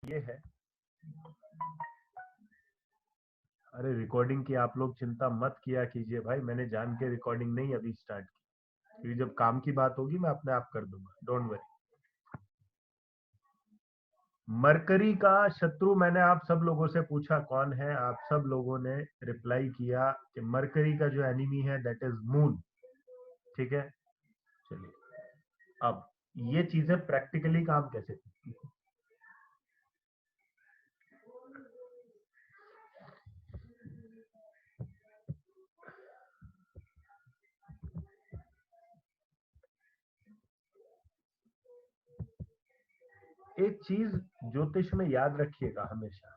ये है। अरे रिकॉर्डिंग की आप लोग चिंता मत किया कीजिए भाई, मैंने जान के रिकॉर्डिंग नहीं अभी स्टार्ट की, क्योंकि जब काम की बात होगी मैं अपने आप कर दूंगा, डोंट वरी। मरकरी का शत्रु मैंने आप सब लोगों से पूछा कौन है, आप सब लोगों ने रिप्लाई किया कि मरकरी का जो एनिमी है दैट इज मून। ठीक है, चलिए अब ये चीजें प्रैक्टिकली काम कैसे करती है। एक चीज ज्योतिष में याद रखिएगा हमेशा,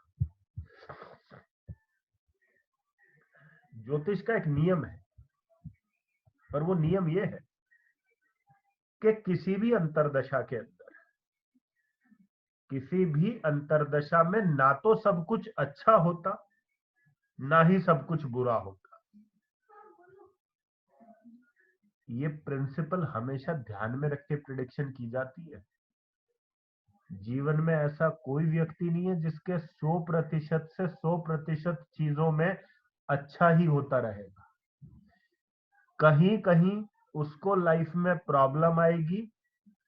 ज्योतिष का एक नियम है, और वो नियम ये है कि किसी भी अंतरदशा के अंदर, किसी भी अंतरदशा में ना तो सब कुछ अच्छा होता ना ही सब कुछ बुरा होता। ये प्रिंसिपल हमेशा ध्यान में रख के प्रिडिक्शन की जाती है। जीवन में ऐसा कोई व्यक्ति नहीं है जिसके 100% से 100% चीजों में अच्छा ही होता रहेगा। कहीं कहीं उसको लाइफ में प्रॉब्लम आएगी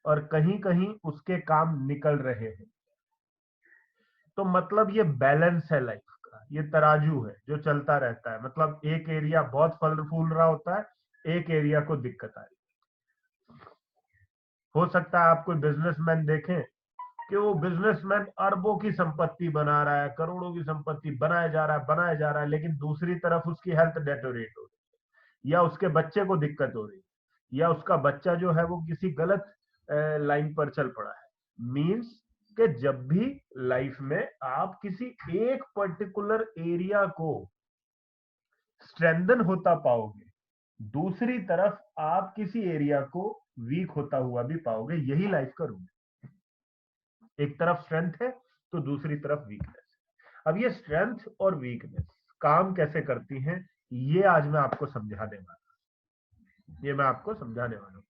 और कहीं कहीं उसके काम निकल रहे हैं। तो मतलब ये बैलेंस है लाइफ का, ये तराजू है जो चलता रहता है। मतलब एक एरिया बहुत फल फूल रहा होता है, एक एरिया को दिक्कत आ रही हो सकता है। आप कोई बिजनेसमैन देखें कि वो बिजनेसमैन अरबों की संपत्ति बना रहा है, करोड़ों की संपत्ति बनाया जा रहा है, बनाया जा रहा है, लेकिन दूसरी तरफ उसकी हेल्थ डेटोरेट हो रही है, या उसके बच्चे को दिक्कत हो रही है, या उसका बच्चा जो है वो किसी गलत लाइन पर चल पड़ा है। मीन्स कि जब भी लाइफ में आप किसी एक पर्टिकुलर एरिया को स्ट्रेंथन होता पाओगे, दूसरी तरफ आप किसी एरिया को वीक होता हुआ भी पाओगे। यही लाइफ का रूल है। एक तरफ स्ट्रेंथ है तो दूसरी तरफ वीकनेस है। अब ये स्ट्रेंथ और वीकनेस काम कैसे करती हैं, ये आज मैं आपको समझाने वाला हूं, ये मैं आपको समझाने वाला हूं।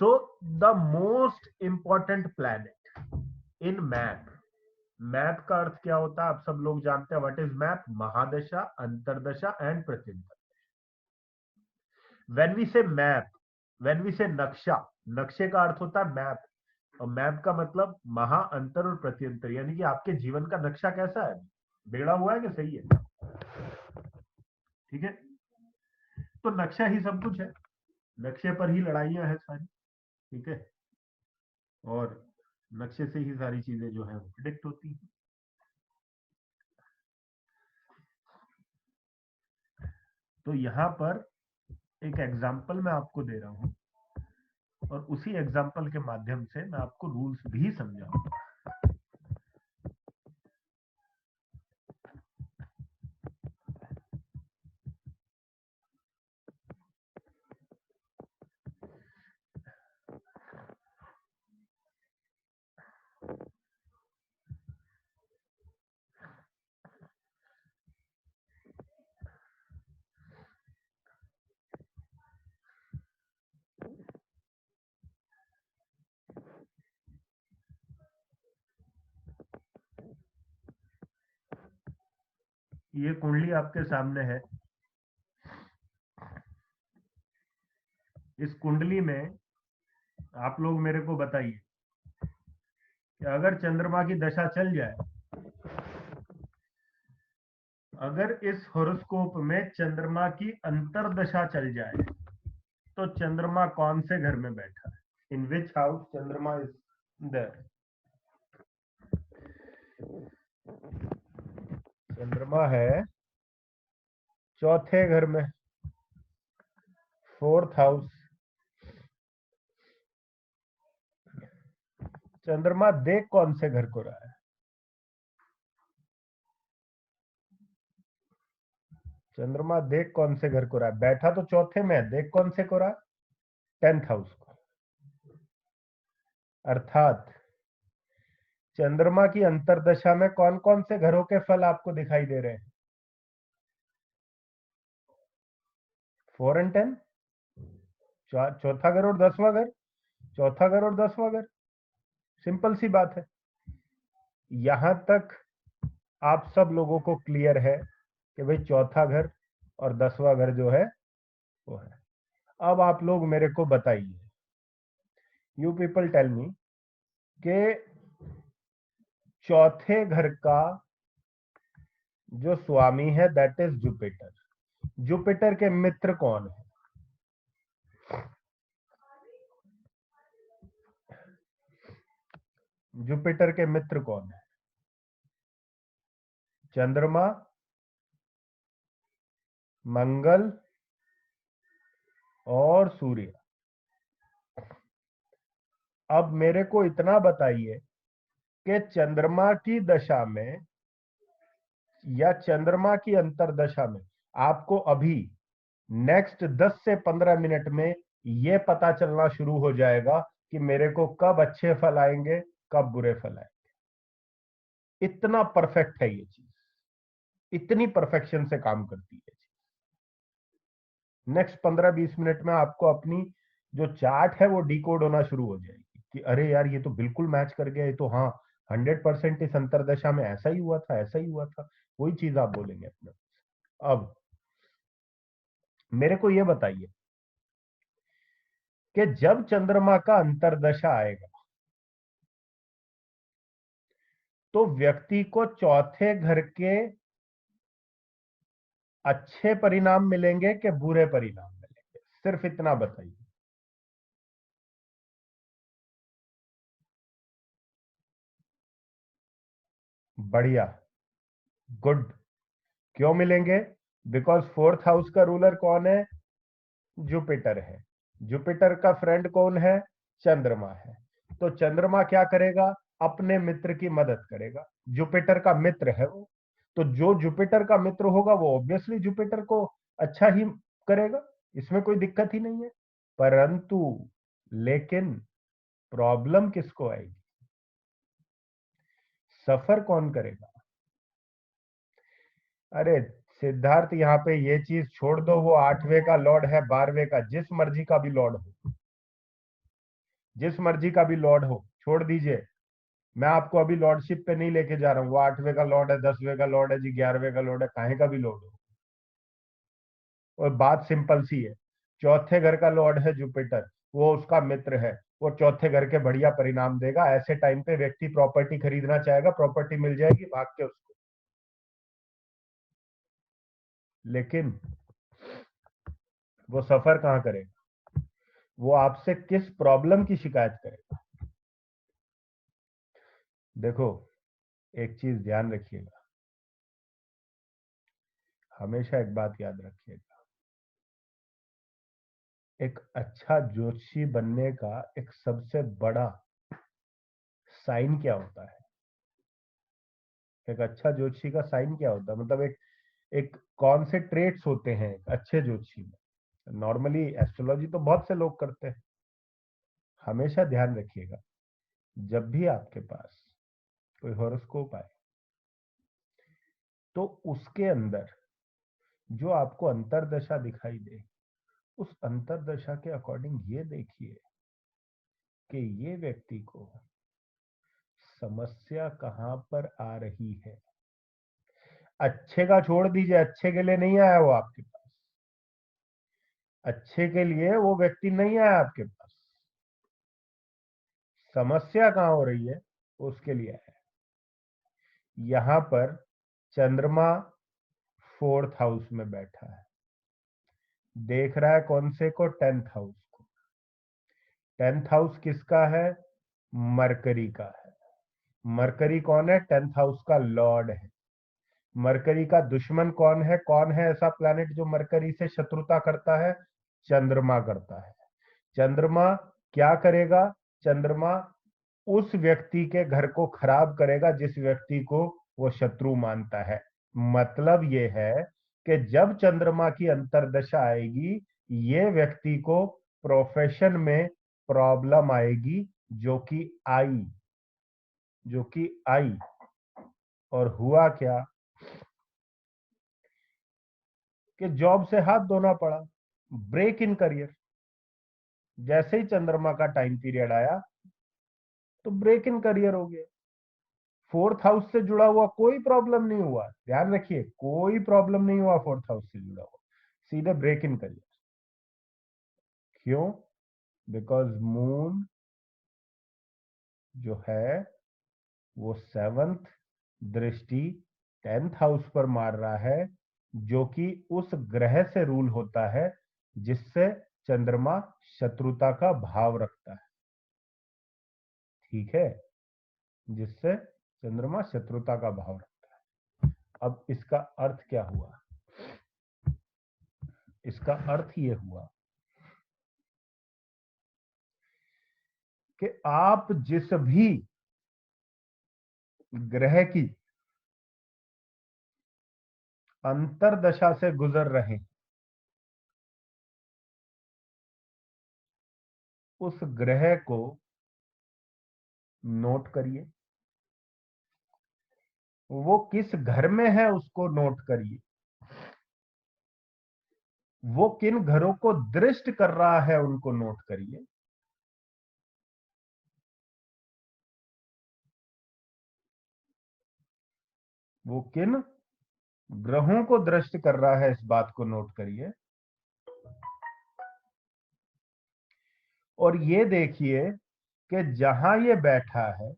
So the most important planet in map, map का अर्थ क्या होता है आप सब लोग जानते हैं। What is map? Mahadasha, antardasha and pratyantar. When we say map, when we say naksha, नक्शे का अर्थ होता है मैप, और मैप का मतलब महा, अंतर और प्रत्यंतर, यानी कि आपके जीवन का नक्शा कैसा है, बिगड़ा हुआ है कि सही है। ठीक है, तो नक्शा ही सब कुछ है, नक्शे पर ही लड़ाइयां हैं सारी। ठीक है, और नक्शे से ही सारी चीजें जो है वो प्रिडिक्ट होती हैं। तो यहां पर एक एग्जाम्पल मैं आपको दे रहा हूं, और उसी एग्जाम्पल के माध्यम से मैं आपको रूल्स भी समझाऊंगा। ये कुंडली आपके सामने है। इस कुंडली में आप लोग मेरे को बताइए कि अगर चंद्रमा की दशा चल जाए, अगर इस हॉरोस्कोप में चंद्रमा की अंतरदशा चल जाए, तो चंद्रमा कौन से घर में बैठा है? इन विच हाउस चंद्रमा इज देयर? चंद्रमा है चौथे घर में, फोर्थ हाउस। चंद्रमा देख कौन से घर को रहा है? चंद्रमा देख कौन से घर को रहा है? बैठा तो चौथे में, देख कौन से को रहा? 10th हाउस को। अर्थात चंद्रमा की अंतरदशा में कौन कौन से घरों के फल आपको दिखाई दे रहे हैं? 4 and 10, चौथा घर और 10वां घर, चौथा घर और 10वां घर। सिंपल सी बात है। यहां तक आप सब लोगों को क्लियर है कि भाई चौथा घर और 10वां घर जो है वो है। अब आप लोग मेरे को बताइए, यू पीपल टेल मी कि चौथे घर का जो स्वामी है दैट इज जुपिटर। जुपिटर के मित्र कौन है? जुपिटर के मित्र कौन है? चंद्रमा, मंगल और सूर्य। अब मेरे को इतना बताइए कि चंद्रमा की दशा में या चंद्रमा की अंतरदशा में आपको अभी नेक्स्ट 10 से 15 मिनट में यह पता चलना शुरू हो जाएगा कि मेरे को कब अच्छे फल आएंगे, कब बुरे फल आएंगे। इतना परफेक्ट है ये चीज, इतनी परफेक्शन से काम करती है। नेक्स्ट 15-20 मिनट में आपको अपनी जो चार्ट है वो डिकोड होना शुरू हो जाएगी कि अरे यार ये तो बिल्कुल मैच कर गया, ये तो हाँ 100% इस अंतरदशा में ऐसा ही हुआ था, ऐसा ही हुआ था। वही चीज आप बोलेंगे अपने। अब मेरे को ये बताइए कि जब चंद्रमा का अंतरदशा आएगा तो व्यक्ति को चौथे घर के अच्छे परिणाम मिलेंगे कि बुरे परिणाम मिलेंगे? सिर्फ इतना बताइए। बढ़िया, गुड। क्यों मिलेंगे? बिकॉज फोर्थ हाउस का रूलर कौन है? जुपिटर है। जुपिटर का फ्रेंड कौन है? चंद्रमा है। तो चंद्रमा क्या करेगा? अपने मित्र की मदद करेगा। जुपिटर का मित्र है वो, तो जो जुपिटर का मित्र होगा वो ऑब्वियसली जुपिटर को अच्छा ही करेगा, इसमें कोई दिक्कत ही नहीं है। परंतु लेकिन प्रॉब्लम किसको आएगी? सफर कौन करेगा? अरे सिद्धार्थ, यहाँ पे ये चीज छोड़ दो, वो 8वें का लॉर्ड है, 12वें का, जिस मर्जी का भी लॉर्ड हो, जिस मर्जी का भी लॉर्ड हो, छोड़ दीजिए। मैं आपको अभी लॉर्डशिप पे नहीं लेके जा रहा हूँ। वो 8वें का लॉर्ड है, 10वें का लॉर्ड है जी, 11वें का लॉर्ड है, काहे का भी लॉर्ड हो। और बात सिंपल सी है, चौथे घर का लॉर्ड है जुपिटर, वो उसका मित्र है, वो चौथे घर के बढ़िया परिणाम देगा। ऐसे टाइम पे व्यक्ति प्रॉपर्टी खरीदना चाहेगा, प्रॉपर्टी मिल जाएगी भाग के उसको। लेकिन वो सफर कहाँ करेगा? वो आपसे किस प्रॉब्लम की शिकायत करेगा? देखो, एक चीज ध्यान रखिएगा, हमेशा एक बात याद रखिएगा, एक अच्छा ज्योतिषी बनने का एक सबसे बड़ा साइन क्या होता है? एक अच्छा ज्योतिषी का साइन क्या होता है, मतलब एक एक कौन से ट्रेट्स होते हैं एक अच्छे ज्योतिषी में? नॉर्मली एस्ट्रोलॉजी तो बहुत से लोग करते हैं। हमेशा ध्यान रखिएगा, जब भी आपके पास कोई हॉरोस्कोप आए तो उसके अंदर जो आपको अंतरदशा दिखाई दे, उस अंतरदशा के अकॉर्डिंग ये देखिए कि ये व्यक्ति को समस्या कहां पर आ रही है। अच्छे का छोड़ दीजिए, अच्छे के लिए नहीं आया वो आपके पास, अच्छे के लिए वो व्यक्ति नहीं आया आपके पास, समस्या कहां हो रही है उसके लिए आया। यहां पर चंद्रमा फोर्थ हाउस में बैठा है, देख रहा है कौन से को? 10th हाउस को। 10th हाउस किसका है? मरकरी का है। मरकरी कौन है? 10th हाउस का लॉर्ड है। मरकरी का दुश्मन कौन है? कौन है ऐसा प्लैनेट जो मरकरी से शत्रुता करता है? चंद्रमा करता है। चंद्रमा क्या करेगा? चंद्रमा उस व्यक्ति के घर को खराब करेगा जिस व्यक्ति को वो शत्रु मानता है। मतलब ये है कि जब चंद्रमा की अंतरदशा आएगी, ये व्यक्ति को प्रोफेशन में प्रॉब्लम आएगी, जो कि आई। और हुआ क्या कि जॉब से हाथ धोना पड़ा, ब्रेक इन करियर। जैसे ही चंद्रमा का टाइम पीरियड आया तो ब्रेक इन करियर हो गया। फोर्थ हाउस से जुड़ा हुआ कोई प्रॉब्लम नहीं हुआ, ध्यान रखिए, कोई प्रॉब्लम नहीं हुआ फोर्थ हाउस से जुड़ा हुआ, सीधे ब्रेक इन करिए। क्यों? बिकॉज मून जो है वो सेवंथ दृष्टि 10th हाउस पर मार रहा है, जो कि उस ग्रह से रूल होता है जिससे चंद्रमा शत्रुता का भाव रखता है। ठीक है, जिससे चंद्रमा शत्रुता का भाव रखता है। अब इसका अर्थ क्या हुआ? इसका अर्थ ये हुआ कि आप जिस भी ग्रह की अंतरदशा से गुजर रहे हैं, उस ग्रह को नोट करिए। वो किस घर में है उसको नोट करिए। वो किन घरों को दृष्ट कर रहा है उनको नोट करिए। वो किन ग्रहों को दृष्ट कर रहा है इस बात को नोट करिए। और ये देखिए कि जहां ये बैठा है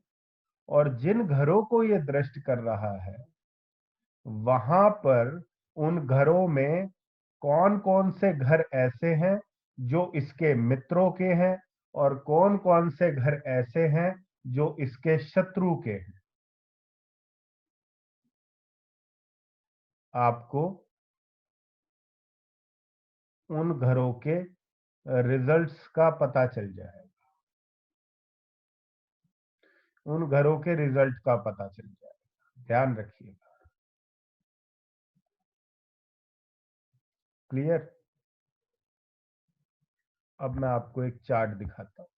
और जिन घरों को ये दृष्ट कर रहा है, वहां पर उन घरों में कौन कौन से घर ऐसे हैं जो इसके मित्रों के हैं और कौन कौन से घर ऐसे हैं जो इसके शत्रु के हैं। आपको उन घरों के रिजल्ट्स का पता चल जाएगा, उन घरों के रिजल्ट का पता चल जाएगा, ध्यान रखिएगा। क्लियर? अब मैं आपको एक चार्ट दिखाता हूं।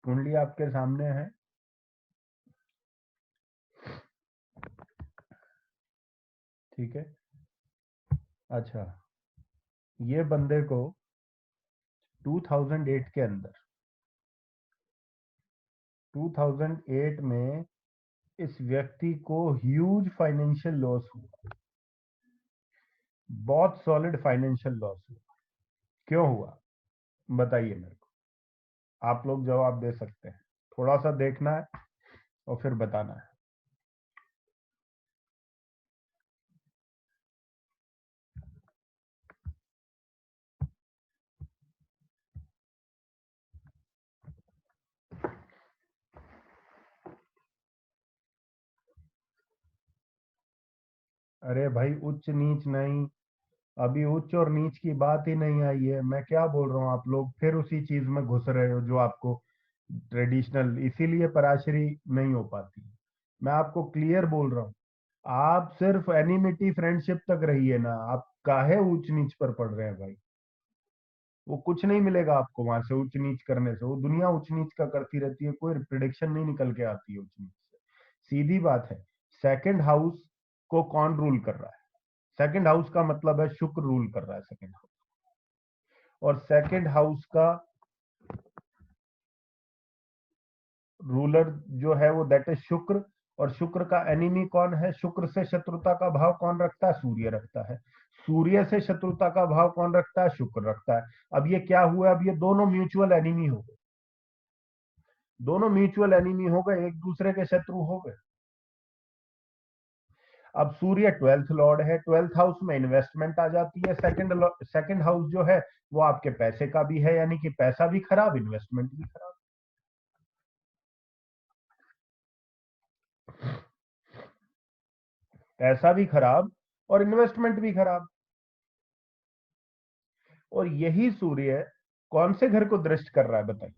कुंडली आपके सामने है। ठीक है। अच्छा, ये बंदे को 2008 के अंदर, 2008 में इस व्यक्ति को ह्यूज फाइनेंशियल लॉस हुआ, बहुत सॉलिड फाइनेंशियल लॉस हुआ। क्यों हुआ बताइए मेरे को, आप लोग जवाब दे सकते हैं, थोड़ा सा देखना है और फिर बताना है। अरे भाई उच्च नीच नहीं, अभी उच्च और नीच की बात ही नहीं आई है। मैं क्या बोल रहा हूँ, आप लोग फिर उसी चीज में घुस रहे हो जो आपको ट्रेडिशनल, इसीलिए पराशरी नहीं हो पाती। मैं आपको क्लियर बोल रहा हूँ, आप सिर्फ एनिमिटी फ्रेंडशिप तक रहिए ना, आप काहे ऊंच नीच पर पड़ रहे हैं भाई। वो कुछ नहीं मिलेगा आपको वहां से ऊंच नीच करने से, वो दुनिया ऊंच नीच का करती रहती है, कोई प्रिडिक्शन नहीं निकल के आती है ऊंच नीच से। सीधी बात है, सेकंड हाउस को कौन रूल कर रहा है? सेकंड हाउस का मतलब है शुक्र रूल कर रहा है सेकंड हाउस। और सेकंड हाउस का रूलर जो है वो दैट इज शुक्र। और शुक्र का एनिमी कौन है? शुक्र से शत्रुता का भाव कौन रखता है? सूर्य रखता है। सूर्य से शत्रुता का भाव कौन रखता है? शुक्र रखता है। अब ये क्या हुआ, अब ये दोनों म्यूचुअल एनिमी हो गए, दोनों म्यूचुअल एनिमी हो गए, एक दूसरे के शत्रु हो गए। अब सूर्य ट्वेल्थ लॉर्ड है, ट्वेल्थ हाउस में इन्वेस्टमेंट आ जाती है। सेकंड हाउस जो है वो आपके पैसे का भी है, यानी कि पैसा भी खराब, इन्वेस्टमेंट भी खराब। पैसा भी खराब और इन्वेस्टमेंट भी खराब। और यही सूर्य कौन से घर को दृष्ट कर रहा है बताइए?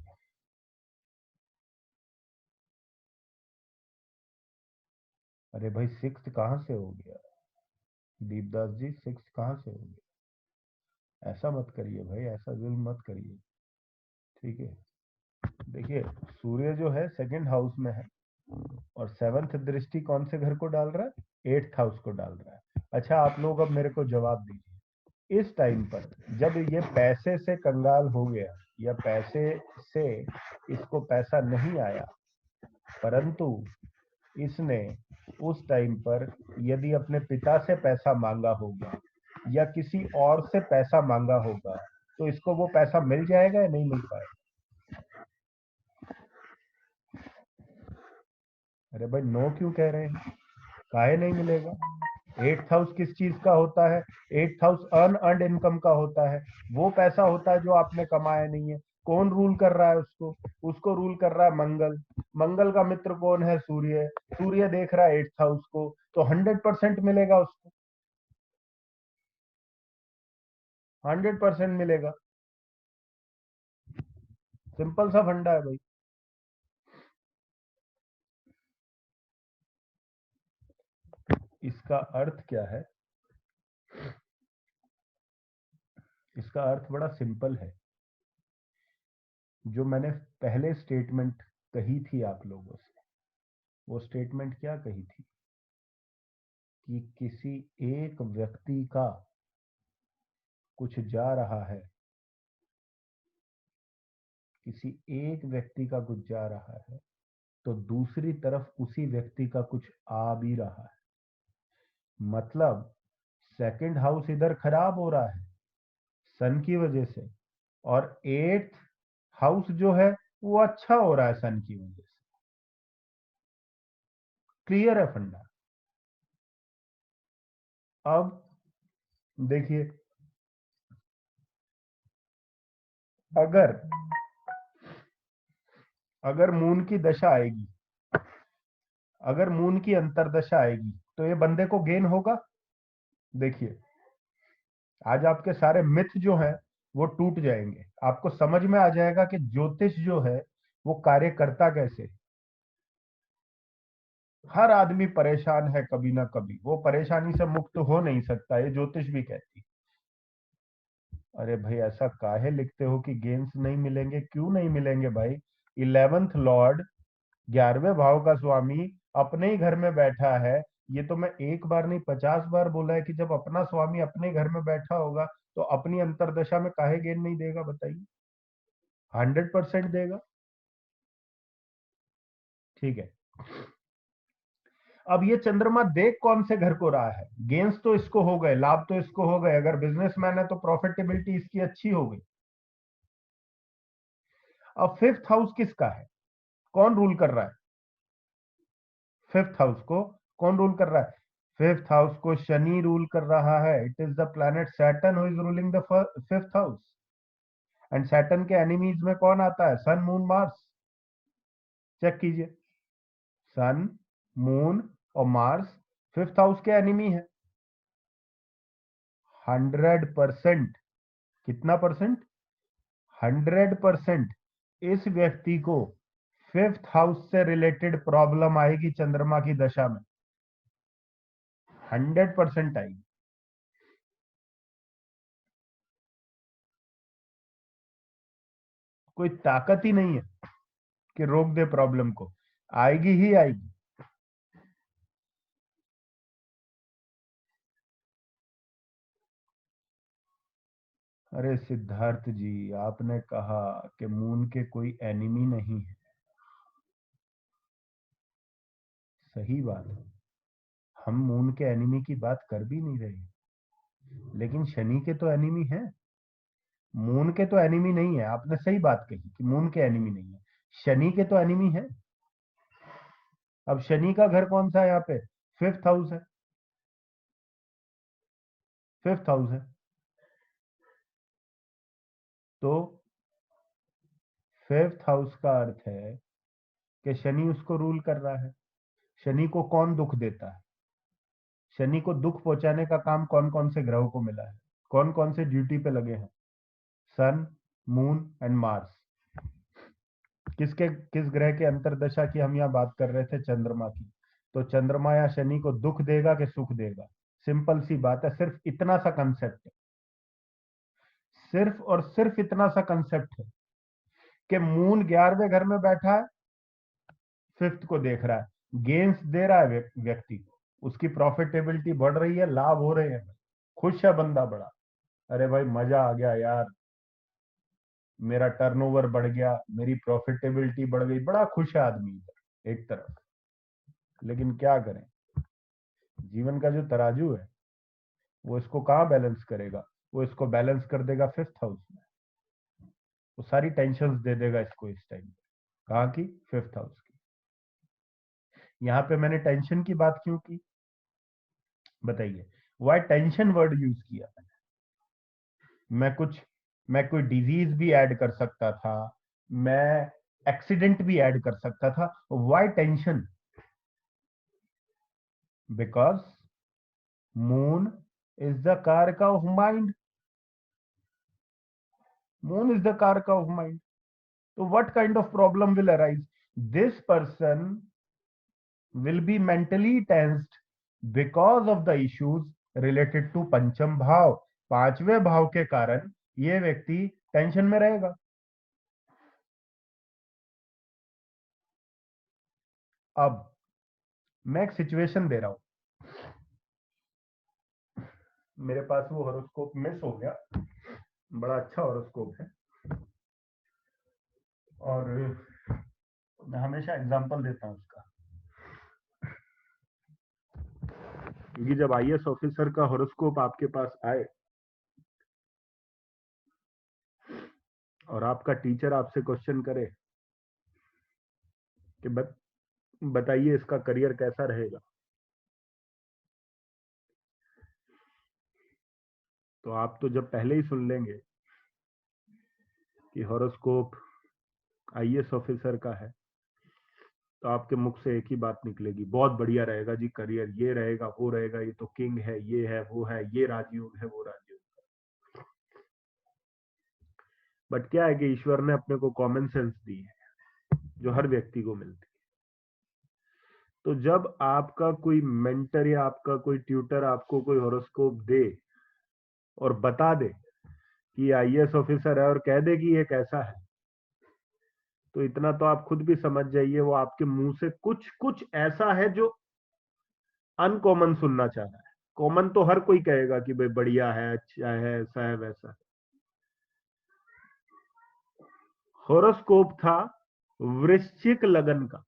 अरे भाई सिक्स कहां से हो गया दीपदास जी, सिक्स कहां से हो गया? ऐसा मत करिए भाई, ऐसा जुल्म मत करिए, ठीक है? देखिए, सूर्य जो है सेकंड हाउस में है, और सेवंथ दृष्टि कौन से घर को डाल रहा है? एट्थ हाउस को डाल रहा है। अच्छा, आप लोग अब मेरे को जवाब दीजिए, इस टाइम पर जब ये पैसे से कंगाल हो गया, या पैसे से इसको पैसा नहीं आया, परंतु इसने उस टाइम पर यदि अपने पिता से पैसा मांगा होगा या किसी और से पैसा मांगा होगा, तो इसको वो पैसा मिल जाएगा या नहीं मिल पाएगा? अरे भाई नो क्यों कह रहे हैं? काहे नहीं मिलेगा? एट्थ हाउस किस चीज का होता है? Eighth house earn earned income का होता है। वो पैसा होता है जो आपने कमाया नहीं है। कौन रूल कर रहा है उसको? उसको रूल कर रहा है मंगल। मंगल का मित्र कौन है? सूर्य। सूर्य देख रहा है एट्थ हाउस को, तो 100% मिलेगा उसको, 100% मिलेगा। सिंपल सा फंडा है भाई। इसका अर्थ क्या है? इसका अर्थ बड़ा सिंपल है। जो मैंने पहले स्टेटमेंट कही थी आप लोगों से, वो स्टेटमेंट क्या कही थी? कि किसी एक व्यक्ति का कुछ जा रहा है, किसी एक व्यक्ति का कुछ जा रहा है, तो दूसरी तरफ उसी व्यक्ति का कुछ आ भी रहा है। मतलब सेकंड हाउस इधर खराब हो रहा है सन की वजह से, और एट्थ हाउस जो है वो अच्छा हो रहा है सन की वजह से। क्लियर है फंडा? अब देखिए, अगर अगर मून की दशा आएगी, अगर मून की अंतरदशा आएगी, तो ये बंदे को गेन होगा। देखिए, आज आपके सारे मिथ जो है वो टूट जाएंगे, आपको समझ में आ जाएगा कि ज्योतिष जो है वो कार्य करता कैसे। हर आदमी परेशान है कभी ना कभी, वो परेशानी से मुक्त हो नहीं सकता, ये ज्योतिष भी कहती। अरे भाई ऐसा काहे लिखते हो कि गेन्स नहीं मिलेंगे? क्यों नहीं मिलेंगे भाई? इलेवेंथ लॉर्ड, 11वें भाव का स्वामी अपने ही घर में बैठा है। ये तो मैं एक बार नहीं 50 बार बोला है कि जब अपना स्वामी अपने घर में बैठा होगा, तो अपनी अंतरदशा में काहे गेन नहीं देगा बताइए? 100% देगा। ठीक है, अब ये चंद्रमा देख कौन से घर को रहा है? गेन्स तो इसको हो गए, लाभ तो इसको हो गए, अगर बिजनेसमैन है तो प्रॉफिटेबिलिटी इसकी अच्छी हो गई। अब फिफ्थ हाउस किसका है? कौन रूल कर रहा है फिफ्थ हाउस को? कौन रूल कर रहा है? फिफ्थ हाउस को शनि रूल कर रहा है। It is the planet Saturn who is ruling the fifth house. And Saturn के एनिमीज में कौन आता है? सन, मून, मार्स। चेक कीजिए, सन, मून और मार्स फिफ्थ हाउस के एनिमी है। 100%, कितना परसेंट? 100% इस व्यक्ति को 5th हाउस से रिलेटेड प्रॉब्लम आएगी चंद्रमा की दशा में, 100% आएगी। कोई ताकत ही नहीं है कि रोक दे प्रॉब्लम को, आएगी ही आएगी। अरे सिद्धार्थ जी, आपने कहा कि मून के कोई एनिमी नहीं है, सही बात है, हम मून के एनिमी की बात कर भी नहीं रहे, लेकिन शनि के तो एनिमी है, मून के तो एनिमी नहीं है। आपने सही बात कही कि मून के एनिमी नहीं है, शनि के तो एनिमी है। अब शनि का घर कौन सा है यहाँ पे? 5th हाउस है, 5th हाउस है। तो 5th हाउस का अर्थ है कि शनि उसको रूल कर रहा है। शनि को कौन दुख देता है? शनि को दुख पहुंचाने का काम कौन कौन से ग्रहों को मिला है, कौन कौन से ड्यूटी पे लगे हैं? सन, मून एंड मार्स। किस ग्रह के अंतरदशा की हम यहाँ बात कर रहे थे? चंद्रमा की। तो चंद्रमा या शनि को दुख देगा कि सुख देगा? सिंपल सी बात है, सिर्फ इतना सा कंसेप्ट है, सिर्फ और सिर्फ इतना सा कंसेप्ट है कि मून 11वें घर में बैठा है, 5th को देख रहा है, गेन्स दे रहा है व्यक्ति को, उसकी प्रॉफिटेबिलिटी बढ़ रही है, लाभ हो रहे हैं, खुश है बंदा बड़ा। अरे भाई मजा आ गया यार, मेरा टर्नओवर बढ़ गया, मेरी प्रॉफिटेबिलिटी बढ़ गई, बड़ा खुश है आदमी इधर एक तरफ। लेकिन क्या करें, जीवन का जो तराजू है वो इसको कहाँ बैलेंस करेगा? वो इसको बैलेंस कर देगा 5th हाउस में, वो सारी टेंशन दे देगा इसको इस टाइम। कहाँ की? 5th हाउस की। यहाँ पे मैंने टेंशन की बात क्यों की, बताइए? वाई टेंशन वर्ड यूज किया मैंने? मैं कोई डिजीज भी ऐड कर सकता था, मैं एक्सीडेंट भी ऐड कर सकता था, why tension? Because moon is the karak of mind, moon is the karaka of mind. So what kind of problem will arise? This person will be mentally tensed because of the issues related to पंचम भाव। 5वें भाव के कारण ये व्यक्ति tension में रहेगा। अब मैं एक सिचुएशन दे रहा हूं, मेरे पास वो हॉरोस्कोप मिस हो गया, बड़ा अच्छा हॉरोस्कोप है, और मैं हमेशा एग्जांपल देता हूं उसका, क्योंकि जब आईएएस ऑफिसर का हॉरोस्कोप आपके पास आए और आपका टीचर आपसे क्वेश्चन करे कि बताइए इसका करियर कैसा रहेगा, तो आप तो जब पहले ही सुन लेंगे कि हॉरोस्कोप आईएएस ऑफिसर का है, तो आपके मुख से एक ही बात निकलेगी, बहुत बढ़िया रहेगा जी करियर, ये रहेगा वो रहेगा, ये तो किंग है, ये है वो है, ये राजयोग है वो राजयोग। बट क्या है कि ईश्वर ने अपने को कॉमन सेंस दी है जो हर व्यक्ति को मिलती है। तो जब आपका कोई मेंटर या आपका कोई ट्यूटर आपको कोई हॉरोस्कोप दे और बता दे कि आईएएस ऑफिसर है और कह दे कि ये कैसा है, तो इतना तो आप खुद भी समझ जाइए वो आपके मुंह से कुछ कुछ ऐसा है जो अनकॉमन सुनना चाह रहा है। कॉमन तो हर कोई कहेगा कि भाई बढ़िया है, अच्छा है, ऐसा है वैसा है। हॉरोस्कोप था वृश्चिक लगन का,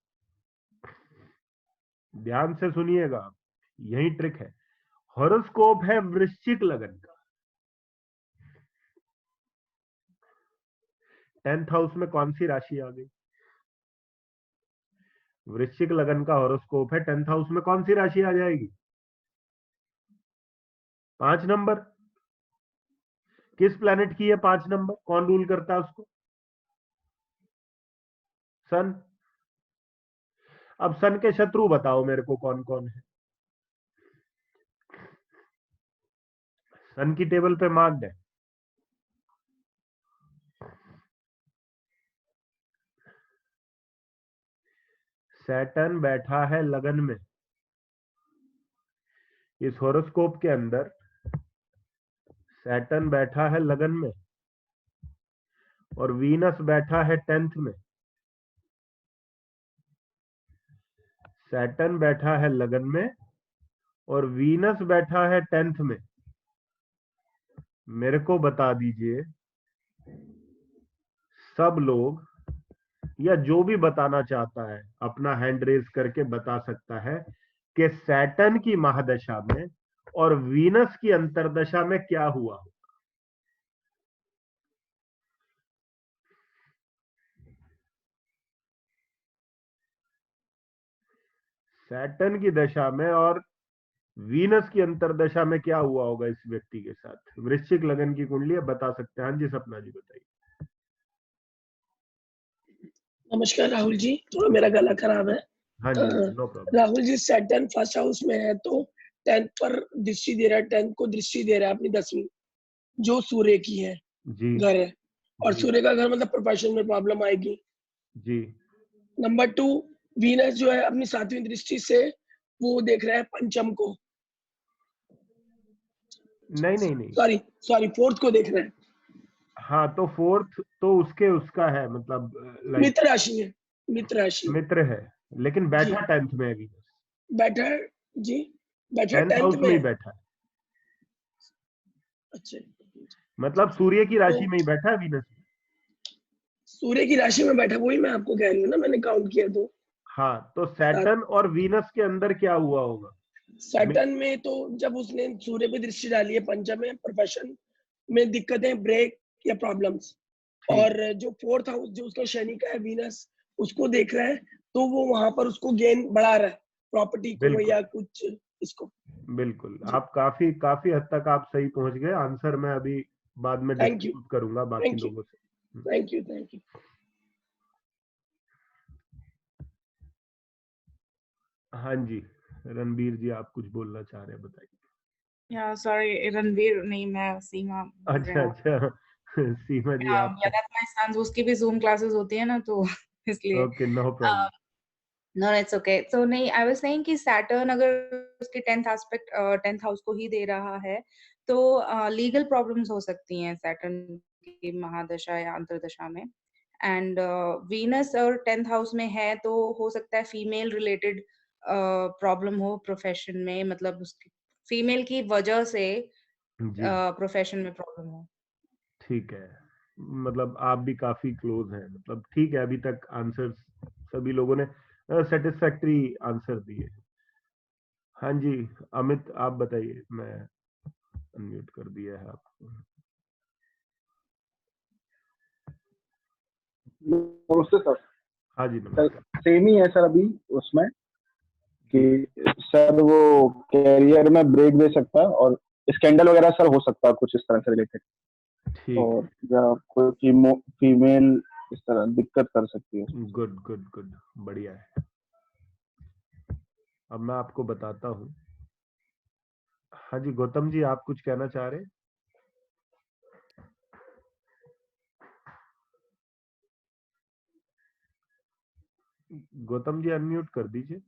ध्यान से सुनिएगा आप, यही ट्रिक है। हॉरोस्कोप है वृश्चिक लगन का। 10th हाउस में कौन सी राशि आ गई? वृश्चिक लगन का हॉरोस्कोप है, 10th हाउस में कौन सी राशि आ जाएगी? 5 नंबर। किस प्लेनेट की है 5 नंबर? कौन रूल करता है उसको? सन। अब सन के शत्रु बताओ मेरे को कौन कौन है? सन की टेबल पे मार्क्ड है। सैटर्न बैठा है लगन में। इस हॉरोस्कोप के अंदर सैटर्न बैठा है लगन में और वीनस बैठा है 10th में। सैटर्न बैठा है लगन में और वीनस बैठा है 10th में। मेरे को बता दीजिए, सब लोग या जो भी बताना चाहता है अपना हैंड रेज करके बता सकता है कि सैटर्न की महादशा में और वीनस की अंतरदशा में क्या हुआ। सैटर्न की दशा में और वीनस की अंतरदशा में क्या हुआ होगा इस व्यक्ति के साथ। वृश्चिक लगन की कुंडली है, बता सकते हैं। हाँ जी सपना जी बताइए। नमस्कार राहुल जी, थोड़ा मेरा गला खराब है। हाँ जी no problem. Rahul ji, Saturn first house में है तो 10th पर दृष्टि दे रहा है, 10th को दृष्टि दे रहा है अपनी 10वीं, जो सूर्य की है जी घर है। और जी सूर्य का घर मतलब प्रोफेशन में प्रॉब्लम आएगी। जी। नंबर 2, वीनस जो है अपनी 7वीं दृष्टि से वो देख रहा है पंचम को, नहीं नहीं नहीं। सॉरी सॉरी 4th को देख रहा है। हाँ तो फोर्थ तो उसका है, मतलब लाइक मित्र राशि में, मित्र राशि मित्र है, लेकिन जी। बैठा 10th में है वीनस। बैठा है जी, बैठा 10th 10th हाउस में ही में। बैठा है, अच्छा, मतलब सूर्य की तो राशि में ही बैठा है वीनस। सूर्य की राशि में बैठा, वही मैं आपको कह रही हूँ ना, मैंने काउंट किया तो हाँ तो सैटर्न और वीनस के अंदर क्या हुआ होगा। सैटर्न में तो जब उसने सूर्य पे दृष्टि डाली है पंचम में, प्रोफेशन में दिक्कतें, ब्रेक या प्रॉब्लम्स। ठीक और जो 4th हाउस जो उसका शनि का है, वीनस उसको देख रहा है, तो वो वहां पर उसको गेन बढ़ा रहा है, प्रॉपर्टी को बिल्कुल या कुछ इसको। बिल्कुल। जी, आप काफी काफी हद तक आप सही पहुंच गए। आंसर मैं अभी बाद में थैंक यू, डिस्कस करूंगा बाकी थैंक यू, लोगों से। Thank you, thank you. हाँ जी रणबीर जी, आप कुछ बोलना चाह रहे हैं, बताइए। या सॉरी, रणवीर नहीं, मैं सीमा बोल रही अच्छा हूँ। अच्छा सीमा जी आप। या दैट्स माय सन, उसकी भी जूम क्लासेस होती है ना, तो इसलिए okay no problem. No it's okay. So नहीं, आई वाज सेइंग कि सैटर्न अगर उसके 10th एस्पेक्ट 10th हाउस को ही दे रहा है, तो लीगल प्रॉब्लम्स हो सकती हैं सैटर्न की महादशा या अंतर्दशा में। एंड वीनस और 10th हाउस में है तो हो सकता है फीमेल रिलेटेड प्रॉब्लम हो प्रोफेशन में, मतलब उसकी फीमेल की वजह से जी प्रोफेशन में प्रॉब्लम हो। ठीक है, मतलब आप भी काफी क्लोज हैं, मतलब ठीक है। अभी तक आंसर सभी लोगों ने सेटिस्फैक्टरी आंसर दिए। हाँ जी अमित आप बताइए, मैं अनम्यूट कर दिया है आपको। नमस्ते सर। हाँ जी सर नमस्कार। सेम ही है सर अभी उसमें कि सर वो कैरियर में ब्रेक दे सकता है और स्कैंडल वगैरह सर हो सकता है कुछ इस तरह से रिलेटेड, ठीक और या कोई फीमेल इस तरह दिक्कत कर सकती है। है, गुड गुड गुड, बढ़िया है। अब मैं आपको बताता हूँ। हाँ जी गौतम जी, आप कुछ कहना चाह रहे हैं। गौतम जी अनम्यूट कर दीजिए।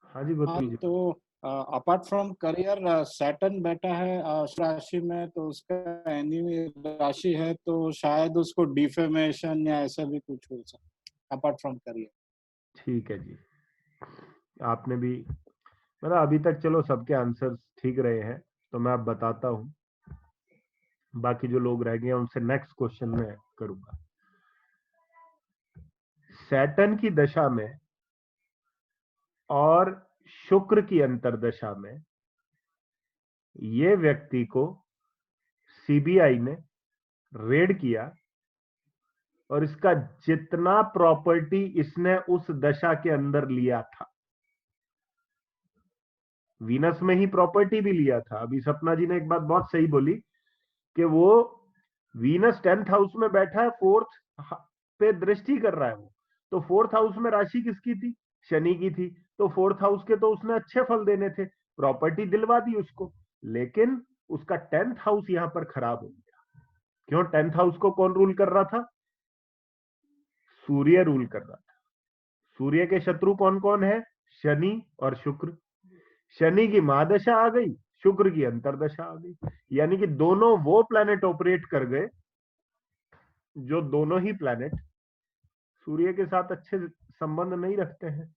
हाँ जी हाँ, गौतम जी। तो अपार्ट फ्रॉम करियर, सैटर्न बैठा है उस राशि में, तो उसका एनिमी राशि है, तो शायद उसको डिफेमेशन या ऐसा भी कुछ हो सकता अपार्ट फ्रॉम करियर। ठीक है जी, आपने भी मतलब अभी तक चलो सबके आंसर्स ठीक रहे हैं। तो मैं अब बताता हूँ, बाकी जो लोग रह गए हैं उनसे नेक्स्ट क्वेश्चन में करूंगा। सैटर्न की दशा में और शुक्र की अंतरदशा में ये व्यक्ति को सीबीआई ने रेड किया और इसका जितना प्रॉपर्टी इसने उस दशा के अंदर लिया था, वीनस में ही प्रॉपर्टी भी लिया था। अभी सपना जी ने एक बात बहुत सही बोली कि वो वीनस 10th हाउस में बैठा है, 4th पे दृष्टि कर रहा है वो, तो फोर्थ हाउस में राशि किसकी थी? शनि की थी। तो फोर्थ हाउस के तो उसने अच्छे फल देने थे, प्रॉपर्टी दिलवा दी उसको, लेकिन उसका 10th हाउस यहां पर खराब हो गया। क्यों? 10th हाउस को कौन रूल कर रहा था? सूर्य रूल कर रहा था। सूर्य के शत्रु कौन कौन है? शनि और शुक्र। शनि की महादशा आ गई, शुक्र की अंतरदशा आ गई, यानी कि दोनों वो प्लैनेट ऑपरेट कर गए जो दोनों ही प्लैनेट सूर्य के साथ अच्छे संबंध नहीं रखते हैं।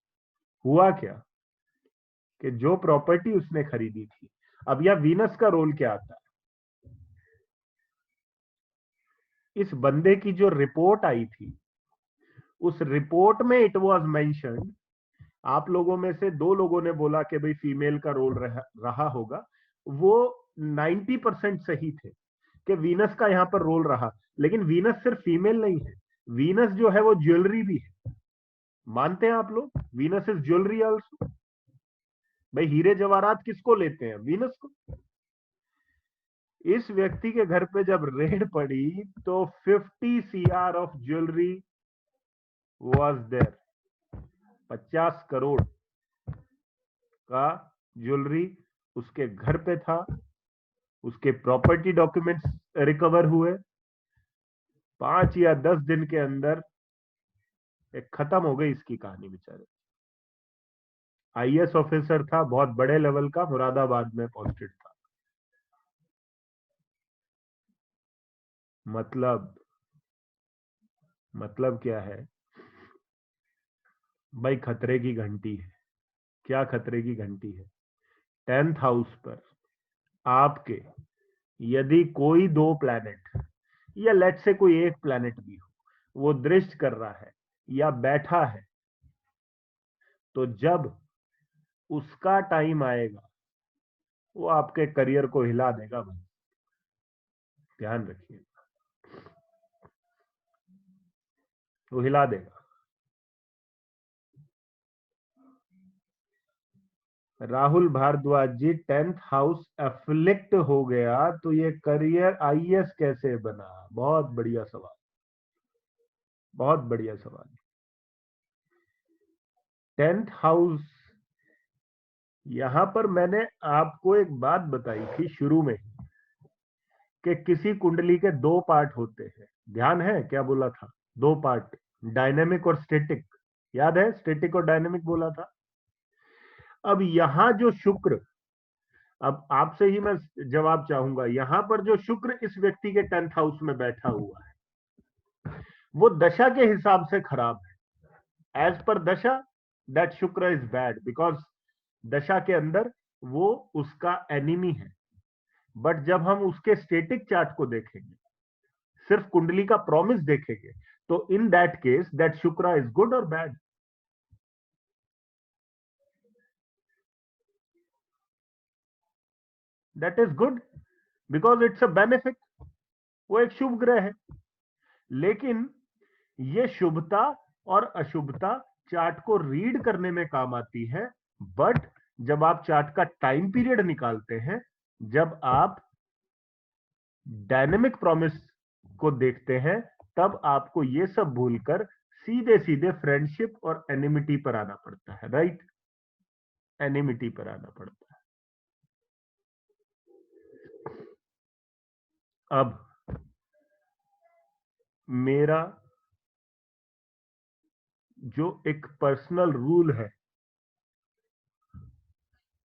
हुआ क्या कि जो प्रॉपर्टी उसने खरीदी थी, अब यह वीनस का रोल क्या आता है? इस बंदे की जो रिपोर्ट आई थी, उस रिपोर्ट में इट वाज मेंशन्ड, आप लोगों में से 2 लोगों ने बोला कि भाई फीमेल का रोल रहा होगा, वो 90% सही थे कि वीनस का यहां पर रोल रहा। लेकिन वीनस सिर्फ फीमेल नहीं है, वीनस जो है वो ज्वेलरी भी है। मानते हैं आप लोग? Venus is jewellery also. भाई हीरे जवाहरात किसको लेते हैं? वीनस को। इस व्यक्ति के घर पे जब रेड पड़ी तो 50 CR of jewellery was there. 50 crore का ज्वेलरी उसके घर पे था। उसके प्रॉपर्टी डॉक्यूमेंट्स रिकवर हुए। 5 या 10 दिन के अंदर एक खत्म हो गई इसकी कहानी बेचारे। IAS ऑफिसर था, बहुत बड़े लेवल का, मुरादाबाद में पोस्टेड था। मतलब क्या है भाई? खतरे की घंटी है। क्या खतरे की घंटी है? 10th हाउस पर आपके यदि कोई 2 प्लैनेट या लेट से कोई एक प्लैनेट भी हो, वो दृष्ट कर रहा है या बैठा है, तो जब उसका टाइम आएगा वो आपके करियर को हिला देगा भाई, ध्यान रखिए, वो हिला देगा। राहुल भारद्वाज जी, 10th हाउस एफ्लिक्ट हो गया तो ये करियर IAS कैसे बना? बहुत बढ़िया सवाल, बहुत बढ़िया सवाल। 10th हाउस, यहां पर मैंने आपको एक बात बताई थी शुरू में कि किसी कुंडली के 2 पार्ट होते हैं। ध्यान है क्या बोला था? 2 पार्ट, डायनेमिक और स्टैटिक। याद है? स्टैटिक और डायनेमिक बोला था। अब यहां जो शुक्र, अब आपसे ही मैं जवाब चाहूंगा, यहां पर जो शुक्र इस व्यक्ति के 10th हाउस में बैठा हुआ है, वो दशा के हिसाब से खराब है। एज पर दशा, दैट शुक्र इज बैड बिकॉज दशा के अंदर वो उसका एनिमी है। बट जब हम उसके स्टेटिक चार्ट को देखेंगे, सिर्फ कुंडली का प्रॉमिस देखेंगे, तो इन दैट केस दैट शुक्र इज गुड और bad? That is good because it's a benefit. वो एक शुभ ग्रह है। लेकिन ये शुभता और अशुभता चार्ट को रीड करने में काम आती है। बट जब आप चार्ट का टाइम पीरियड निकालते हैं, जब आप डायनेमिक प्रॉमिस को देखते हैं, तब आपको ये सब भूलकर सीधे सीधे फ्रेंडशिप और एनिमिटी पर आना पड़ता है। राइट? एनिमिटी पर आना पड़ता है। अब मेरा जो एक पर्सनल रूल है,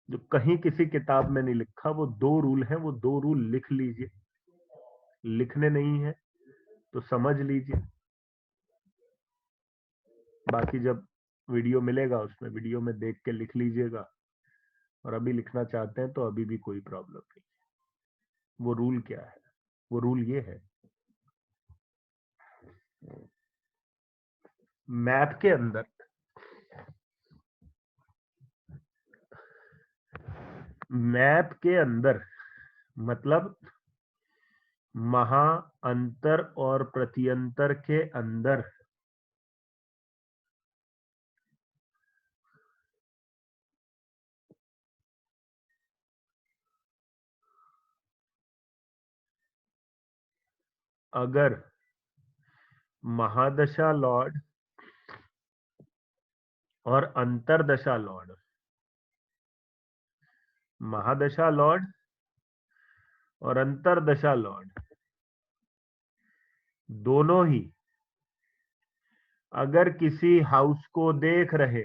जो कहीं किसी किताब में नहीं लिखा, वो 2 रूल हैं। वो 2 रूल लिख लीजिए। लिखने नहीं है तो समझ लीजिए। बाकी जब वीडियो मिलेगा उसमें वीडियो में देख के लिख लीजिएगा, और अभी लिखना चाहते हैं तो अभी भी कोई प्रॉब्लम नहीं। वो रूल क्या है? वो रूल ये है, मैप के अंदर मतलब महा, अंतर और प्रत्यंतर के अंदर अगर महादशा लॉर्ड और अंतरदशा लॉर्ड, महादशा लॉर्ड और अंतरदशा लॉर्ड दोनों ही अगर किसी हाउस को देख रहे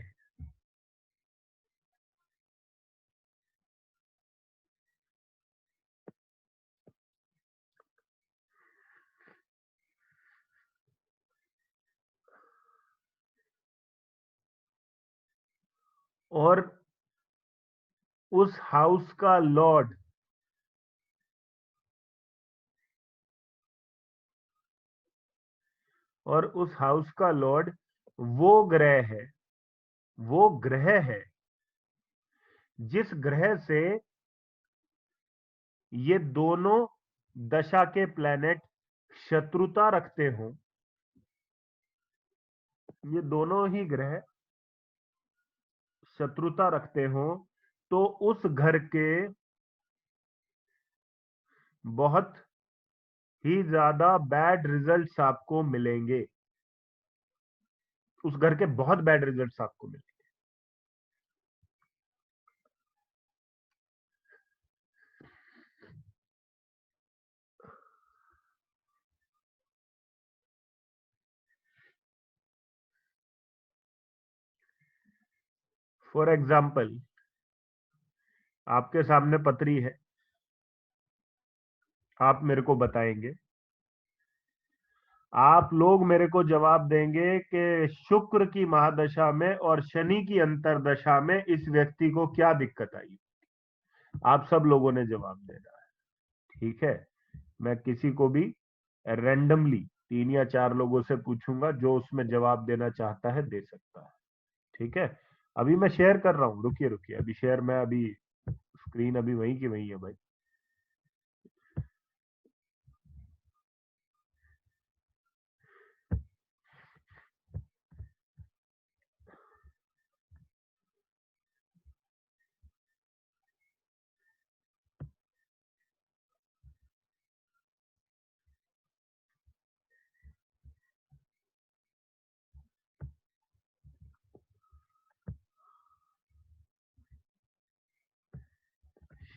और उस हाउस का लॉर्ड और उस हाउस का लॉर्ड वो ग्रह है जिस ग्रह से ये दोनों दशा के प्लैनेट शत्रुता रखते हो, ये दोनों ही ग्रह शत्रुता रखते हो, तो उस घर के बहुत ही ज्यादा बैड रिजल्ट्स आपको मिलेंगे, उस घर के बहुत बैड रिजल्ट्स आपको मिलेंगे। फॉर एग्जाम्पल, आपके सामने पत्री है, आप मेरे को बताएंगे, आप लोग मेरे को जवाब देंगे कि शुक्र की महादशा में और शनि की अंतरदशा में इस व्यक्ति को क्या दिक्कत आई। आप सब लोगों ने जवाब देना है, ठीक है। मैं किसी को भी रैंडमली 3 या 4 लोगों से पूछूंगा, जो उसमें जवाब देना चाहता है दे सकता है, ठीक है। अभी मैं शेयर कर रहा हूँ, रुकिए रुकिए, अभी शेयर, मैं अभी स्क्रीन अभी वहीं की वहीं है भाई।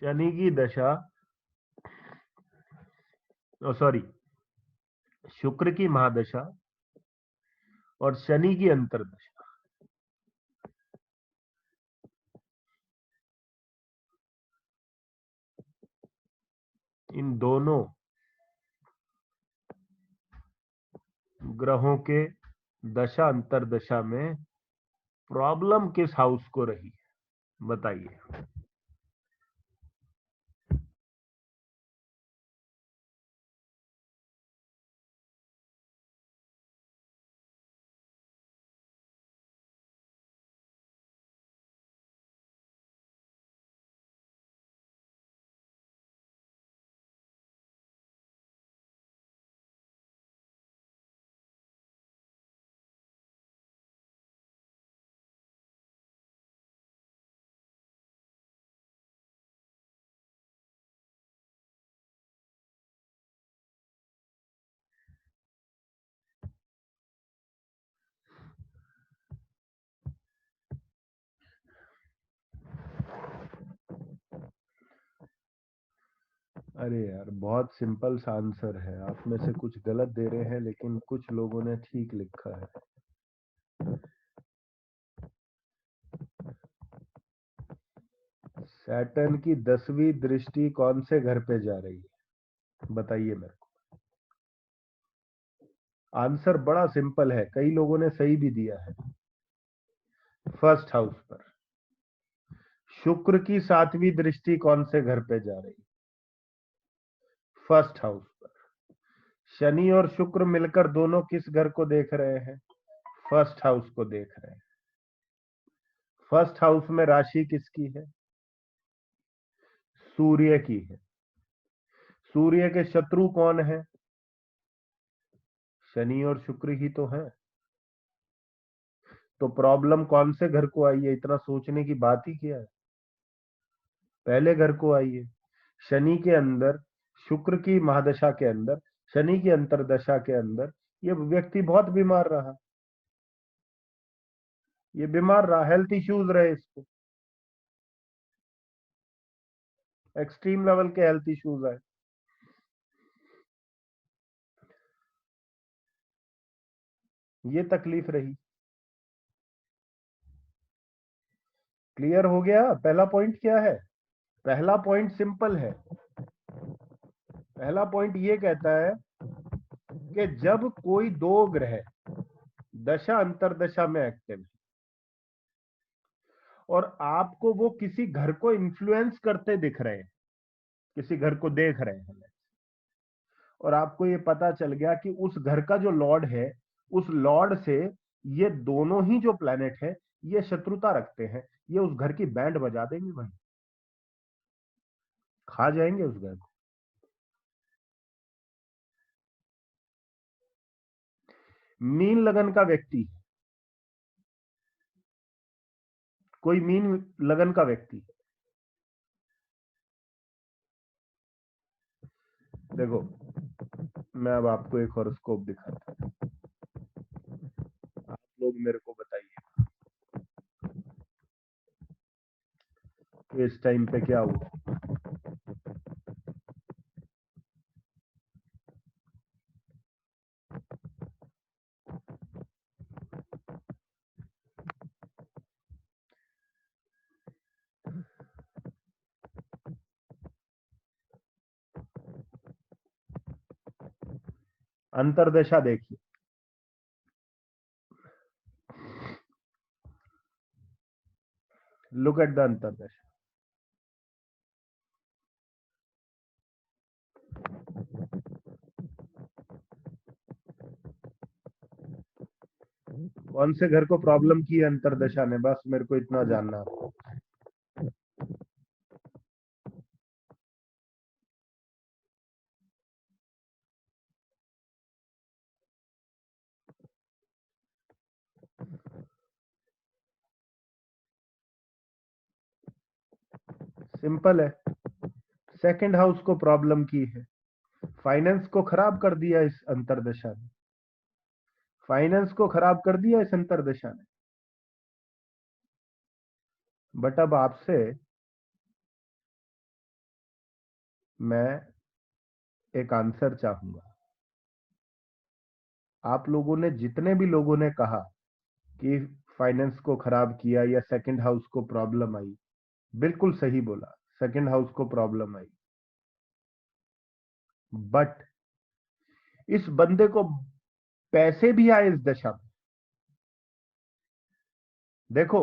शनि की दशा, सॉरी, शुक्र की महादशा और शनि की अंतरदशा, इन दोनों ग्रहों के दशा अंतरदशा में प्रॉब्लम किस हाउस को रही, बताइए। अरे यार, बहुत सिंपल सा आंसर है, आप में से कुछ गलत दे रहे हैं लेकिन कुछ लोगों ने ठीक लिखा है। सैटर्न की 10वीं दृष्टि कौन से घर पे जा रही है, बताइए मेरे को। आंसर बड़ा सिंपल है, कई लोगों ने सही भी दिया है। फर्स्ट हाउस पर। शुक्र की 7वीं दृष्टि कौन से घर पे जा रही है, फर्स्ट हाउस पर। शनि और शुक्र मिलकर दोनों किस घर को देख रहे हैं, फर्स्ट हाउस को देख रहे हैं। फर्स्ट हाउस में राशि किसकी है, सूर्य की है। सूर्य के शत्रु कौन है, शनि और शुक्र ही तो है। तो प्रॉब्लम कौन से घर को आई है, इतना सोचने की बात ही क्या है, पहले घर को आई है। शनि के अंदर, शुक्र की महादशा के अंदर, शनि की अंतरदशा के अंदर ये व्यक्ति बहुत बीमार रहा। ये बीमार रहा, हेल्थ इश्यूज रहे इसको, एक्सट्रीम लेवल के हेल्थ इश्यूज आए। ये तकलीफ रही। क्लियर हो गया? पहला पॉइंट क्या है? पहला पॉइंट सिंपल है। पहला पॉइंट ये कहता है कि जब कोई दो ग्रह दशा अंतरदशा में एक्टिव है और आपको वो किसी घर को इन्फ्लुएंस करते दिख रहे हैं, किसी घर को देख रहे हैं, और आपको ये पता चल गया कि उस घर का जो लॉर्ड है, उस लॉर्ड से ये दोनों ही जो प्लेनेट है ये शत्रुता रखते हैं, ये उस घर की बैंड बजा देंगे भाई, खा जाएंगे उस घर को। मीन लगन का व्यक्ति, कोई मीन लगन का व्यक्ति, देखो मैं अब आपको एक हॉरोस्कोप दिखाता हूं, आप लोग मेरे को बताइए इस टाइम पे क्या हुआ। अंतरदशा देखिए, लुक एट द अंतरदशा। कौन से घर को प्रॉब्लम की है अंतरदशा ने, बस मेरे को इतना जानना है। सिंपल है, सेकंड हाउस को प्रॉब्लम की है, फाइनेंस को खराब कर दिया इस अंतरदशा ने, फाइनेंस को खराब कर दिया इस अंतरदशा ने। बट अब आपसे मैं एक आंसर चाहूंगा। आप लोगों ने, जितने भी लोगों ने कहा कि फाइनेंस को खराब किया या सेकंड हाउस को प्रॉब्लम आई, बिल्कुल सही बोला, सेकंड हाउस को प्रॉब्लम आई, बट इस बंदे को पैसे भी आए इस दशा में। देखो,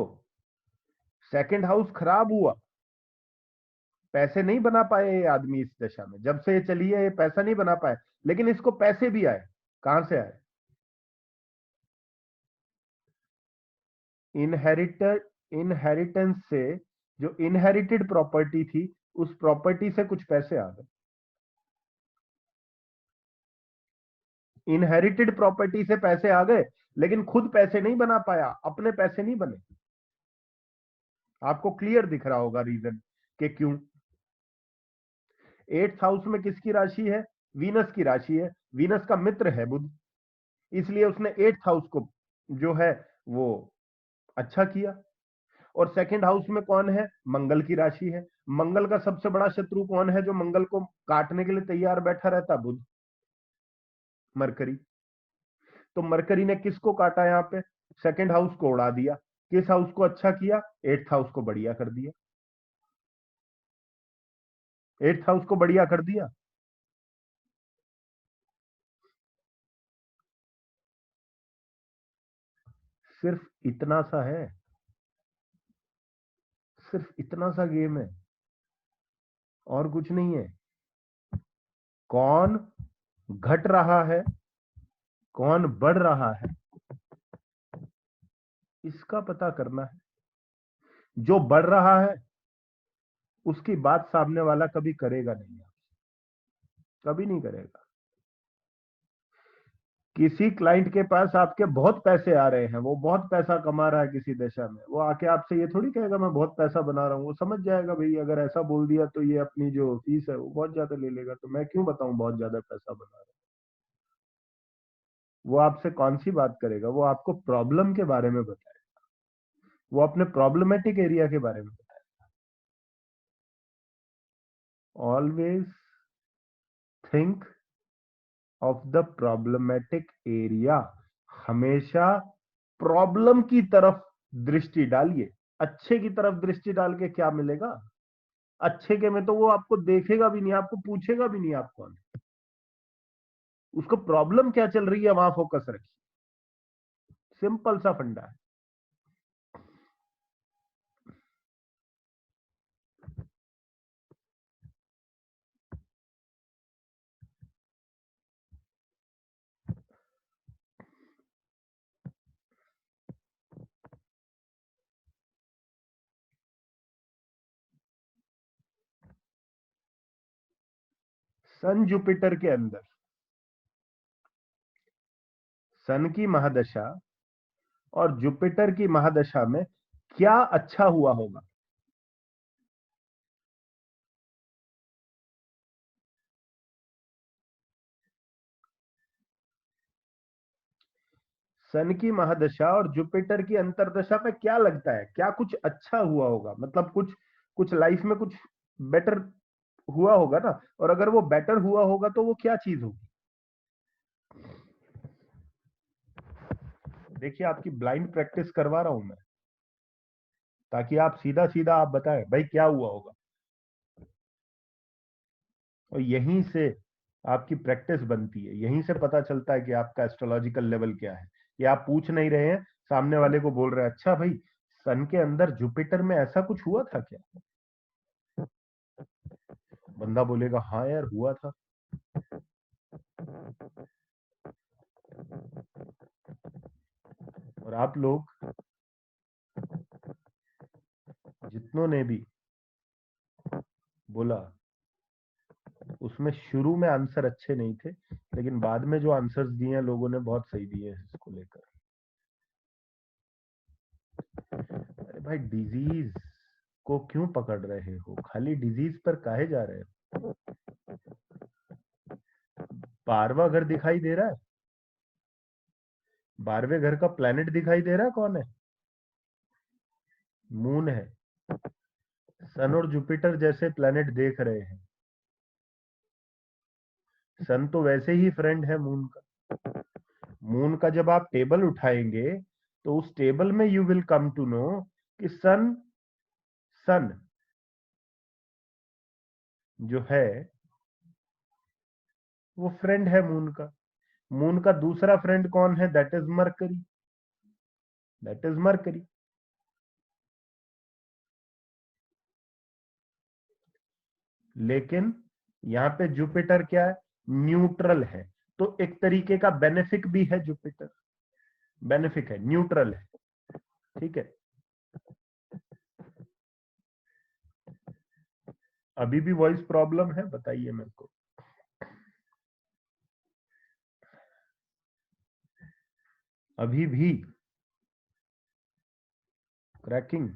सेकंड हाउस खराब हुआ, पैसे नहीं बना पाए ये आदमी इस दशा में, जब से ये चली है ये पैसा नहीं बना पाए, लेकिन इसको पैसे भी आए। कहां से आए? इनहेरिटेंस से, जो इनहेरिटेड प्रॉपर्टी थी उस प्रॉपर्टी से कुछ पैसे आ गए। इनहेरिटेड प्रॉपर्टी से पैसे आ गए, लेकिन खुद पैसे नहीं बना पाया, अपने पैसे नहीं बने। आपको क्लियर दिख रहा होगा रीजन कि क्यों। 8th हाउस में किसकी राशि है? वीनस की राशि है, वीनस का मित्र है बुध, इसलिए उसने 8th हाउस को जो है वो अच्छा किया। और सेकंड हाउस में कौन है? मंगल की राशि है। मंगल का सबसे बड़ा शत्रु कौन है जो मंगल को काटने के लिए तैयार बैठा रहता? बुध, मरकरी। तो मरकरी ने किसको काटा? यहाँ पे सेकंड हाउस को उड़ा दिया। किस हाउस को अच्छा किया? 8th हाउस को बढ़िया कर दिया। 8th हाउस को बढ़िया कर दिया। सिर्फ इतना सा है, सिर्फ इतना सा गेम है, और कुछ नहीं है। कौन घट रहा है, कौन बढ़ रहा है, इसका पता करना है। जो बढ़ रहा है उसकी बात सामने वाला कभी करेगा नहीं, कभी नहीं करेगा। किसी क्लाइंट के पास आपके बहुत पैसे आ रहे हैं, वो बहुत पैसा कमा रहा है किसी दशा में, वो आके आपसे ये थोड़ी कहेगा मैं बहुत पैसा बना रहा हूँ। वो समझ जाएगा भाई अगर ऐसा बोल दिया तो ये अपनी जो फीस है वो बहुत ज्यादा ले लेगा, तो मैं क्यों बताऊं बहुत ज्यादा पैसा बना रहा हूं। वो आपसे कौन सी बात करेगा? वो आपको प्रॉब्लम के बारे में बताएगा। वो अपने प्रॉब्लमेटिक एरिया के बारे में बताएगा। Always think of the problematic area, हमेशा प्रॉब्लम की तरफ दृष्टि डालिए। अच्छे की तरफ दृष्टि डाल के क्या मिलेगा? अच्छे के में तो वो आपको देखेगा भी नहीं, आपको पूछेगा भी नहीं आप कौन, उसको प्रॉब्लम क्या चल रही है वहां फोकस रखिए। सिंपल सा फंडा है। सन जुपिटर के अंदर सन की महादशा और जुपिटर की महादशा में क्या अच्छा हुआ होगा? सन की महादशा और जुपिटर की अंतरदशा पे क्या लगता है, क्या कुछ अच्छा हुआ होगा? मतलब कुछ कुछ लाइफ में कुछ बेटर हुआ होगा ना, और अगर वो बेटर हुआ होगा तो वो क्या चीज होगी? देखिए, आपकी ब्लाइंड प्रैक्टिस करवा रहा हूं मैं, ताकि आप सीधा सीधा आप बताएं भाई क्या हुआ होगा, और यहीं से आपकी प्रैक्टिस बनती है, यहीं से पता चलता है कि आपका एस्ट्रोलॉजिकल लेवल क्या है। ये आप पूछ नहीं रहे हैं, सामने वाले को बोल रहे हैं, अच्छा भाई सन के अंदर जुपिटर में ऐसा कुछ हुआ था क्या? बंदा बोलेगा हाँ यार हुआ था। और आप लोग जितनों ने भी बोला उसमें शुरू में आंसर अच्छे नहीं थे, लेकिन बाद में जो आंसर्स दिए हैं लोगों ने बहुत सही दिए हैं इसको लेकर। अरे भाई, डिजीज को क्यों पकड़ रहे हो? खाली डिजीज पर काहे जा रहे हो? 12वां घर दिखाई दे रहा है? 12वें घर का प्लेनेट दिखाई दे रहा है, कौन है? मून है। सन और जुपिटर जैसे प्लेनेट देख रहे हैं। सन तो वैसे ही फ्रेंड है मून का। मून का जब आप टेबल उठाएंगे तो उस टेबल में you will come to know कि सन सन जो है वो फ्रेंड है मून का। मून का दूसरा फ्रेंड कौन है? That is mercury. That is mercury. लेकिन यहाँ पे जुपिटर क्या है? न्यूट्रल है। तो एक तरीके का बेनिफिक भी है जुपिटर, बेनिफिक है, न्यूट्रल है। ठीक है, अभी भी वॉइस प्रॉब्लम है? बताइए मेरे को। अभी भी क्रैकिंग?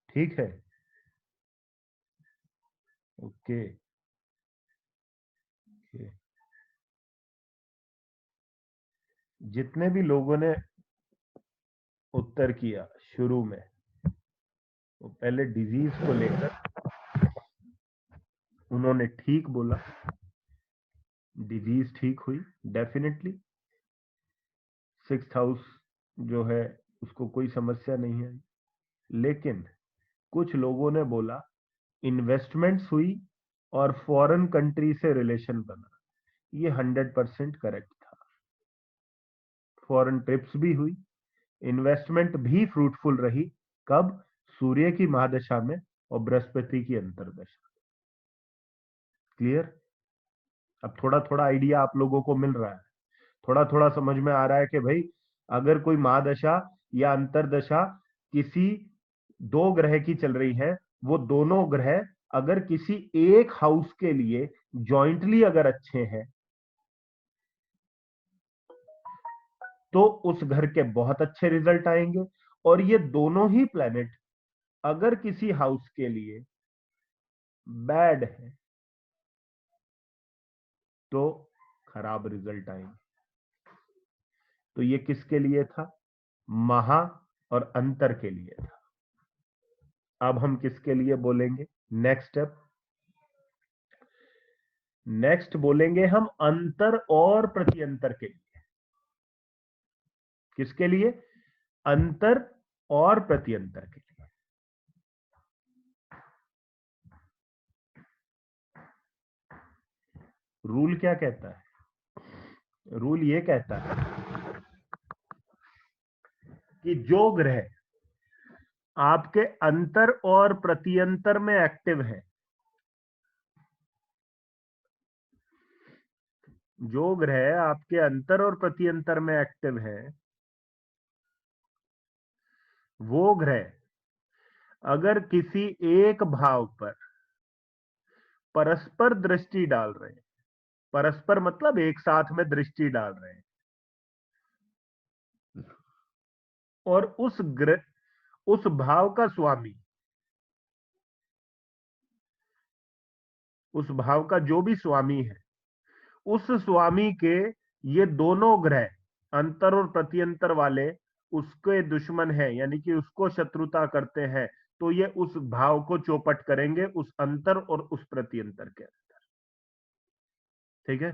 ठीक है, ओके ओके। जितने भी लोगों ने उत्तर किया शुरू में, वो पहले डिजीज को लेकर उन्होंने ठीक बोला, डिजीज ठीक हुई डेफिनेटली। 6th हाउस जो है उसको कोई समस्या नहीं है। लेकिन कुछ लोगों ने बोला इन्वेस्टमेंट्स हुई और फॉरेन कंट्री से रिलेशन बना। ये 100% करेक्ट था। फॉरेन ट्रिप्स भी हुई, इन्वेस्टमेंट भी फ्रूटफुल रही। कब? सूर्य की महादशा में और बृहस्पति की अंतरदशा। क्लियर? अब थोड़ा थोड़ा आइडिया आप लोगों को मिल रहा है, थोड़ा थोड़ा समझ में आ रहा है कि भाई अगर कोई महादशा या अंतरदशा किसी दो ग्रह की चल रही है, वो दोनों ग्रह अगर किसी एक हाउस के लिए जॉइंटली अगर अच्छे हैं तो उस घर के बहुत अच्छे रिजल्ट आएंगे। और ये दोनों ही प्लैनेट अगर किसी हाउस के लिए बैड है तो खराब रिजल्ट आएंगे। तो ये किसके लिए था? महा और अंतर के लिए था। अब हम किसके लिए बोलेंगे? नेक्स्ट स्टेप, नेक्स्ट बोलेंगे हम अंतर और प्रत्यंतर के लिए। किसके लिए? अंतर और प्रत्यंतर के लिए। रूल क्या कहता है? रूल ये कहता है कि जो ग्रह आपके अंतर और प्रत्यंतर में एक्टिव है, जो ग्रह आपके अंतर और प्रत्यंतर में एक्टिव है, वो ग्रह अगर किसी एक भाव पर परस्पर दृष्टि डाल रहे हैं, परस्पर मतलब एक साथ में दृष्टि डाल रहे हैं, और उस भाव का स्वामी, उस भाव का जो भी स्वामी है, उस स्वामी के ये दोनों ग्रह अंतर और प्रत्यंतर वाले उसके दुश्मन हैं, यानी कि उसको शत्रुता करते हैं, तो ये उस भाव को चौपट करेंगे उस अंतर और उस प्रत्यंतर के अंदर। ठीक है,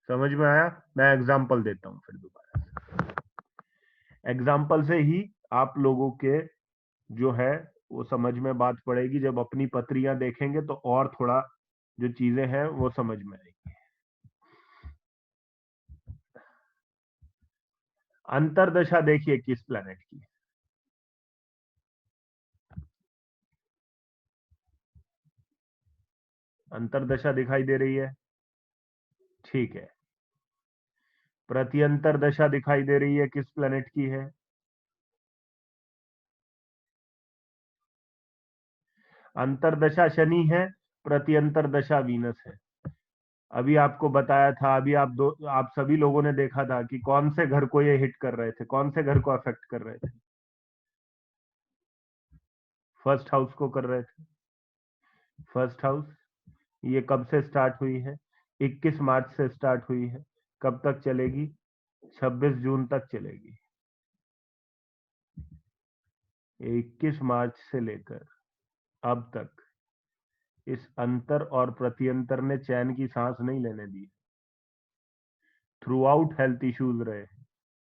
समझ में आया? मैं एग्जाम्पल देता हूं फिर दोबारा से। एग्जाम्पल से ही आप लोगों के जो है वो समझ में बात पड़ेगी। जब अपनी पत्रियां देखेंगे तो और थोड़ा जो चीजें हैं वो समझ में आएगी। अंतरदशा देखिए किस प्लैनेट की है। अंतरदशा दिखाई दे रही है, ठीक है। प्रत्यंतर दशा दिखाई दे रही है, किस प्लैनेट की है? अंतरदशा शनि है, प्रत्यंतर दशा वीनस है। अभी आपको बताया था, अभी आप सभी लोगों ने देखा था कि कौन से घर को ये हिट कर रहे थे, कौन से घर को अफेक्ट कर रहे थे? फर्स्ट हाउस को कर रहे थे। फर्स्ट हाउस ये कब से स्टार्ट हुई है? 21 मार्च से स्टार्ट हुई है। कब तक चलेगी? 26 जून तक चलेगी। 21 मार्च से लेकर अब तक इस अंतर और प्रत्यंतर ने चैन की सांस नहीं लेने दी। थ्रू आउट हेल्थ इश्यूज रहे,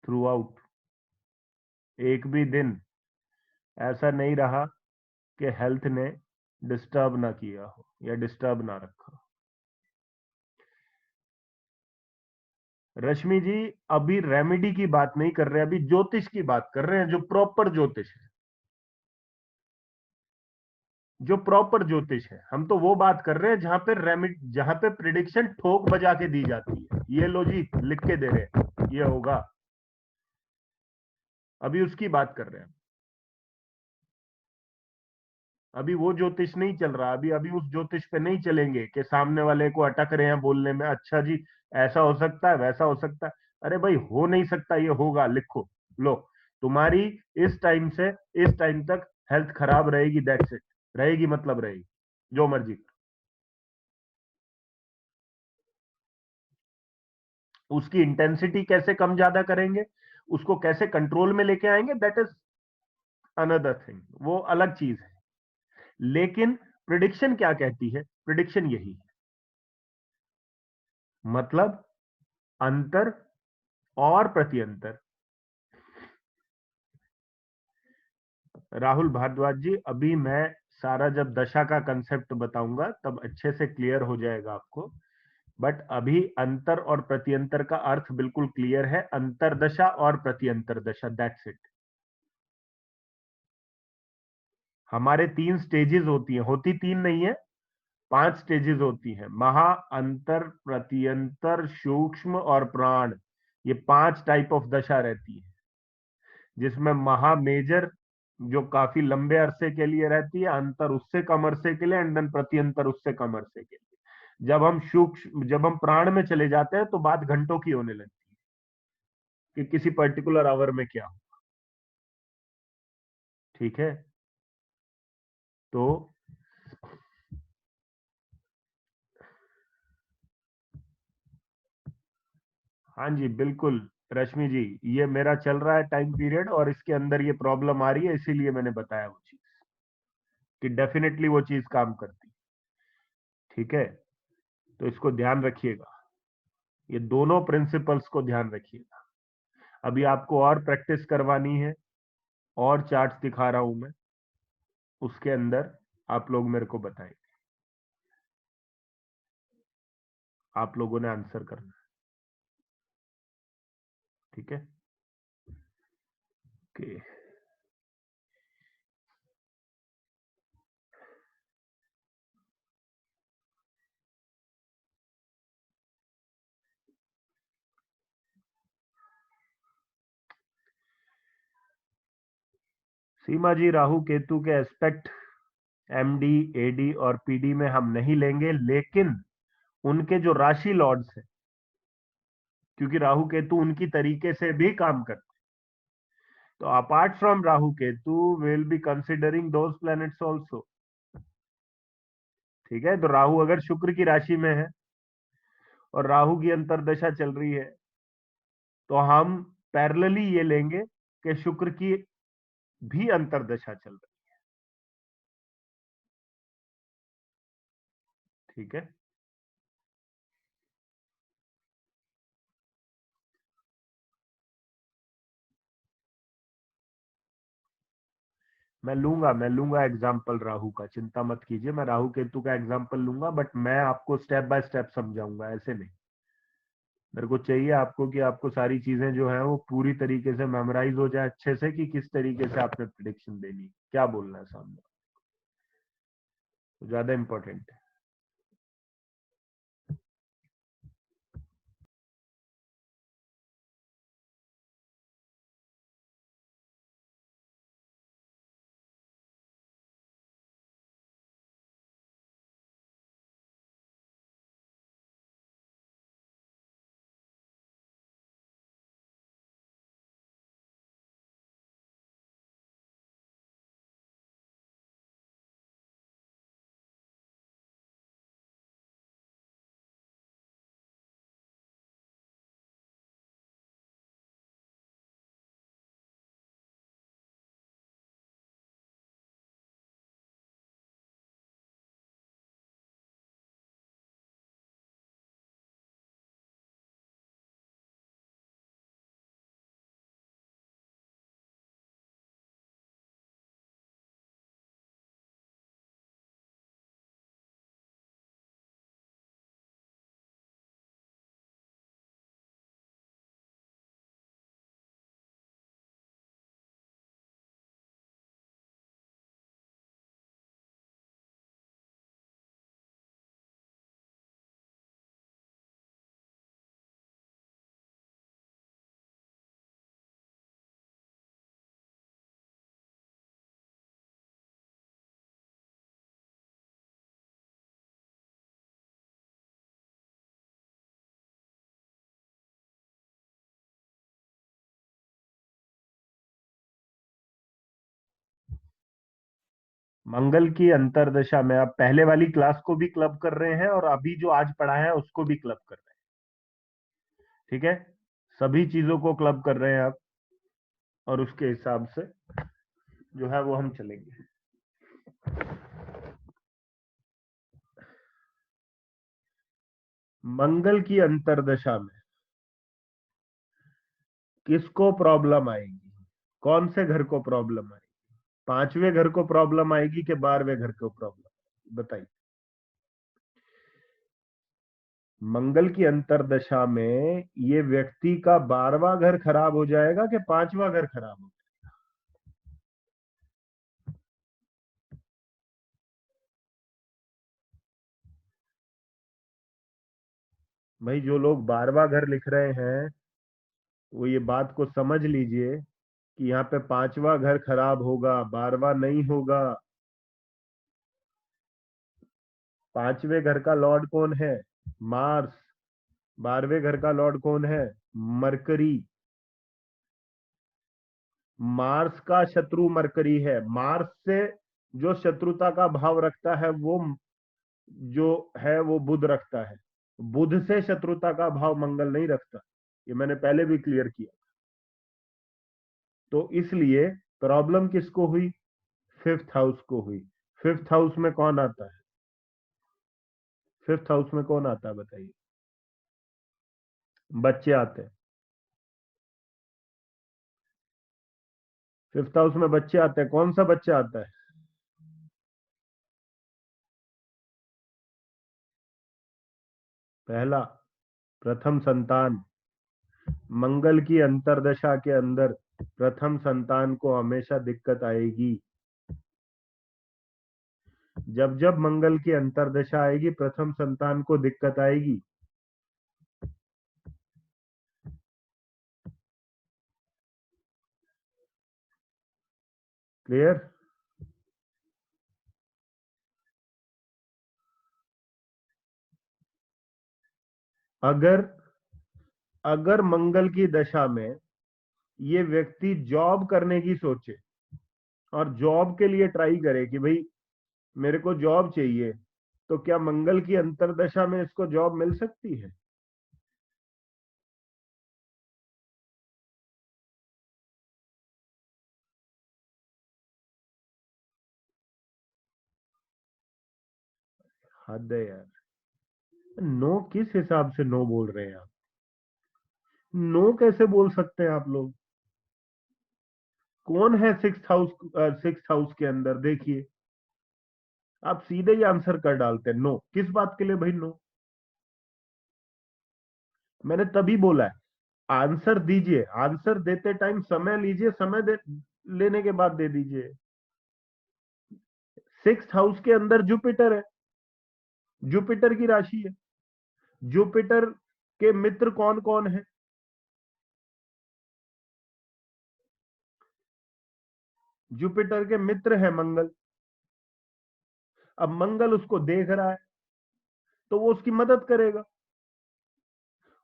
थ्रू आउट। एक भी दिन ऐसा नहीं रहा कि हेल्थ ने डिस्टर्ब ना किया हो या डिस्टर्ब ना रखा हो। रश्मि जी अभी रेमेडी की बात नहीं कर रहे, अभी ज्योतिष की बात कर रहे हैं, जो प्रॉपर ज्योतिष है, जो प्रॉपर ज्योतिष है। हम तो वो बात कर रहे हैं जहां पे रेमेडी, जहां पे प्रिडिक्शन ठोक बजा के दी जाती है, ये लो जी लिख के दे रहे हैं ये होगा, अभी उसकी बात कर रहे हैं। अभी वो ज्योतिष नहीं चल रहा, अभी अभी उस ज्योतिष पे नहीं चलेंगे कि सामने वाले को अटक रहे हैं बोलने में, अच्छा जी ऐसा हो सकता है वैसा हो सकता है। अरे भाई हो नहीं सकता, ये होगा, लिखो लो। तुम्हारी इस टाइम से इस टाइम तक हेल्थ खराब रहेगी, दैट्स इट। रहेगी मतलब रहेगी, जो मर्जी। उसकी इंटेंसिटी कैसे कम ज्यादा करेंगे, उसको कैसे कंट्रोल में लेके आएंगे, दैट इज अनदर थिंग, वो अलग चीज है। लेकिन प्रिडिक्शन क्या कहती है? प्रिडिक्शन यही है, मतलब अंतर और प्रत्यंतर। राहुल भारद्वाज जी अभी मैं सारा जब दशा का कंसेप्ट बताऊंगा तब अच्छे से क्लियर हो जाएगा आपको, बट अभी अंतर और प्रत्यंतर का अर्थ बिल्कुल क्लियर है। अंतरदशा और प्रत्यंतर दशा, दैट्स इट। हमारे 3 स्टेजेस होती हैं, होती 3 नहीं है, 5 स्टेजेस होती हैं। महा, अंतर, प्रत्यंतर, सूक्ष्म और प्राण, ये 5 टाइप ऑफ दशा रहती है, जिसमें महा मेजर जो काफी लंबे अरसे के लिए रहती है, अंतर उससे कम अरसे के लिए, एंड देन प्रत्यंतर उससे कम अरसे के लिए। जब हम प्राण में चले जाते हैं तो बात घंटों की होने लगती है कि किसी पर्टिकुलर आवर में क्या हो। ठीक है, तो हाँ जी बिल्कुल, रश्मि जी, ये मेरा चल रहा है टाइम पीरियड और इसके अंदर ये प्रॉब्लम आ रही है, इसीलिए मैंने बताया वो चीज कि डेफिनेटली वो चीज काम करती। ठीक है, तो इसको ध्यान रखिएगा, ये दोनों प्रिंसिपल्स को ध्यान रखिएगा। अभी आपको और प्रैक्टिस करवानी है, और चार्ट्स दिखा रहा हूं मैं, उसके अंदर आप लोग मेरे को बताएंगे, आप लोगों ने आंसर करना है। ठीक है, ओके। सीमा जी, राहु केतु के एस्पेक्ट एमडी, एडी और पीडी में हम नहीं लेंगे, लेकिन उनके जो राशि लॉर्ड्स हैं, क्योंकि राहु केतु उनकी तरीके से भी काम करते हैं, तो apart from Rahu Ketu will be considering those planets also. ठीक है, तो राहु अगर शुक्र की राशि में है और राहु की अंतर्दशा चल रही है, तो हम पैरेलली ये लेंगे कि शुक्र की भी अंतर्दशा चल रही है। ठीक है, मैं लूंगा एग्जाम्पल राहु का, चिंता मत कीजिए, मैं राहु केतु का एग्जाम्पल लूंगा, बट मैं आपको स्टेप बाय स्टेप समझाऊंगा, ऐसे नहीं। मेरे को चाहिए आपको कि आपको सारी चीजें जो है वो पूरी तरीके से मेमोराइज हो जाए अच्छे से, कि किस तरीके से आपने प्रिडिक्शन देनी है, क्या बोलना है सामने, तो ज्यादा इंपॉर्टेंट है। मंगल की अंतर्दशा में आप पहले वाली क्लास को भी क्लब कर रहे हैं और अभी जो आज पढ़ा है उसको भी क्लब कर रहे हैं। ठीक है, सभी चीजों को क्लब कर रहे हैं आप, और उसके हिसाब से जो है वो हम चलेंगे। मंगल की अंतर्दशा में किसको प्रॉब्लम आएगी, कौन से घर को प्रॉब्लम आएगी? 5वें घर को प्रॉब्लम आएगी कि 12वें घर को प्रॉब्लम, बताइए। मंगल की अंतर्दशा में ये व्यक्ति का 12वां घर खराब हो जाएगा कि 5वां घर खराब हो जाएगा? भाई, जो लोग 12वां घर लिख रहे हैं वो ये बात को समझ लीजिए कि यहाँ पे 5वां घर खराब होगा, 12वां नहीं होगा। 5वें घर का लॉर्ड कौन है? मार्स। 12वें घर का लॉर्ड कौन है? मरकरी। मार्स का शत्रु मरकरी है। मार्स से जो शत्रुता का भाव रखता है वो जो है वो बुध रखता है। बुध से शत्रुता का भाव मंगल नहीं रखता। ये मैंने पहले भी क्लियर किया। तो इसलिए प्रॉब्लम किसको हुई? 5th हाउस को हुई। 5th हाउस में कौन आता है? 5th हाउस में कौन आता है बताइए? बच्चे आते हैं। 5th हाउस में बच्चे आते हैं। कौन सा बच्चा आता है? पहला, प्रथम संतान। मंगल की अंतर्दशा के अंदर प्रथम संतान को हमेशा दिक्कत आएगी। जब जब मंगल की अंतर्दशा आएगी प्रथम संतान को दिक्कत आएगी। क्लियर? अगर मंगल की दशा में ये व्यक्ति जॉब करने की सोचे और जॉब के लिए ट्राई करे कि भाई मेरे को जॉब चाहिए, तो क्या मंगल की अंतर्दशा में इसको जॉब मिल सकती है? हद है यार। नो किस हिसाब से नो बोल रहे हैं आप? नो कैसे बोल सकते हैं आप लोग? कौन है 6th हाउस के अंदर? देखिए, आप सीधे ही आंसर कर डालते हैं नो। किस बात के लिए भाई नो? मैंने तभी बोला है आंसर दीजिए, आंसर देते टाइम समय लीजिए, लेने के बाद दे दीजिए। 6th हाउस के अंदर जुपिटर है, जुपिटर की राशि है। जुपिटर के मित्र कौन कौन है? जुपिटर के मित्र है मंगल। अब मंगल उसको देख रहा है तो वो उसकी मदद करेगा।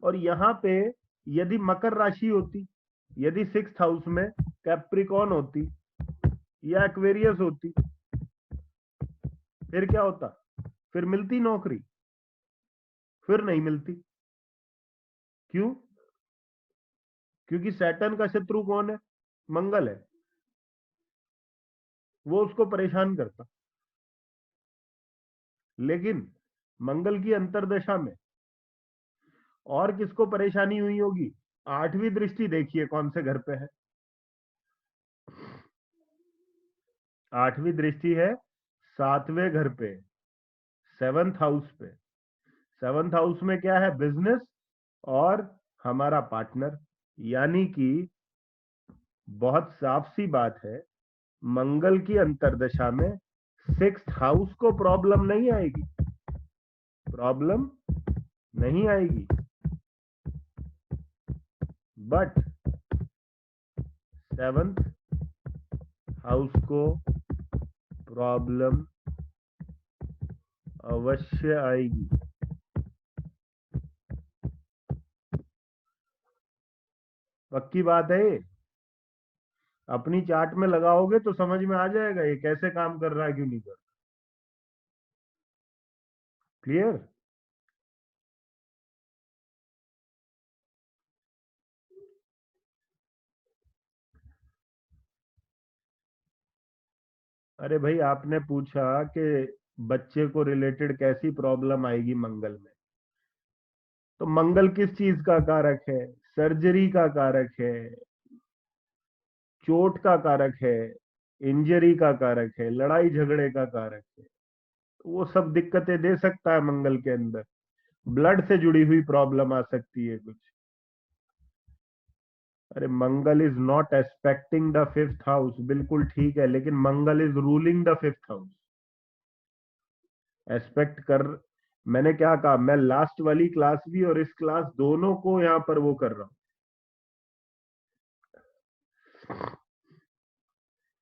और यहां पे यदि मकर राशि होती, यदि 6th हाउस में कैप्रिकॉन होती या एक्वेरियस होती, फिर क्या होता? फिर मिलती नौकरी? फिर नहीं मिलती। क्यों? क्योंकि सैटर्न का शत्रु कौन है? मंगल है। वो उसको परेशान करता। लेकिन मंगल की अंतर्दशा में और किसको परेशानी हुई होगी? 8वीं दृष्टि देखिए कौन से घर पे है? 8वीं दृष्टि है 7वें घर पे, 7th हाउस पे। 7th हाउस में क्या है? बिजनेस और हमारा पार्टनर। यानी कि बहुत साफ सी बात है, मंगल की अंतर्दशा में 6th हाउस को प्रॉब्लम नहीं आएगी, प्रॉब्लम नहीं आएगी, बट 7th हाउस को प्रॉब्लम अवश्य आएगी। पक्की बात है ये। अपनी चार्ट में लगाओगे तो समझ में आ जाएगा ये कैसे काम कर रहा है, क्यों नहीं कर रहा। क्लियर? अरे भाई आपने पूछा कि बच्चे को रिलेटेड कैसी प्रॉब्लम आएगी मंगल में, तो मंगल किस चीज का कारक है? सर्जरी का कारक है, चोट का कारक है, इंजरी का कारक है, लड़ाई झगड़े का कारक है। तो वो सब दिक्कतें दे सकता है मंगल के अंदर। ब्लड से जुड़ी हुई प्रॉब्लम आ सकती है कुछ। अरे Mangal is not aspecting the 5th house, बिल्कुल ठीक है, लेकिन Mangal is ruling the 5th house. Aspect कर, मैंने क्या कहा, मैं लास्ट वाली क्लास भी और इस क्लास दोनों को यहां पर वो कर रहा हूं,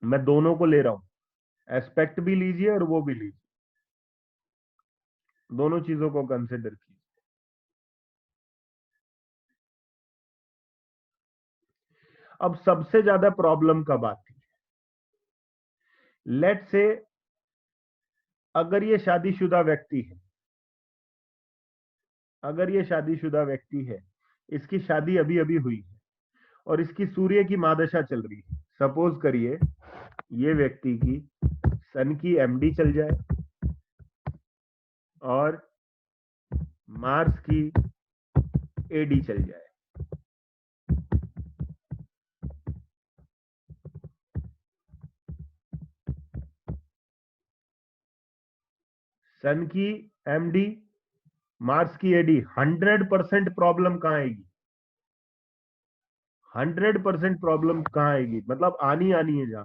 मैं दोनों को ले रहा हूं। एस्पेक्ट भी लीजिए और वो भी लीजिए, दोनों चीजों को कंसिडर कीजिए। अब सबसे ज्यादा प्रॉब्लम कब आती है? लेट से अगर ये शादीशुदा व्यक्ति है, अगर ये शादीशुदा व्यक्ति है, इसकी शादी अभी अभी हुई है और इसकी सूर्य की महादशा चल रही है। सपोज करिए ये व्यक्ति की सन की एमडी चल जाए और मार्स की एडी चल जाए। सन की एमडी, मार्स की एडी, 100% प्रॉब्लम कहां आएगी? 100% प्रॉब्लम कहां आएगी? मतलब आनी है जहां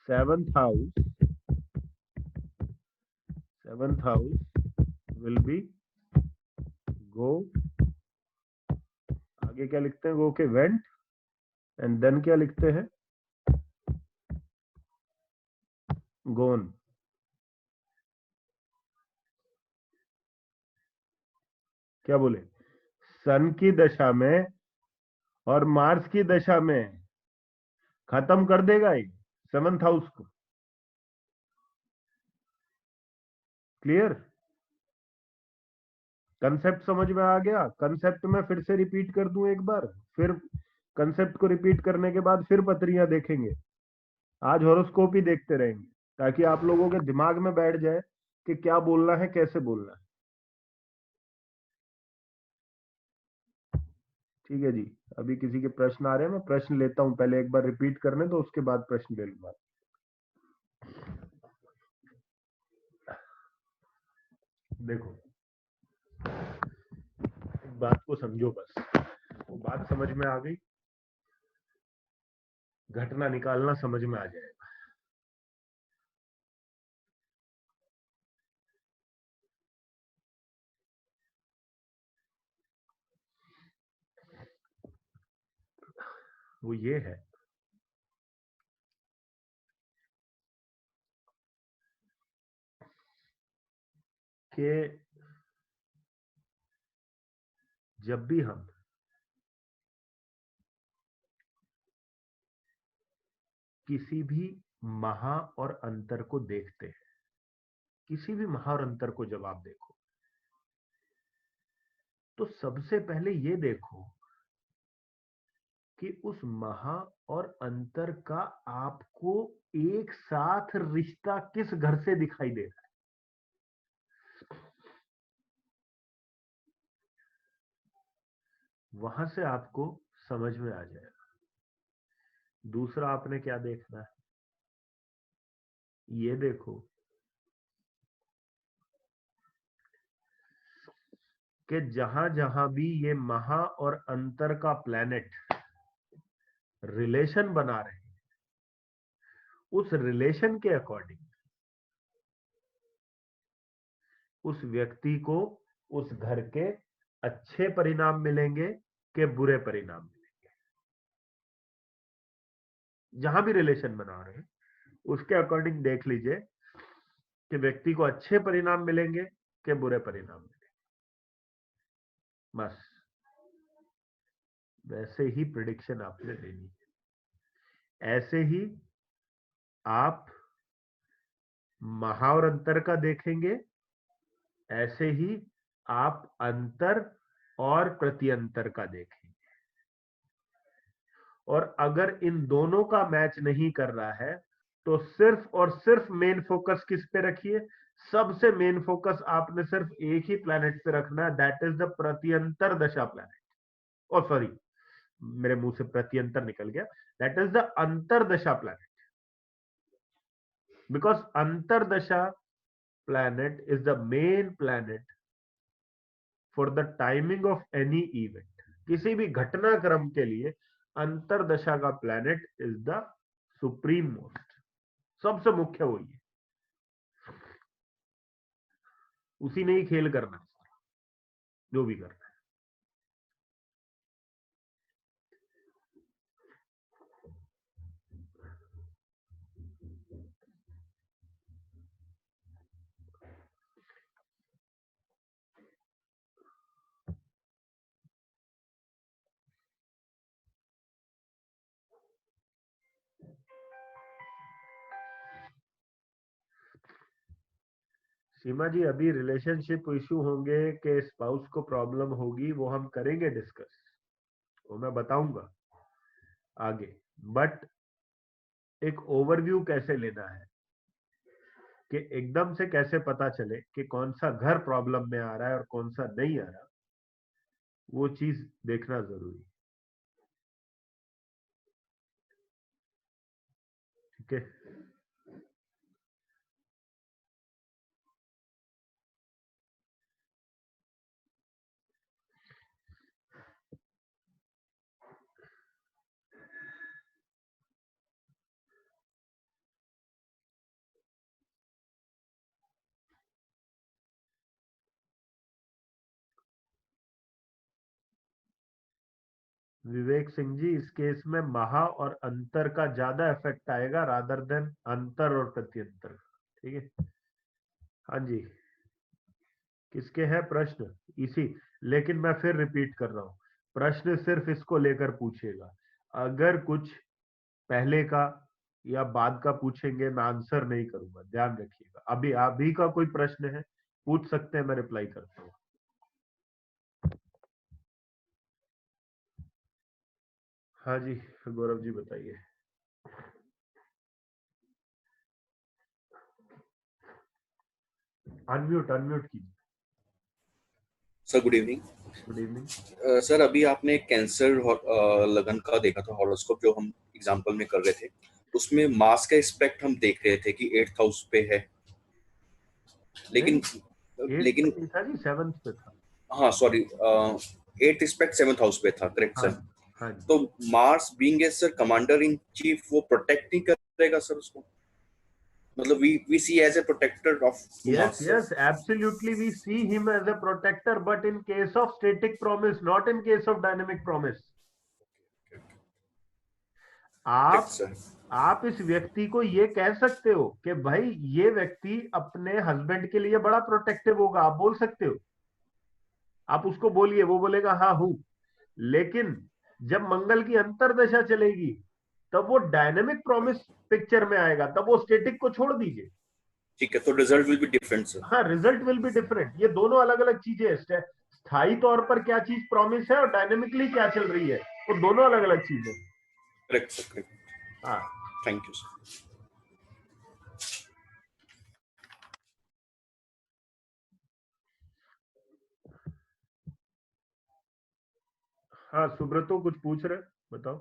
seventh house will be go, आगे क्या लिखते हैं? गो के वेंट, एंड देन क्या लिखते हैं? गोन। क्या बोले? सन की दशा में और मार्स की दशा में खत्म कर देगा ये सेवंथ हाउस को। क्लियर? कंसेप्ट समझ में आ गया? कंसेप्ट में फिर से रिपीट कर दूं एक बार, फिर कंसेप्ट को रिपीट करने के बाद फिर पत्रियां देखेंगे। आज हॉरोस्कोप ही देखते रहेंगे ताकि आप लोगों के दिमाग में बैठ जाए कि क्या बोलना है, कैसे बोलना है। ठीक है जी। अभी किसी के प्रश्न आ रहे हैं, मैं प्रश्न लेता हूं, पहले एक बार रिपीट करने तो उसके बाद प्रश्न ले लूंगा। देखो, एक बात को समझो, बस वो बात समझ में आ गई, घटना निकालना समझ में आ जाएगा। वो ये है कि जब भी हम किसी भी महा और अंतर को देखते हैं, किसी भी महा और अंतर को जब आप देखो तो सबसे पहले ये देखो कि उस महा और अंतर का आपको एक साथ रिश्ता किस घर से दिखाई दे रहा है। वहां से आपको समझ में आ जाएगा। दूसरा आपने क्या देखना है, ये देखो कि जहां जहां भी ये महा और अंतर का प्लैनेट रिलेशन बना रहे हैं, उस रिलेशन के अकॉर्डिंग उस व्यक्ति को उस घर के अच्छे परिणाम मिलेंगे कि बुरे परिणाम मिलेंगे। जहां भी रिलेशन बना रहे हैं उसके अकॉर्डिंग देख लीजिए कि व्यक्ति को अच्छे परिणाम मिलेंगे कि बुरे परिणाम मिलेंगे। बस वैसे ही प्रिडिक्शन आपने देनी है। ऐसे ही आप महा और अंतर का देखेंगे, ऐसे ही आप अंतर और प्रत्यंतर का देखेंगे। और अगर इन दोनों का मैच नहीं कर रहा है तो सिर्फ और सिर्फ मेन फोकस किस पे रखिए? सबसे मेन फोकस आपने सिर्फ एक ही प्लैनेट पे रखना है, दैट इज द प्रत्यंतर दशा प्लैनेट। और सॉरी, मेरे मुंह से प्रत्यंतर निकल गया, that is the antardasha planet, because antardasha planet is the main planet for the timing of any event. किसी भी घटनाक्रम के लिए अंतरदशा का planet is the supreme most, सबसे मुख्य वही है, उसी ने ही खेल करना है, जो भी करना है। सीमा जी, अभी रिलेशनशिप इशू होंगे कि स्पाउस को प्रॉब्लम होगी, वो हम करेंगे डिस्कस, वो मैं बताऊंगा आगे। बट एक ओवरव्यू कैसे लेना है कि एकदम से कैसे पता चले कि कौन सा घर प्रॉब्लम में आ रहा है और कौन सा नहीं आ रहा, वो चीज देखना जरूरी। ठीक है, विवेक सिंह जी, इस केस में महा और अंतर का ज्यादा इफेक्ट आएगा रादर देन अंतर और प्रत्यंतर। ठीक है, हाँ जी, किसके है प्रश्न इसी, लेकिन मैं फिर रिपीट कर रहा हूं, प्रश्न सिर्फ इसको लेकर पूछेगा। अगर कुछ पहले का या बाद का पूछेंगे, मैं आंसर नहीं करूंगा, ध्यान रखिएगा। अभी अभी का कोई प्रश्न है पूछ सकते हैं, मैं रिप्लाई करता हूँ। हाँ जी गौरव जी बताइए। अनम्यूट कीजिए। Sir good evening. Good evening. Sir अभी आपने कैंसर लगन का देखा था हॉरोस्कोप जो हम एग्जांपल में कर रहे थे, उसमें मास का एस्पेक्ट हम देख रहे थे कि 8th हाउस पे है, लेकिन लेकिन था जी, 7th पे था। हाँ sorry, 8th aspect 7th house पे था, करेक्ट हाँ, सर। हाँ जी। तो Mars being a sir commander in chief, वो प्रोटेक्ट नहीं करेगा सर उसको? मतलब we see as a protector of Mars. Yes, absolutely. We see him as a protector, but in case of static promise, not in case of dynamic promise. Correct आप sir. आप इस व्यक्ति को ये कह सकते हो कि भाई ये व्यक्ति अपने हस्बैंड के लिए बड़ा प्रोटेक्टिव होगा, आप बोल सकते हो। आप उसको बोलिए, वो बोलेगा हाँ हूं। लेकिन जब मंगल की अंतर्दशा चलेगी, तब वो डायनेमिक प्रॉमिस पिक्चर में आएगा, तब वो स्टेटिक को छोड़ दीजिए। ठीक है, तो result will be different sir. हाँ, रिजल्ट विल बी डिफरेंट। ये दोनों अलग अलग चीजें हैं। स्थायी तौर पर क्या चीज प्रॉमिस है और डायनेमिकली क्या चल रही है, वो दोनों अलग अलग चीजें। Correct sir, correct. हाँ, थैंक यू सर। हाँ सुब्रतो कुछ पूछ रहे, बताओ।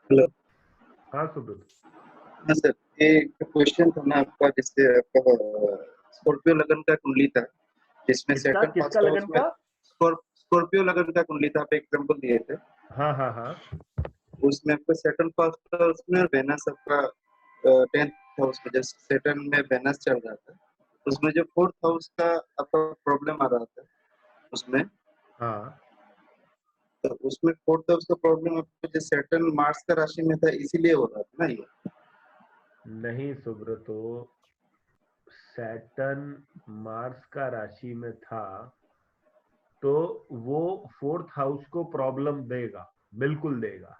हेलो। हाँ सुब्रतो। हाँ सर, एक क्वेश्चन था ना आपका, जिससे आपका स्कॉर्पियो लगन का कुंडली था, जिसमें किसका सैटर्न किसका फर्स्ट लगन हाउस में का? स्कॉर्पियो लगन का कुंडली था, आप एग्जांपल दिए थे। हाँ हाँ हाँ। उसमें आपका सैटर्न फर्स्ट हाउस में और वेनस आपका 10th हाउस में, जब सैटर्न में वेनस चल रहा था, उसमें जो 4th हाउस का आपका प्रॉब्लम आ रहा था उसमें, हाँ, तो उसमें 4th हाउस का प्रॉब्लम आपको जो सैटर्न मार्स का राशि में था, इसीलिए हो रहा था ना ये? नहीं सुब्रतो, सैटर्न मार्स का राशि में था तो वो 4th हाउस को प्रॉब्लम देगा, बिल्कुल देगा।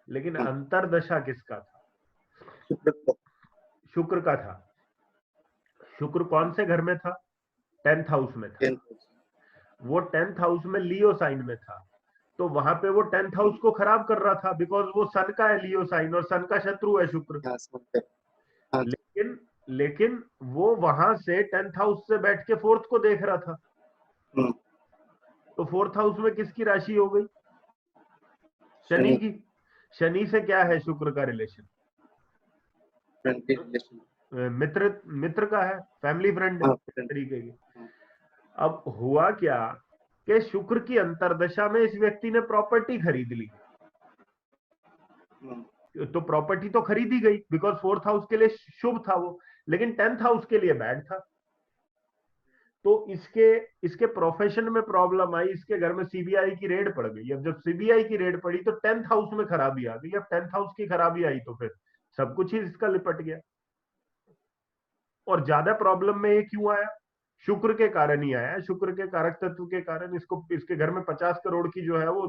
लेकिन हाँ, अंतरदशा किसका था? शुक्र का। शुक्र का था। शुक्र कौन से घर में था? 10th हाउस में था। 10th house. वो 10th हाउस में लियो साइन में था, तो वहां पे वो 10th हाउस को खराब कर रहा था, बिकॉज वो सन का है लियो साइन और सन का शत्रु है शुक्र। हाँ समझ गया। हाँ जी। लेकिन वो वहां से 10th हाउस से बैठ के 4th को देख रहा था, तो 4th हाउस में किसकी राशि हो गई? शनि की। शनि से क्या है शुक्र का रिलेशन? मित्र का है, फैमिली फ्रेंड है इस तरीके की। अब हुआ क्या कि शुक्र की अंतर्दशा में इस व्यक्ति ने प्रॉपर्टी खरीद ली, तो प्रॉपर्टी तो खरीदी गई बिकॉज 4th हाउस के लिए शुभ था वो, लेकिन 10th हाउस के लिए बैड था। तो इसके प्रोफेशन में प्रॉब्लम आई, इसके घर में सीबीआई की रेड पड़ गई। अब जब सीबीआई की रेड पड़ी तो 10th हाउस में खराबी आ गई। अब 10th हाउस की खराबी आई तो फिर सब कुछ ही इसका लिपट गया। और ज्यादा प्रॉब्लम में ये क्यों आया? शुक्र के कारण ही आया। शुक्र के कारक तत्व के कारण इसके घर में 50 करोड़ की जो है वो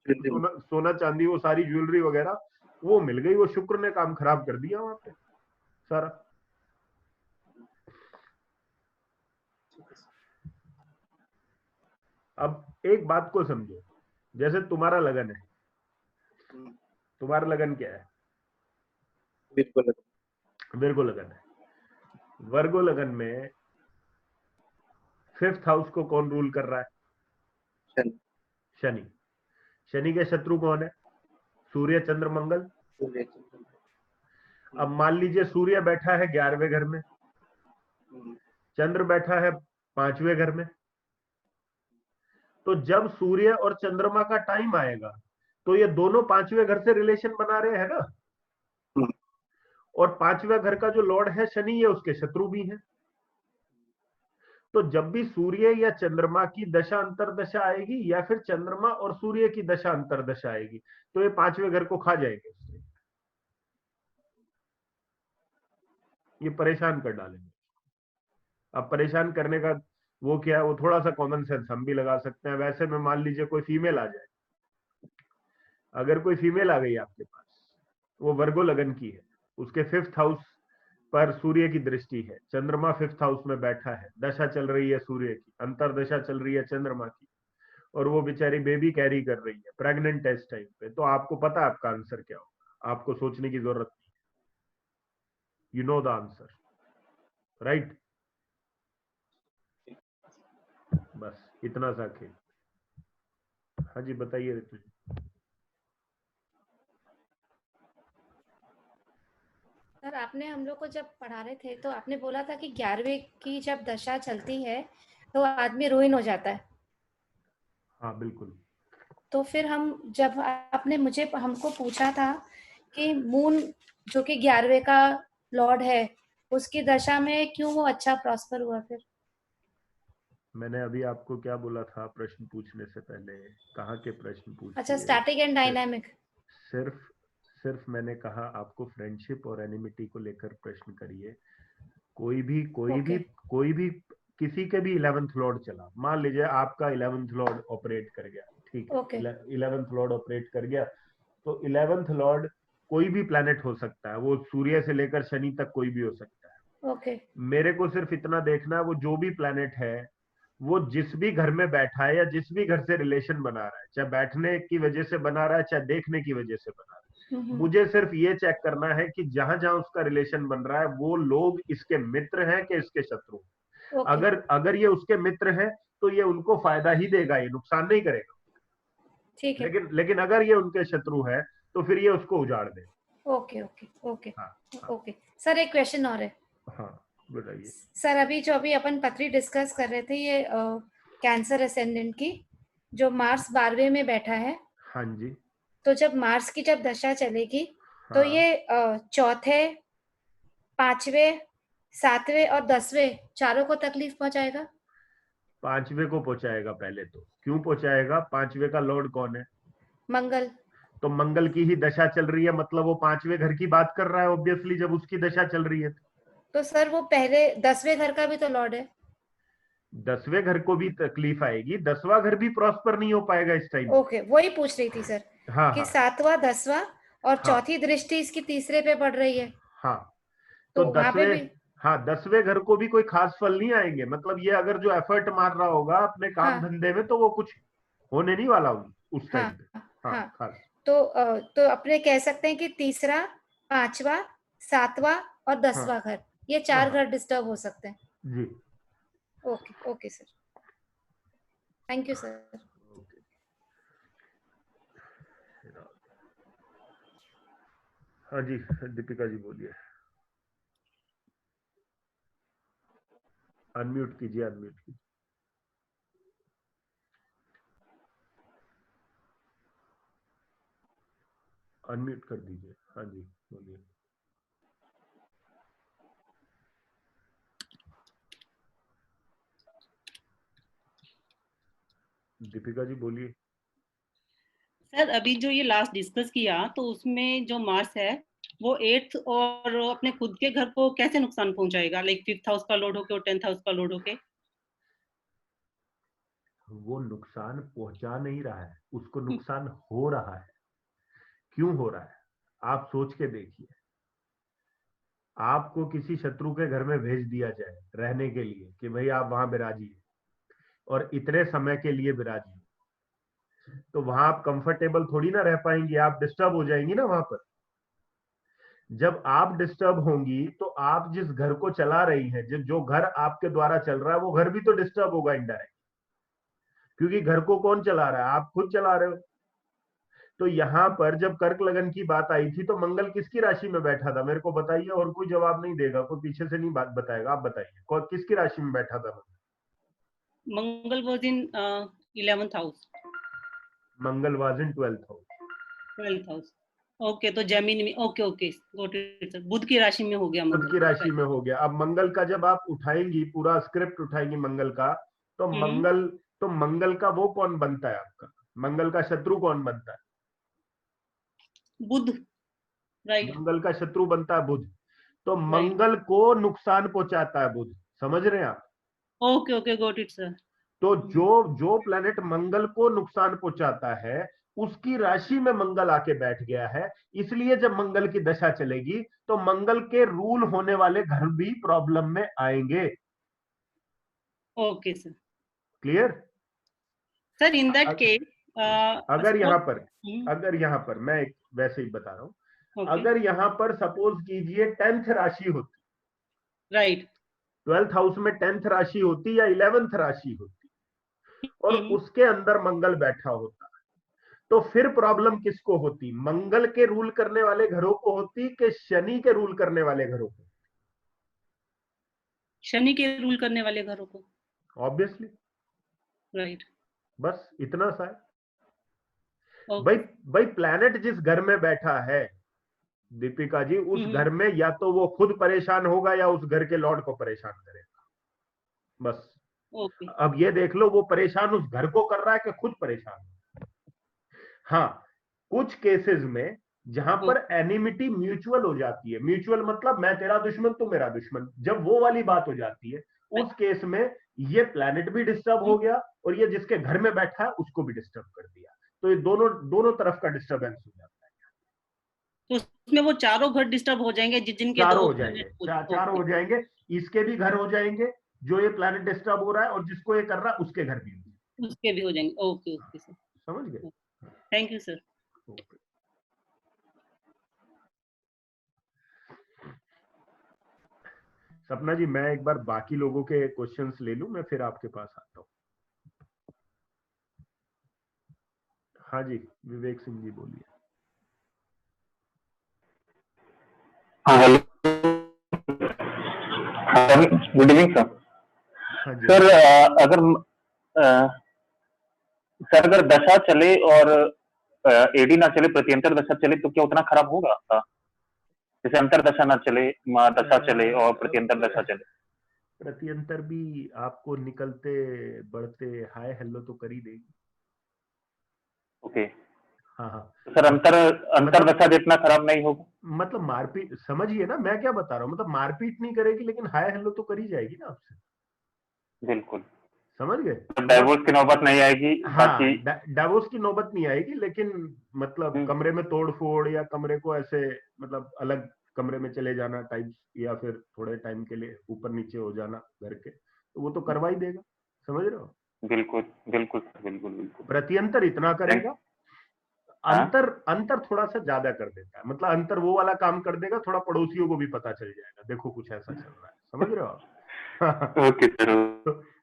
सोना चांदी, वो सारी ज्वेलरी वगैरह वो मिल गई, वो शुक्र ने काम खराब कर दिया वहां पे सारा। अब एक बात को समझो, जैसे तुम्हारा लगन है, तुम्हारा लगन क्या है? बिल्कुल वर्गो लगन है। वर्गो लगन में 5th हाउस को कौन रूल कर रहा है? शनि। शनि। शनि के शत्रु कौन है? सूर्य, चंद्र, मंगल। सूर्य। अब मान लीजिए सूर्य बैठा है 11वें घर में, चंद्र बैठा है 5वें घर में। तो जब सूर्य और चंद्रमा का टाइम आएगा तो ये दोनों 5वें घर से रिलेशन बना रहे हैं ना, और 5वें घर का जो लॉर्ड है शनि, ये उसके शत्रु भी हैं। तो जब भी सूर्य या चंद्रमा की दशा अंतरदशा आएगी, या फिर चंद्रमा और सूर्य की दशा अंतरदशा आएगी, तो ये 5वें घर को खा जाएंगे, ये परेशान कर डालेंगे। अब परेशान करने का वो क्या है, वो थोड़ा सा कॉमन सेंस हम भी लगा सकते हैं। वैसे में मान लीजिए कोई फीमेल आ जाए, अगर कोई फीमेल आ गई आपके पास, वो वर्गो लगन की है, उसके 5th हाउस पर सूर्य की दृष्टि है, चंद्रमा 5th हाउस में बैठा है, दशा चल रही है सूर्य की, अंतरदशा चल रही है चंद्रमा की, और वो बेचारी बेबी कैरी कर रही है, प्रेग्नेंट है इस टाइम पे, तो आपको पता है आपका आंसर क्या होगा, आपको सोचने की जरूरत नहीं, you know the answer, right? बस इतना सा खेल। हाँ जी बताइए ऋतु जी। सर आपने हम लोग को जब पढ़ा रहे थे तो आपने बोला था कि 11वें की जब दशा चलती है तो आदमी रुइन हो जाता है। हाँ बिल्कुल। तो फिर हम जब आपने मुझे हमको पूछा था कि मून जो कि 11वें का लॉर्ड है उसकी दशा में क्यों वो अच्छा प्रॉस्पर हुआ, फिर मैंने अभी आपको क्या बोला था प्रश्न पूछने से पहले? कहाँ के प्रश्न पूछ अच्छा, लिए? Static and dynamic. सिर्फ सिर्फ मैंने कहा आपको फ्रेंडशिप और एनिमिटी को लेकर प्रश्न करिए। कोई भी किसी के भी 11th लॉर्ड चला, मान लीजिए आपका 11th लॉर्ड ऑपरेट कर गया, ठीक है, 11th लॉर्ड ऑपरेट कर गया, तो 11th लॉर्ड कोई भी प्लैनेट हो सकता है, वो सूर्य से लेकर शनि तक कोई भी हो सकता है। मेरे को सिर्फ इतना देखना है, वो जो भी प्लैनेट है वो जिस भी घर में बैठा है या जिस भी घर से रिलेशन बना रहा है, चाहे बैठने की वजह से बना रहा है चाहे देखने की वजह से बना रहा है, मुझे सिर्फ ये चेक करना है कि जहां जहां उसका रिलेशन बन रहा है वो लोग इसके मित्र हैं कि इसके शत्रु। अगर ये उसके मित्र हैं तो ये उनको फायदा ही देगा, ये नुकसान नहीं करेगा, ठीक है। लेकिन अगर ये उनके शत्रु है तो फिर ये उसको उजाड़ दे। ओके ओके ओके हाँ ओके सर, एक क्वेश्चन और है। हाँ बताइए सर। अभी जो अपन पत्री डिस्कस कर रहे थे, ये कैंसर असेंडेंट की, जो मार्स 12वें में बैठा है। हाँ जी। तो जब मार्स की जब दशा चलेगी तो ये चौथे, 5वें, 7वें और 10वें चारों को तकलीफ पहुंचाएगा? 5वें को पहुंचाएगा। पहले तो क्यों पहुंचाएगा? 5वें का लॉर्ड कौन है? मंगल। तो मंगल की ही दशा चल रही है, मतलब वो 5वें घर की बात कर रहा है ऑब्वियसली, जब उसकी दशा चल रही है। तो सर वो पहले 10वें घर का भी तो लॉर्ड है। 10वें घर को भी तकलीफ आएगी, 10वां घर भी प्रॉस्पर नहीं हो पाएगा इस टाइम। ओके, वही पूछ रही थी सर। हाँ कि हाँ 7वां, 10वां और हाँ चौथी दृष्टि इसकी तीसरे पे पड़ रही है। हाँ। तो तो वहां पे भी 10वें घर को भी कोई खास फल नहीं आएंगे, मतलब ये अगर जो एफर्ट मार रहा होगा अपने काम धंधे में तो वो कुछ होने नहीं वाला उस टाइम पे। हाँ खास। तो अपने कह सकते हैं कि तीसरा, 5वां, 7वां और 10वां घर, ये 4 घर डिस्टर्ब हो सकते हैं। जी okay okay sir, thank you sir. हाँ जी दीपिका जी बोलिए। अनम्यूट कीजिए, अनम्यूट कीजिए। अनम्यूट कर दीजिए। हाँ जी बोलिए। दीपिका जी बोलिए। सर अभी जो ये लास्ट डिस्कस किया तो उसमें जो मार्स है वो 8th और अपने खुद के घर को कैसे नुकसान पहुंचाएगा, लाइक 5th हाउस का लोड होके और 10th हाउस का लोड होके? वो नुकसान पहुंचा नहीं रहा है, उसको नुकसान हो रहा है। क्यों हो रहा है? आप सोच के देखिए, आपको किसी शत्रु के घर में भेज दिया जाए रहने के लिए कि भाई आप वहां विराजिए और इतने समय के लिए विराजिए, तो वहां आप कंफर्टेबल थोड़ी ना रह पाएंगी, आप डिस्टर्ब हो जाएंगी ना वहां पर। जब आप डिस्टर्ब होंगी तो आप जिस घर को चला रही हैं, जो घर आपके द्वारा चल रहा है, वो घर भी तो डिस्टर्ब होगा इनडायरेक्ट, क्योंकि घर को कौन चला रहा है, आप खुद चला रहे हो। तो यहाँ पर जब कर्क लगन की बात आई थी तो मंगल किसकी राशि में बैठा था, मेरे को बताइए, और कोई जवाब नहीं देगा, कोई पीछे से नहीं बात बताएगा, आप बताइए किसकी राशि में बैठा था Mangal was in 11th house. Mangal was in 12th house. 12th house. Okay, तो जमीन में, okay okay, got it sir, Budh की राशि में हो गया, बुध की राशि में हो गया। अब मंगल का जब आप उठाएंगी, पूरा स्क्रिप्ट उठाएंगी मंगल का, तो मंगल का वो कौन बनता है आपका, मंगल का शत्रु कौन बनता है, बुध, राइट। मंगल का शत्रु बनता है बुध, तो मंगल को नुकसान पहुंचाता है बुध, समझ रहे हैं आप। Okay okay, got it sir. तो जो प्लेनेट मंगल को नुकसान पहुंचाता है उसकी राशि में मंगल आके बैठ गया है, इसलिए जब मंगल की दशा चलेगी तो मंगल के रूल होने वाले घर भी प्रॉब्लम में आएंगे। Okay sir, clear sir. In that case अगर यहाँ पर मैं एक वैसे ही बता रहा हूं, अगर यहाँ पर सपोज कीजिए 10th राशि होती, राइट, 12th हाउस में 10th राशि होती या 11th राशि होती और उसके अंदर मंगल बैठा होता, तो फिर प्रॉब्लम किसको होती, मंगल के रूल करने वाले घरों को होती कि शनि के रूल करने वाले घरों को? शनि के रूल करने वाले घरों को, ऑब्वियसली, राइट। बस इतना सा है। भाई प्लैनेट जिस घर में बैठा है दीपिका जी, उस घर में या तो वो खुद परेशान होगा या उस घर के लॉर्ड को परेशान करेगा, बस। अब ये देख लो, वो परेशान उस घर को कर रहा है कि खुद परेशान है। हाँ, कुछ केसेस में जहां पर एनिमिटी म्यूचुअल हो जाती है, म्यूचुअल मतलब मैं तेरा दुश्मन तू मेरा दुश्मन, जब वो वाली बात हो जाती है, उस केस में ये प्लैनेट भी डिस्टर्ब हो गया और ये जिसके घर में बैठा है उसको भी डिस्टर्ब कर दिया, तो ये दोनों तरफ का डिस्टर्बेंस हो जाता है। तो उसमें वो चारों घर डिस्टर्ब हो जाएंगे, जिनके चारों हो जाएंगे, इसके भी घर हो जाएंगे, जो ये प्लैनेट डिस्टर्ब हो रहा है, और जिसको ये कर रहा है उसके घर भी हो जाएंगे। ओके ओके सर, समझ गए। Thank you sir. सपना जी, मैं एक बार बाकी लोगों के क्वेश्चंस ले लूं, मैं फिर आपके पास आता हूं। हाँ जी, विवेक सिंह जी बोलिए। हाँ, हेलो गुड इवनिंग सर। हाँ जी सर, अगर दशा चले और एडी ना चले, प्रत्यंतर दशा चले, तो क्या उतना खराब होगा? जैसे अंतर दशा ना चले, दशा चले और प्रत्यंतर दशा चले। प्रत्यंतर भी आपको निकलते बढ़ते हाय हेलो तो कर ही देगी। ओके, हाँ सर अंतर दशा जितना खराब नहीं होगा, मतलब मारपीट, समझिए ना मैं क्या बता रहा हूँ, मतलब मारपीट नहीं करेगी लेकिन हाय हेलो तो कर ही जाएगी ना आपसे। बिल्कुल, समझ गए। डाइवोर्स की नौबत नहीं आएगी। हाँ, डाइवोर्स की नौबत नहीं आएगी, लेकिन मतलब कमरे में तोड़ फोड़ या कमरे को ऐसे मतलब अलग कमरे में चले जाना टाइप, या फिर थोड़े टाइम के लिए ऊपर नीचे हो जाना घर के, तो वो तो करवा ही देगा। समझ रहे हो? बिल्कुल बिल्कुल बिल्कुल बिल्कुल। प्रत्यंतर इतना करेगा, अंतर थोड़ा सा ज्यादा कर देता है, मतलब अंतर वो वाला काम कर देगा, थोड़ा पड़ोसियों को भी पता चल जाएगा, देखो कुछ ऐसा चल रहा है। समझ रहे हो आप? Okay sir.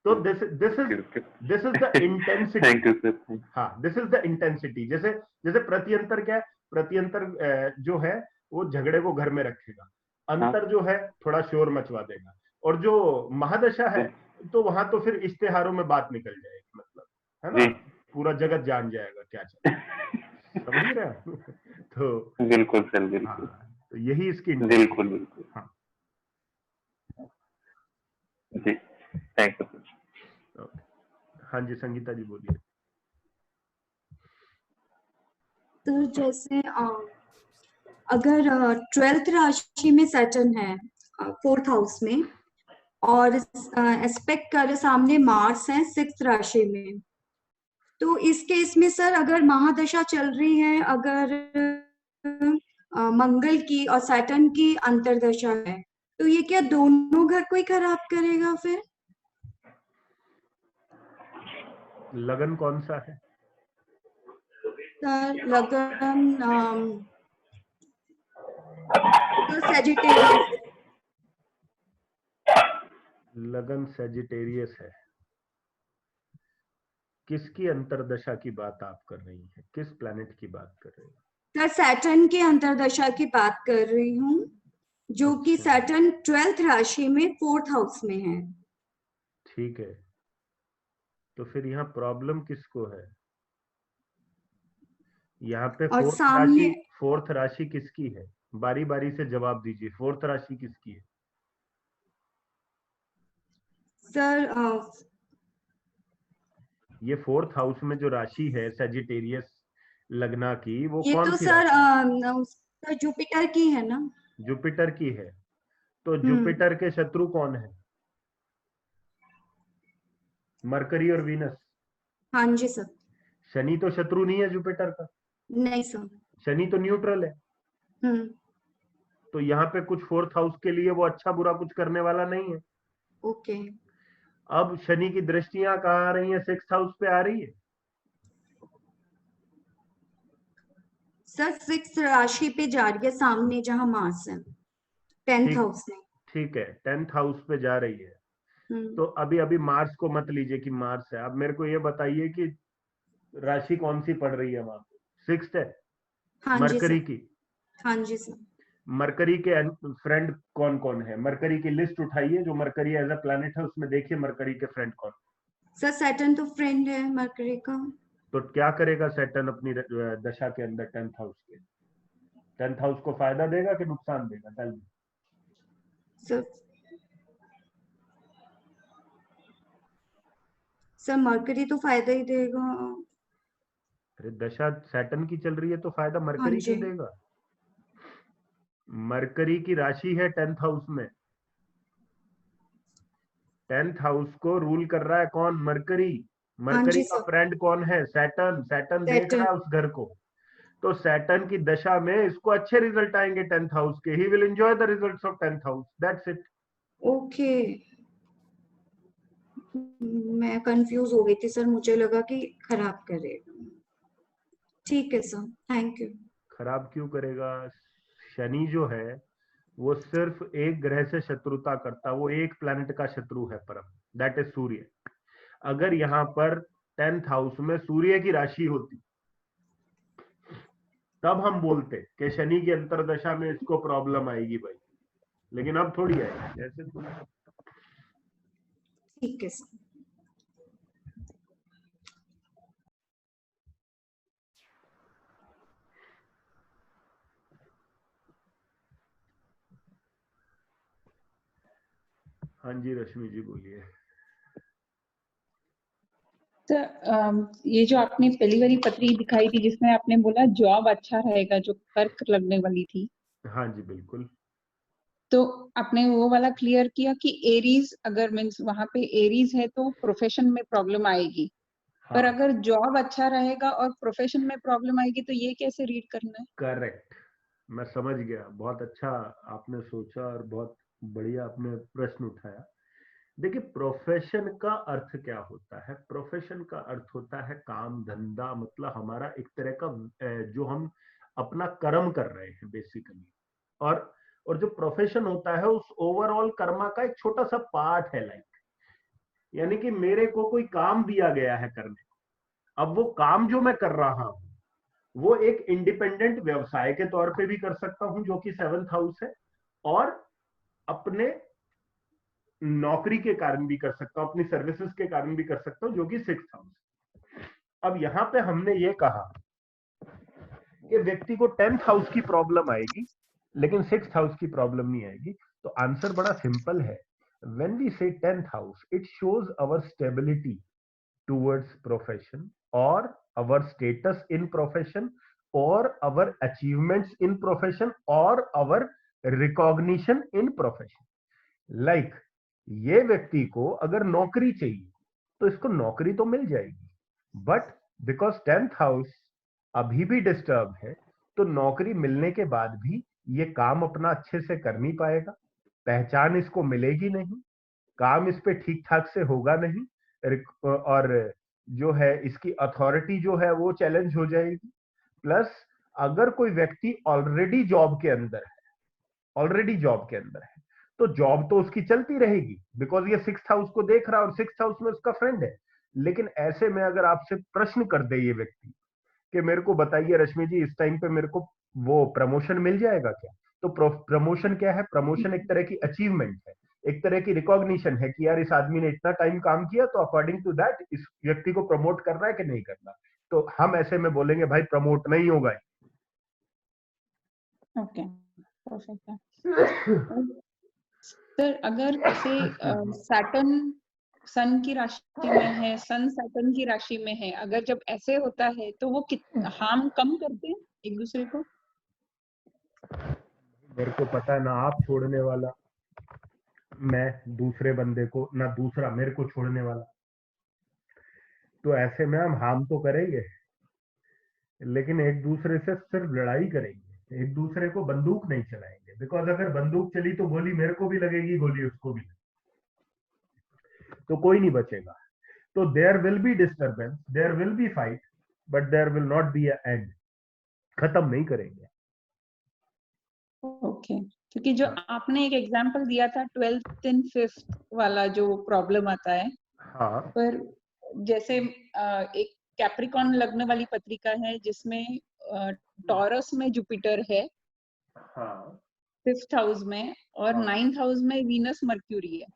तो this is the intensity. Thank you sir. हाँ, दिस इज द इंटेंसिटी। जैसे प्रत्यंतर क्या है, प्रत्यंतर जो है वो झगड़े को घर में रखेगा, अंतर जो है थोड़ा शोर मचवा देगा, और जो महादशा है तो वहां तो फिर इश्तेहारों में बात निकल जाएगी, मतलब है ना, पूरा जगत जान जाएगा क्या चल समझ रहे हैं? तो बिल्कुल सर, बिल्कुल। हाँ, तो यही इसकी बिल्कुल बिल्कुल। हाँ जी, थैंक यू। हाँ जी, संगीता जी बोलिए। तो जैसे अगर 12th राशि में सैटर्न है 4th हाउस में, और एस्पेक्ट कर सामने मार्स है 6th राशि में, तो इस केस में सर अगर महादशा चल रही है, अगर मंगल की और सैटर्न की अंतर्दशा है, तो ये क्या दोनों घर को ही खराब करेगा फिर? लगन कौन सा है? सर लगन सेजिटेरियस। लगन सेजिटेरियस है। किसकी अंतर्दशा की बात आप कर रही हैं? किस प्लैनेट की बात कर रही हैं? सर सैटर्न की अंतर्दशा की बात कर रही हूँ, जो कि अच्छा। सैटर्न 12th राशि में 4th हाउस में है। ठीक है, तो फिर यहाँ प्रॉब्लम किसको है? यहाँ पे और सामने फोर्थ राशि किसकी है? बारी बारी से जवाब दीजिए। फोर्थ राशि किसकी है? सर ये फोर्थ हाउस में जो राशि है सेजिटेरियस लग्ना की, वो ये कौन तो सी सर राशि? जुपिटर की है ना? जुपिटर की है। तो जुपिटर के शत्रु कौन है? मरकरी और वीनस। हाँ जी सर। शनि तो शत्रु नहीं है जुपिटर का। नहीं सर। शनि तो न्यूट्रल है। तो यहाँ पे कुछ फोर्थ हाउस के लिए वो अच्छा बुरा कुछ करने वाला नहीं है। ओके। अब शनि की दृष्टियां कहाँ आ रही हैं? 6th हाउस पे आ रही है। सर 6th राशि पे जा रही है, सामने जहां मार्स है 10th हाउस में। ठीक है, 10th हाउस पे जा रही है। तो अभी अभी मार्स को मत लीजिए कि मार्स है। अब मेरे को ये बताइए कि राशि कौन सी पड़ रही है वहां पे? 6th है। हाँ मरकरी जी की। हाँ जी सर। मरकरी के फ्रेंड कौन कौन है? मरकरी की लिस्ट उठाइए, जो मरकरी एज अ प्लैनेट है उसमें देखिए मरकरी के फ्रेंड कौन। सर सैटर्न तो फ्रेंड है मरकरी का। तो क्या करेगा सैटर्न अपनी दशा के अंदर 10th हाउस के? 10th हाउस को फायदा देगा कि नुकसान देगा? Tell me. सर मरकरी तो फायदा ही देगा। अरे दशा सैटर्न की चल रही है तो फायदा मरकरी क्यों देगा? मरकरी की राशि है 10th हाउस में। 10th हाउस को रूल कर रहा है कौन? मरकरी। मरकरी का फ्रेंड कौन है? सैटर्न। सैटर्न देख रहा है उस घर को। तो सैटर्न की दशा में इसको अच्छे रिजल्ट आएंगे 10th हाउस के। He will enjoy the results of 10th house, that's it. Okay, मैं कंफ्यूज हो गई थी सर, मुझे लगा कि खराब करेगा। ठीक है सर, थैंक यू। खराब क्यों करेगा? शनि जो है वो सिर्फ एक ग्रह से शत्रुता करता, वो एक प्लैनेट का शत्रु है परम, दैट इज सूर्य। अगर यहाँ पर 10th हाउस में सूर्य की राशि होती तब हम बोलते कि शनि की अंतरदशा में इसको प्रॉब्लम आएगी भाई, लेकिन अब थोड़ी आएगी ऐसे। ठीक है सर। हाँ जी रश्मि जी बोलिए। ये जो आपने पहली वाली पत्री दिखाई थी जिसमें आपने बोला जॉब अच्छा रहेगा, जो कर्क लगने वाली थी। हाँ जी बिल्कुल। तो आपने वो वाला क्लियर किया कि एरीज अगर मीन्स वहां पे एरीज है तो प्रोफेशन में प्रॉब्लम आएगी। हाँ। पर अगर जॉब अच्छा रहेगा और प्रोफेशन में प्रॉब्लम आएगी तो ये कैसे रीड करना है? करेक्ट, मैं समझ गया। बहुत अच्छा आपने सोचा और बहुत बढ़िया आपने प्रश्न उठाया। देखिए प्रोफेशन का अर्थ क्या होता है? प्रोफेशन का अर्थ होता है काम धंधा, मतलब हमारा एक तरह का जो हम अपना कर्म कर रहे हैं बेसिकली। और जो प्रोफेशन होता है उस ओवरऑल कर्मा का एक छोटा सा पार्ट है लाइक। यानी कि मेरे को कोई काम दिया गया है करने, अब वो काम जो मैं कर रहा हूं वो एक इंडिपेंडेंट व्यवसाय के तौर पे भी कर सकता हूं जो कि 7th हाउस है, और अपने नौकरी के कारण भी कर सकता हूं, अपनी सर्विसेज के कारण भी कर सकता हूं जो कि 6th हाउस। अब यहां पे हमने ये कहा कि व्यक्ति को 10th हाउस की प्रॉब्लम आएगी लेकिन 6th हाउस की प्रॉब्लम नहीं आएगी। तो आंसर बड़ा सिंपल है। When we say 10th house it shows our stability towards profession और our status in profession or our achievements in profession or our recognition in profession. like ये व्यक्ति को अगर नौकरी चाहिए तो इसको नौकरी तो मिल जाएगी, बट बिकॉज 10th हाउस अभी भी डिस्टर्ब है तो नौकरी मिलने के बाद भी ये काम अपना अच्छे से कर नहीं पाएगा, पहचान इसको मिलेगी नहीं, काम इस पे ठीक ठाक से होगा नहीं, और जो है इसकी अथॉरिटी जो है वो चैलेंज हो जाएगी। प्लस अगर कोई व्यक्ति ऑलरेडी जॉब के अंदर है तो जॉब तो उसकी चलती रहेगी, बिकॉज ये 6th हाउस को देख रहा है और 6th हाउस में उसका फ्रेंड है। लेकिन ऐसे में अगर आपसे प्रश्न कर दे ये व्यक्ति कि मेरे को बताइए रश्मि जी, इस टाइम पे मेरे को वो प्रमोशन मिल जाएगा क्या, तो प्रमोशन क्या है? प्रमोशन एक तरह की अचीवमेंट है, एक तरह की रिकॉग्निशन है कि यार इस आदमी ने इतना टाइम काम किया, तो अकॉर्डिंग टू दैट इस व्यक्ति को प्रमोट करना है कि नहीं करना। तो हम ऐसे में बोलेंगे भाई प्रमोट नहीं होगा। ओके, परफेक्ट है। सर अगर जैसे सैटर्न सन की राशि में है, सन सैटर्न की राशि में है, अगर जब ऐसे होता है तो वो हार्म कम करते हैं एक दूसरे को? मेरे को पता है ना आप छोड़ने वाला, मैं दूसरे बंदे को, ना दूसरा मेरे को छोड़ने वाला, तो ऐसे में हम हार्म तो करेंगे, लेकिन एक दूसरे से सिर्फ लड़ाई करेंगे, एक दूसरे को बंदूक नहीं चलाएंगे। बिकॉज अगर बंदूक चली तो गोली मेरे को भी लगेगी, गोली उसको भी, तो कोई नहीं बचेगा। तो there will be disturbance, there will be fight, but there will not be a end. खत्म नहीं करेंगे। ओके, क्योंकि जो आपने एक एग्जांपल दिया था 12th and 5th वाला जो प्रॉब्लम आता है, हाँ, पर जैसे एक कैप्रिकॉर्न लग्न वाली पत्रिका है जिसमें टॉरस में जुपिटर है, हाँ, 5th हाउस में, और 9th हाउस में वीनस मर्क्यूरी है।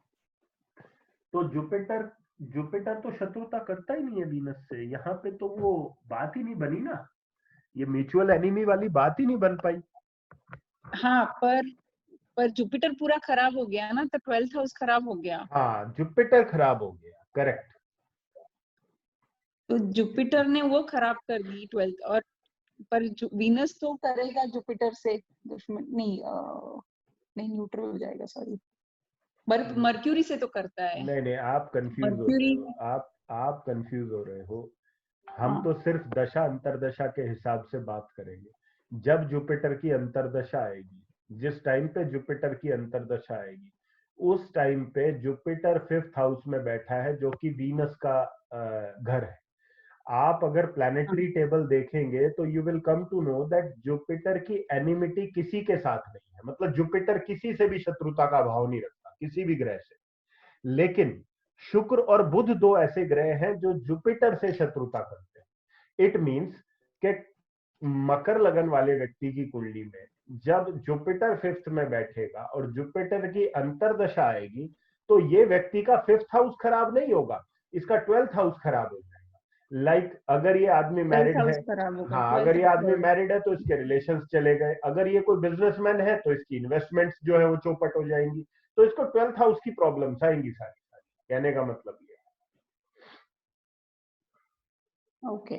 तो जुपिटर तो शत्रुता करता ही नहीं है वीनस से, यहाँ पे तो वो बात ही नहीं बनी ना, ये म्यूचुअल एनिमी वाली बात ही नहीं बन पाई। हाँ, पर जुपिटर पूरा खराब हो गया ना, तो 12th हाउस खराब हो गया। हाँ, जुपिटर खराब हो गया, करेक्ट। तो जुपिटर ने वो खराब कर दी 12th, और पर वीनस तो करेगा जुपिटर से दुश्मन नहीं, नहीं न्यूट्रल हो जाएगा, सॉरी, मर्क्यूरी से तो करता है। नहीं, आप कंफ्यूज हो रहे हो, आप कंफ्यूज हो रहे हो। हम तो सिर्फ दशा अंतरदशा के हिसाब से बात करेंगे। जब जुपिटर की अंतरदशा आएगी, जिस टाइम पे जुपिटर की अंतरदशा आएगी, उस टाइम पे जुपिटर 5th हाउस में बैठा है, जो कि वीनस का घर है। आप अगर प्लैनेटरी टेबल देखेंगे तो you will come to know that Jupiter की एनिमिटी किसी के साथ नहीं है, मतलब जुपिटर किसी से भी शत्रुता का भाव नहीं रखता, किसी भी ग्रह से। लेकिन शुक्र और बुध दो ऐसे ग्रह हैं जो जुपिटर से शत्रुता करते हैं। इट मींस कि मकर लगन वाले व्यक्ति की कुंडली में जब जुपिटर 5th में बैठेगा और जुपिटर की अंतरदशा आएगी, तो ये व्यक्ति का 5th हाउस खराब नहीं होगा, इसका 12th हाउस खराब हो जाएगा। लाइक अगर ये आदमी मैरिड है, हाँ, अगर ये आदमी मैरिड है तो इसके रिलेशंस चले गए, अगर ये कोई बिजनेसमैन है तो इसकी इन्वेस्टमेंट्स जो है वो चौपट हो जाएंगी, तो इसको 12th हाउस की प्रॉब्लम्स आएंगी सारी। कहने का मतलब ये है। ओके,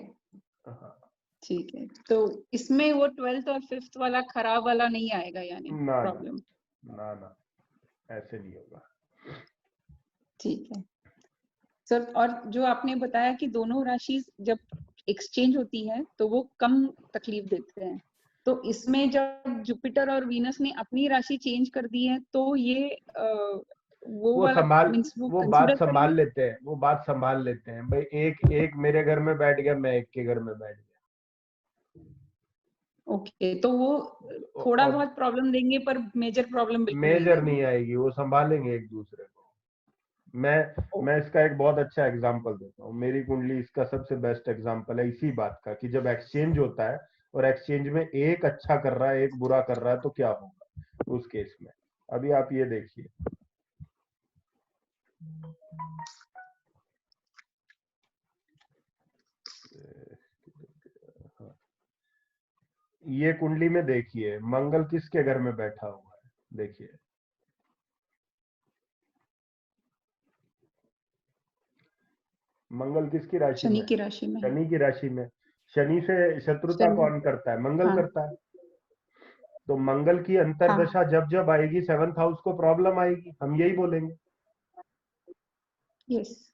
ठीक है, तो इसमें वो 12th और 5th वाला खराब वाला नहीं आएगा, यानी प्रॉब्लम? ना, ऐसे नहीं होगा। ठीक है सर, और जो आपने बताया कि दोनों राशि जब एक्सचेंज होती है तो वो कम तकलीफ देते हैं, तो इसमें जब जुपिटर और वीनस ने अपनी राशि चेंज कर दी है तो ये वो बात संभाल लेते हैं, वो बात संभाल लेते हैं भाई। एक मेरे घर में बैठ गया, मैं एक के घर में बैठ गया। ओके, तो वो थोड़ा बहुत प्रॉब्लम देंगे पर मेजर प्रॉब्लम मेजर नहीं आएगी, वो संभालेंगे एक दूसरे को। मैं इसका एक बहुत अच्छा एग्जांपल देता हूँ। मेरी कुंडली इसका सबसे बेस्ट एग्जांपल है इसी बात का कि जब एक्सचेंज होता है और एक्सचेंज में एक अच्छा कर रहा है एक बुरा कर रहा है तो क्या होगा उस केस में। अभी आप ये देखिए, ये कुंडली में देखिए मंगल किसके घर में बैठा हुआ है, देखिए मंगल किसकी राशि में? शनि की राशि में। शनि की राशि में। शनि से शत्रुता कौन करता है? मंगल करता है। तो मंगल की अंतरदशा जब जब आएगी 7th हाउस को प्रॉब्लम आएगी, हम यही बोलेंगे। यस।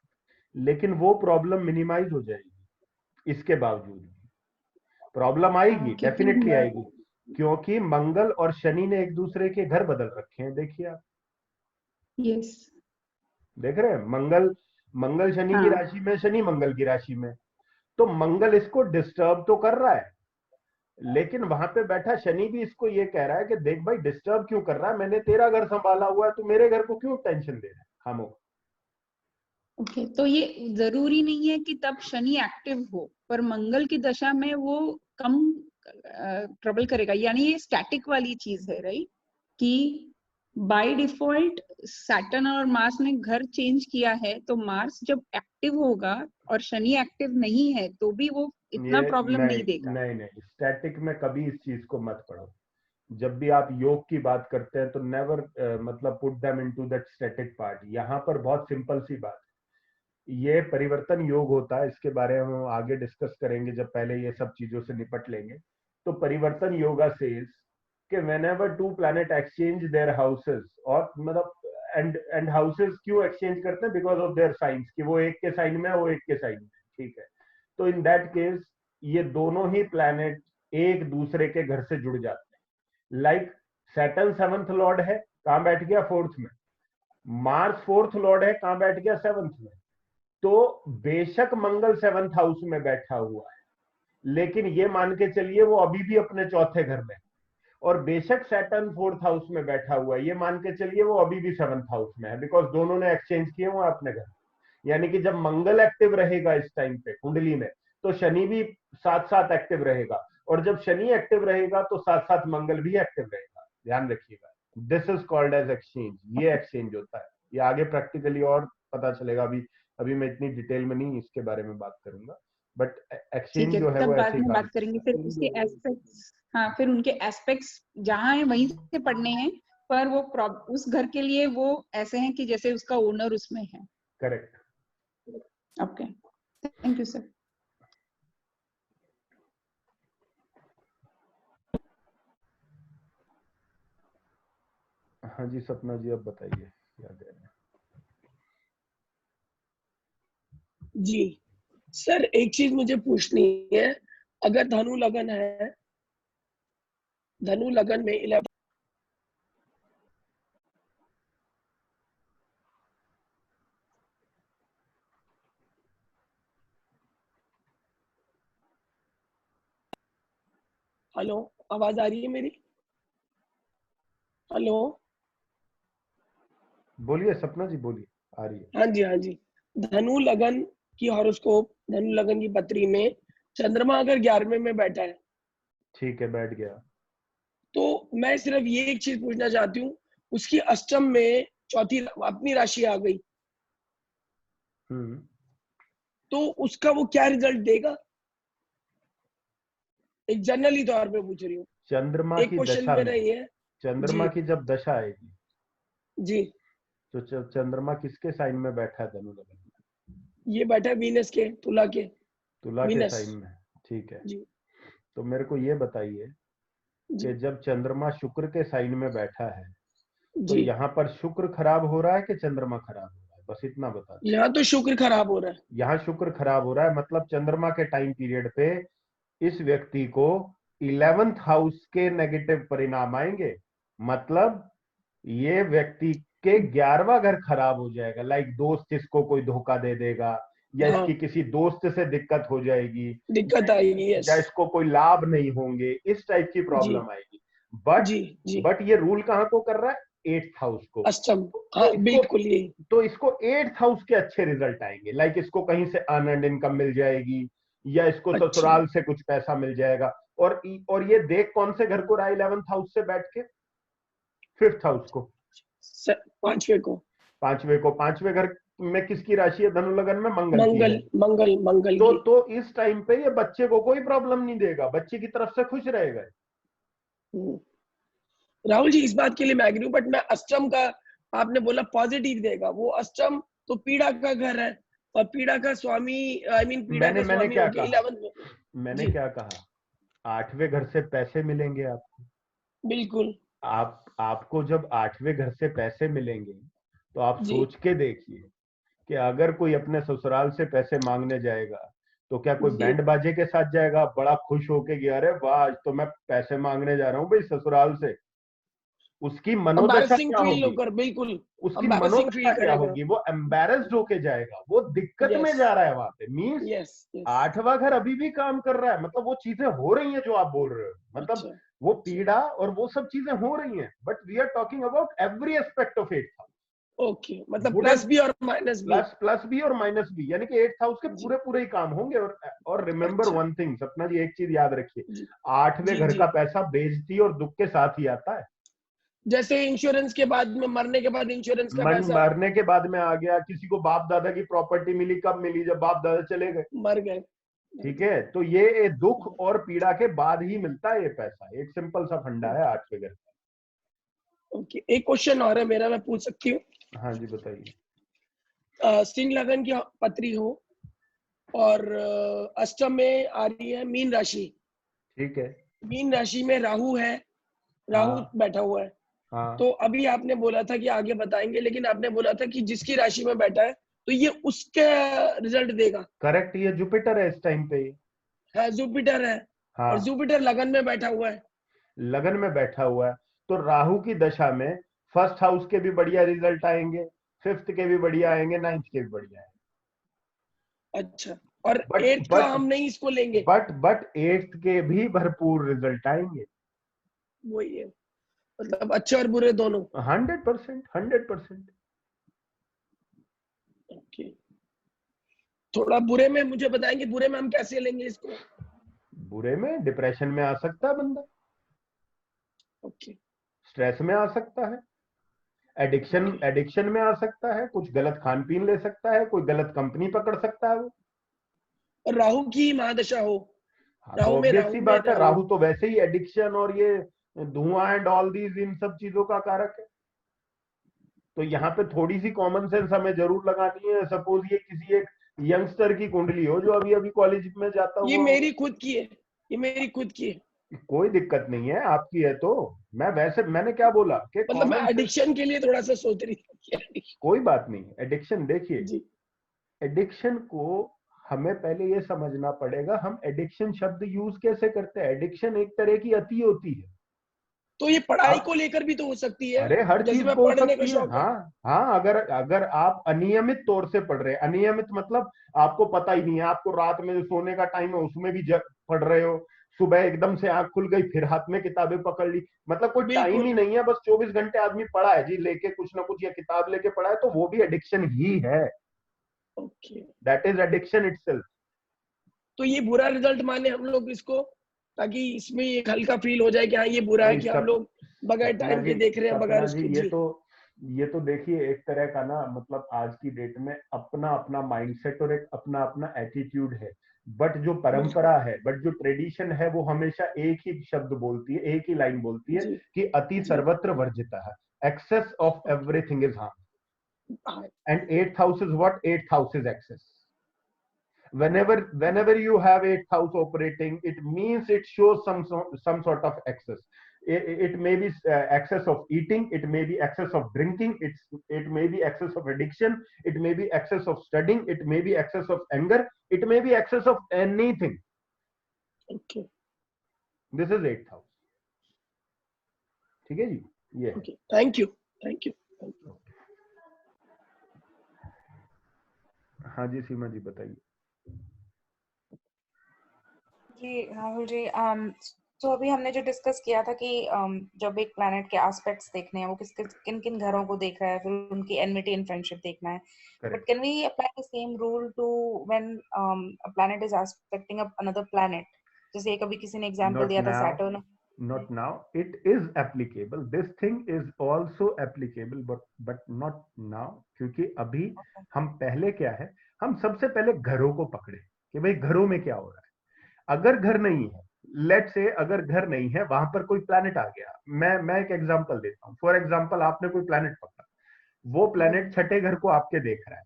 लेकिन वो प्रॉब्लम मिनिमाइज हो जाएगी इसके बावजूद भी। प्रॉब्लम आएगी, कितनी डेफिनेटली बार- आएगी, क्योंकि मंगल और शनि ने एक दूसरे के घर बदल रखे हैं। देखिए आप, यस देख रहे हैं, मंगल शनि की हाँ राशि में, शनि मंगल की राशि में, तो मंगल इसको डिस्टर्ब तो कर रहा है, लेकिन वहां पे बैठा शनि भी इसको ये कह रहा है कि देख भाई, डिस्टर्ब क्यों कर रहा है, मैंने तेरा घर संभाला हुआ है, तू मेरे घर को क्यों टेंशन दे रहा है खामो। ओके तो ये जरूरी नहीं है कि तब शनि एक्टिव हो, पर मंगल की दशा में वो कम ट्रबल करेगा, यानी ये स्टैटिक वाली चीज है राइट, कि बाय डिफॉल्ट सैटर्न और मार्स ने घर चेंज किया है, तो मार्स जब एक्टिव होगा और शनि एक्टिव नहीं है तो भी वो इतना ये प्रॉब्लम नहीं देगा। नहीं, स्टैटिक में कभी इस चीज को मत पढ़ो। जब भी आप योग की बात करते हैं तो नेवर मतलब put them into that static part. यहाँ पर बहुत सिंपल सी बात है, ये परिवर्तन योग होता है, इसके बारे में हम आगे डिस्कस करेंगे जब पहले ये सब चीजों से निपट लेंगे। तो परिवर्तन योगा सेज कि whenever two planet exchange their houses, और मतलब एंड हाउसेस क्यों एक्सचेंज करते हैं, बिकॉज ऑफ देयर साइंस, कि वो एक के साइन में है, वो एक के साइन में, ठीक है। तो इन दैट केस ये दोनों ही प्लैनेट एक दूसरे के घर से जुड़ जाते हैं। लाइक सैटर्न 7th लॉर्ड है, कहां बैठ गया, 4th में। मार्स 4th लॉर्ड है, कहां बैठ गया, 7th में। तो बेशक मंगल 7th हाउस में बैठा हुआ है, लेकिन ये मान के चलिए वो अभी भी अपने 4थे घर में, और बेशक सैटर्न 4th हाउस में बैठा हुआ है, ये मान के चलिए वो अभी भी 7th हाउस में है, बिकॉज दोनों ने एक्सचेंज किए हुए अपने घर। यानी कि जब मंगल एक्टिव रहेगा इस टाइम पे कुंडली में, तो शनि भी साथ साथ एक्टिव रहेगा, और जब शनि एक्टिव रहेगा तो साथ साथ मंगल भी एक्टिव रहेगा। ध्यान रखिएगा, this is called as exchange. ये एक्सचेंज होता है, ये आगे प्रैक्टिकली और पता चलेगा। अभी मैं इतनी डिटेल में नहीं इसके बारे में बात करूंगा, बट एक्सचेंज जो है तब वो बाद ऐसे में काम बात करेंगे, फिर उसके एस्पेक्ट्स, हाँ फिर उनके एस्पेक्ट्स जहाँ है वहीं से पढ़ने हैं, पर वो उस घर के लिए वो ऐसे हैं कि जैसे उसका ओनर उसमें है। Correct. Okay, thank you sir. हाँ जी सपना जी, अब बताइए क्या कह रहे हैं। जी सर, एक चीज मुझे पूछनी है, अगर धनु लगन है, धनु लगन में 11, हेलो आवाज आ रही है मेरी? हेलो, बोलिए सपना जी, बोलिए, आ रही है। हाँ जी हाँ जी। धनु लगन की हॉरोस्कोप, धनु लगन की पत्री में चंद्रमा अगर 11वें में बैठा है, ठीक है, बैठ गया। तो मैं सिर्फ ये एक चीज पूछना चाहती हूँ, उसकी अष्टम में चौथी अपनी राशि आ गई, तो उसका वो क्या रिजल्ट देगा? एक जनरली तौर पे पूछ रही हूँ, चंद्रमा एक की क्वेश्चन दशा मेरा में, ये है। चंद्रमा जी की जब दशा आएगी, जी, तो चंद्रमा किसके साइन में बैठा है धनु लगन में? ये बैठा है वीनस के, तुला के, तुला के वीनस साइन में, ठीक है। जी तो मेरे को ये बताइए जी कि जब चंद्रमा शुक्र के साइन में बैठा है, तो जी। यहाँ पर शुक्र खराब हो रहा है कि चंद्रमा खराब हो रहा है, बस इतना बता दीजिए। यहाँ तो शुक्र खराब हो रहा है। यहाँ शुक्र खराब हो रहा है, मतलब चंद्रमा के टाइम पीरियड पे इस व्यक्ति को 11th हाउस के नेगेटिव परिणाम आएंगे। मतलब ये व्यक्ति के 11वां घर खराब हो जाएगा। लाइक दोस्त इसको कोई धोखा दे देगा, या हाँ, इसकी किसी दोस्त से दिक्कत हो जाएगी, दिक्कत आएगी, यस या इसको कोई लाभ नहीं होंगे, इस टाइप की जी प्रॉब्लम आएगी। बट जी जी। बट ये रूल कहाँ को कर रहा है, 8th हाउस को। अष्टम, तो हाँ इसको बिल्कुल यही। तो इसको 8th हाउस के अच्छे रिजल्ट आएंगे। लाइक इसको कहीं से अर्नड इनकम मिल जाएगी, या इसको अच्छा, ससुराल से कुछ पैसा मिल जाएगा। और ये देख कौन से घर को रहा है 11th हाउस से बैठ के, 5th हाउस को, 5वें को, 5वें घर में किसकी राशि है धनु लगन में, मंगल की मंगल है। मंगल मंगल की। तो इस टाइम पे ये बच्चे को कोई प्रॉब्लम नहीं देगा, बच्चे की तरफ से खुश रहेगा। राहुल जी, इस बात के लिए मैं एग्री हूँ, बट मैं अष्टम का, आपने बोला पॉजिटिव देगा, वो अष्टम तो पीड़ा का घर है, और पीड़ा का स्वामी, आई मीन पीड़ा का मैंने स्वामी क्या होके कहा, 11th में। मैंने जी क्या कहा, 8वें घर से पैसे मिलेंगे आपको। बिल्कुल आपको जब 8वें घर से पैसे मिलेंगे, तो आप जी सोच के देखिए कि अगर कोई अपने ससुराल से पैसे मांगने जाएगा, तो क्या कोई बैंड बाजे के साथ जाएगा बड़ा खुश होके कि अरे वाह आज तो मैं पैसे मांगने जा रहा हूँ भाई ससुराल से? उसकी मनोदशा क्या होगी? बिल्कुल उसकी मनोदशा क्या होगी? वो एम्बेरस्ड होके जाएगा, वो दिक्कत में जा रहा है वहां पे। मीन्स 8वां घर अभी भी काम कर रहा है, मतलब वो चीजें हो रही हैं जो आप बोल रहे हो, मतलब वो पीड़ा और वो सब चीजें हो रही हैं, but we are talking about every aspect of 8th house. Okay, मतलब प्लस भी और माइनस भी, प्लस भी और माइनस भी, यानी कि 8th हाउस के पूरे पूरे ही काम होंगे। और रिमेंबर वन थिंग सपना जी, एक चीज याद रखिए, 8वें घर का पैसा बेइज्जती और दुख के साथ ही आता है। जैसे इंश्योरेंस के बाद में, मरने के बाद इंश्योरेंस का पैसा, मरने के बाद में आ गया, किसी को बाप दादा की प्रॉपर्टी मिली, कब मिली? जब बाप दादा चले गए, मर गए। ठीक है, तो ये दुख और पीड़ा के बाद ही मिलता है ये पैसा। एक सिंपल सा फंडा है 8वें घर का। ओके, एक क्वेश्चन और है मेरा, मैं पूछ सकती हूँ? हाँ जी बताइए। सिंह लगन की पत्री हो और अष्टम में आ रही है मीन राशि, ठीक है, मीन राशि में राहु है, राहु बैठा हुआ है। तो अभी आपने बोला था कि आगे बताएंगे, लेकिन आपने बोला था कि जिसकी राशि में बैठा है तो ये उसका रिजल्ट देगा। करेक्ट, ये जुपिटर है इस टाइम पे। हाँ, जुपिटर है। और जुपिटर लगन में बैठा हुआ है। लगन में बैठा हुआ है, तो राहु की दशा में फर्स्ट हाउस के भी बढ़िया रिजल्ट आएंगे, 5th के भी बढ़िया आएंगे, 9th के भी बढ़िया आएंगे। अच्छा, और 8th का हम नहीं इसको लेंगे? बट 8th के भी भरपूर रिजल्ट आएंगे। वही है, मतलब अच्छे और बुरे दोनों। 100%। ओके, थोड़ा बुरे में मुझे बताएंगे, बुरे में हम कैसे लेंगे इसको? बुरे में डिप्रेशन में आ सकता है बंदा, ओके, स्ट्रेस में आ सकता है, एडिक्शन में आ सकता है, कुछ गलत खान पीन ले सकता है, कोई गलत कंपनी पकड़ सकता है वो। और राहु की महादशा हो, तो ऑब्वियस सी बात है, राहु तो वैसे ही एडिक्शन और ये धुआं एंड ऑल दीज इन सब चीजों का कारक है। तो यहाँ पे थोड़ी सी कॉमन सेंस हमें जरूर लगानी है। सपोज ये किसी एक यंगस्टर की कुंडली हो जो अभी कॉलेज में जाता हुआ, ये मेरी खुद की है, ये मेरी खुद की है, कोई दिक्कत नहीं है, आपकी है तो। मैंने क्या बोला कि मतलब मैं एडिक्शन के लिए थोड़ा सा सोच रही थी। कोई बात नहीं, एडिक्शन देखिए, एडिक्शन को हमें पहले ये समझना पड़ेगा हम एडिक्शन शब्द यूज कैसे करते हैं। एडिक्शन एक तरह की अति होती है। तो ये पढ़ाई को लेकर भी तो हो सकती है। अरे हर चीज में हो पढ़ने सकती है। हाँ, अगर आप अनियमित तौर से पढ़ रहे हैं, अनियमित मतलब आपको पता ही नहीं है, आपको रात में जो सोने का टाइम है उसमें भी पढ़ रहे हो, सुबह एकदम से आंख खुल गई फिर हाथ में किताबें पकड़ ली, मतलब कोई टाइम ही नहीं है, बस 24 घंटे आदमी पढ़ा है जी, लेके कुछ ना कुछ या किताब लेके पढ़ा है, तो वो भी एडिक्शन ही है। That is addiction itself. तो ये बुरा रिजल्ट माने हम लोग इसको, ताकि इसमें एक हल्का फील हो जाए कि हाँ ये बुरा है, कि हम लोग बगैर टाइम के देख रहे हैं, बगैर उसको। ये तो देखिए एक तरह का ना, मतलब आज की डेट में अपना अपना माइंडसेट और एक अपना अपना एटीट्यूड है, बट जो परंपरा है, बट जो ट्रेडिशन है, वो हमेशा एक ही शब्द बोलती है, एक ही लाइन बोलती है कि अति सर्वत्र वर्जिता है, excess of everything is harm, and 8th house is what? 8th house is excess. Whenever you have 8th house operating, it means it shows some sort of excess. It may be excess of eating, it may be excess of drinking, it may be excess of addiction, it may be excess of studying, it may be excess of anger, it may be excess of anything. Okay, this is 8th house. ठीक है जी, ये okay, thank you. हाँ जी सीमा जी बताइए। जी राहुल जी, तो अभी हमने जो discuss किया था कि जब एक प्लैनेट के एस्पेक्ट्स देखने हैं, वो किन किन घरों को देख रहा है, फिर उनकी एनमिटी एंड फ्रेंडशिप देखना है। But can we apply the same rule to when a planet is aspecting another planet? जैसे कभी किसी ने एग्जांपल दिया था Saturn. Not now. It is applicable. This thing is also applicable, but not now. क्योंकि अभी हम पहले क्या है, हम सबसे पहले घरों को पकड़े कि भाई घरों में क्या हो रहा है। अगर घर नहीं है, लेट से अगर घर नहीं है, वहां पर कोई प्लैनेट आ गया, मैं एक एग्जांपल देता हूं। फॉर एग्जांपल आपने कोई प्लैनेट पकड़ा, वो प्लैनेट छठे घर को आपके देख रहा है,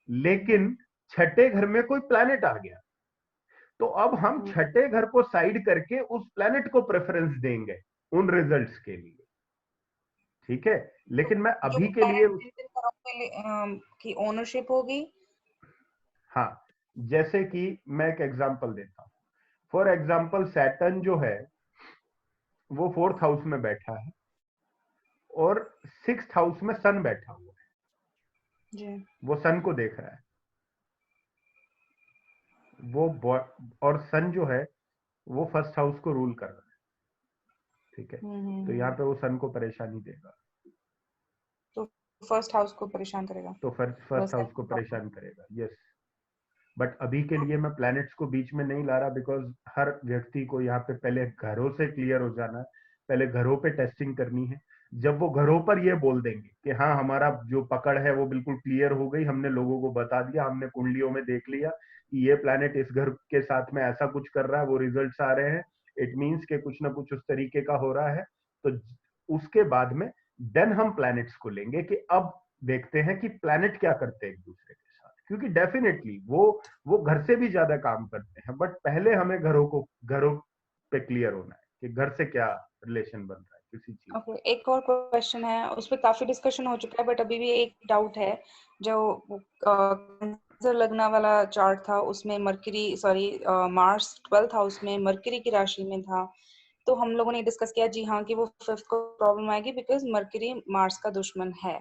लेकिन छठे घर में कोई प्लैनेट आ गया, तो अब हम छठे घर को साइड करके उस प्लैनेट को प्रेफरेंस देंगे उन रिजल्ट्स के लिए, ठीक है। लेकिन मैं अभी के लिए की ओनरशिप होगी। हाँ, जैसे कि मैं एक एग्जांपल देता हूं, फॉर एग्जांपल सैटर्न जो है वो 4th हाउस में बैठा है और 6th हाउस में सन बैठा हुआ है, वो सन को देख रहा है, वो और सन जो है वो 1st हाउस को रूल कर रहा है, ठीक है। तो यहाँ पे वो सन को परेशानी देगा, तो 1st हाउस को परेशान करेगा, तो फर्स्ट हाउस को परेशान करेगा, यस। बट अभी के लिए मैं प्लैनेट्स को बीच में नहीं ला रहा, बिकॉज हर व्यक्ति को यहाँ पे पहले घरों से क्लियर हो जाना है, पहले घरों पे टेस्टिंग करनी है। जब वो घरों पर ये बोल देंगे कि हाँ हमारा जो पकड़ है वो बिल्कुल क्लियर हो गई, हमने लोगों को बता दिया, हमने कुंडलियों में देख लिया कि ये प्लैनेट इस घर के साथ में ऐसा कुछ कर रहा है, वो रिजल्ट्स आ रहे हैं, इट मीन्स के कुछ ना कुछ उस तरीके का हो रहा है, तो उसके बाद में देन हम प्लैनेट्स को लेंगे कि अब देखते हैं कि प्लैनेट क्या करते हैं एक दूसरे के साथ, क्योंकि डेफिनेटली वो घर से भी ज्यादा काम करते हैं, बट पहले हमें घरों पे क्लियर होना है कि घर से क्या रिलेशन बन रहा है किसी चीज। ओके, एक और क्वेश्चन है, उस पर काफी डिस्कशन हो चुका है, बट अभी भी एक डाउट है। जो कैंसर लगना वाला चार्ट था उसमें मार्स 12th हाउस में मरकरी की राशि में था, तो हम लोगों ने डिस्कस किया जी हाँ कि वो 5th को प्रॉब्लम आएगी बिकॉज मरकरी मार्स का दुश्मन है।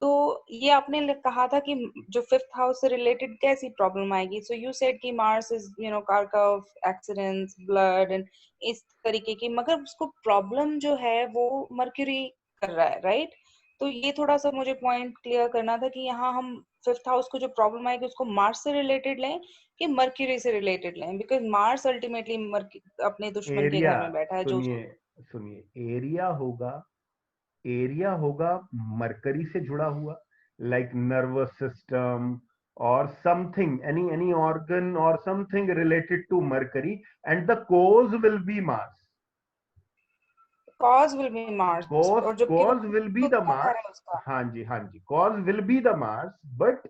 तो ये आपने कहा था कि जो 5th हाउस से रिलेटेड कैसी प्रॉब्लम आएगी, सो यू सेड कि मार्स इज कारक ऑफ एक्सीडेंट्स, ब्लड एंड इस तरीके की, मगर उसको प्रॉब्लम जो है वो मरकरी कर रहा है, राइट? तो ये थोड़ा सा मुझे पॉइंट क्लियर करना था कि यहाँ हम 5th हाउस को जो प्रॉब्लम आएगी उसको मार्स से रिलेटेड लें कि मरक्यूरी से रिलेटेड लें, बिकॉज मार्स अल्टीमेटली अपने दुश्मन के घर में बैठा है। सुनिए एरिया होगा मरकरी से जुड़ा हुआ, like nervous system or something, any organ or something related to mercury, and the cause will be Mars. Cause will be Mars. Cause will be the Mars. हाँ जी, cause will be the Mars, but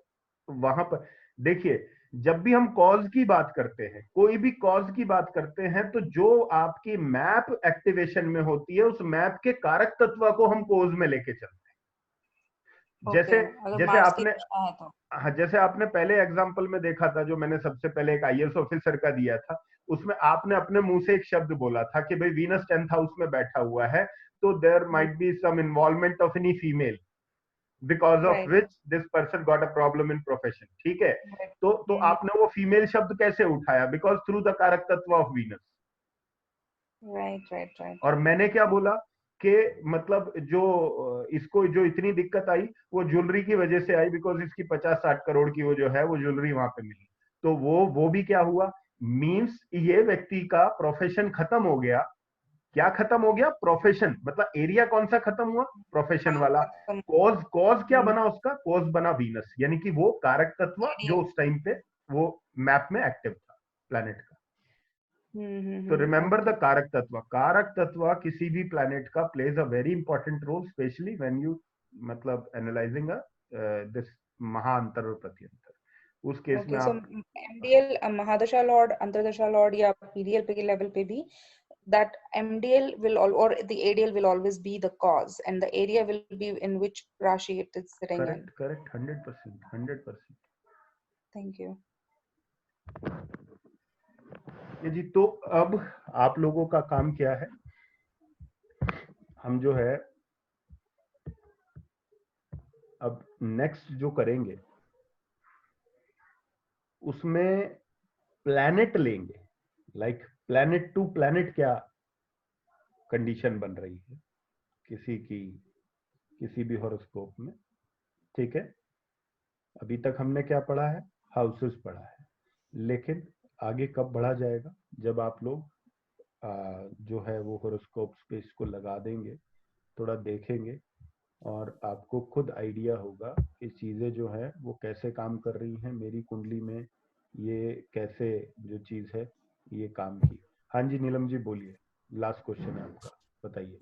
वहां पर देखिए जब भी हम cause की बात करते हैं, कोई भी कॉज की बात करते हैं, तो जो आपकी मैप एक्टिवेशन में होती है उस मैप के कारक तत्व को हम कॉज में लेके चलते हैं। जैसे आपने पहले एग्जांपल में देखा था, जो मैंने सबसे पहले एक आईएएस ऑफिसर का दिया था, उसमें आपने अपने मुंह से एक शब्द बोला था कि भाई वीनस 10th हाउस में बैठा हुआ है, तो there might be some involvement of any female because of which this person got a problem in profession, ठीक है। तो आपने वो फीमेल शब्द कैसे उठाया? बिकॉज थ्रू द कारक तत्व ऑफ वीनस। राइट। और मैंने क्या बोला कि मतलब जो इसको जो इतनी दिक्कत आई वो ज्वेलरी की वजह से आई, बिकॉज इसकी 50-60 करोड़ की वो जो है वो ज्वेलरी वहां पे मिली, तो वो भी क्या हुआ, मींस ये व्यक्ति का प्रोफेशन खत्म हो गया। क्या खत्म हो गया? प्रोफेशन, मतलब एरिया कौन सा खत्म हुआ? प्रोफेशन वाला। कॉज क्या बना उसका? कॉज बना वीनस, यानी कि वो कारक तत्व जो उस टाइम पे वो मैप में एक्टिव था प्लैनेट का। तो रिमेंबर द कारक तत्व किसी भी प्लैनेट का plays a very important role, especially when you मतलब एनालाइजिंग दिस महाअंतर और प्रत्यंतर। उस केस में आप एमडीएल, महादशा लॉर्ड, अंतरदशा लॉर्ड या पीडीएल पे के लेवल पे भी that MDL will or the ADL will always be the cause and the area will be in which Rashi it is sitting in. Correct, 100%. Thank you. ये जी, तो अब आप लोगों का काम क्या है? हम जो है अब नेक्स्ट जो करेंगे उसमें प्लैनेट लेंगे, लाइक प्लैनेट टू प्लैनेट क्या कंडीशन बन रही है किसी भी हॉरोस्कोप में, ठीक है। अभी तक हमने क्या पढ़ा है? हाउसेस पढ़ा है, लेकिन आगे कब बढ़ा जाएगा? जब आप लोग जो है वो हॉरोस्कोप पे इसको लगा देंगे, थोड़ा देखेंगे, और आपको खुद आइडिया होगा कि चीजें जो है वो कैसे काम कर रही हैं। मेरी कुंडली में ये कैसे जो चीज है ये काम की। हाँ जी नीलम जी बोलिए, लास्ट क्वेश्चन है आपका, बताइए।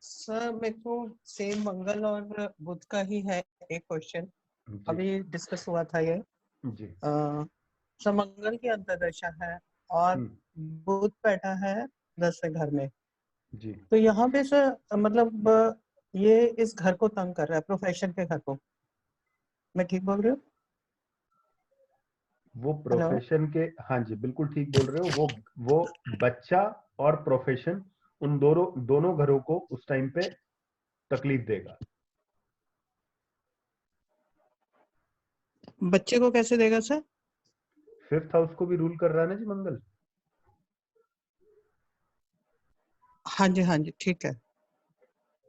सर मेरे को सेम मंगल और बुध का ही है एक क्वेश्चन, अभी डिस्कस हुआ था ये जी। सर मंगल की अंतर्दशा है और बुध बैठा है 10वें घर में जी, तो यहाँ पे सर मतलब ये इस घर को तंग कर रहा है, प्रोफेशन के घर को, मैं ठीक बोल रही हूँ? वो प्रोफेशन के, हाँ जी बिल्कुल ठीक बोल रहे हो, वो बच्चा और प्रोफेशन उन दोनों घरों को उस टाइम पे तकलीफ देगा। बच्चे को कैसे देगा सर? 5th हाउस को भी रूल कर रहा है ना जी मंगल। हाँ जी, हाँ जी, ठीक है।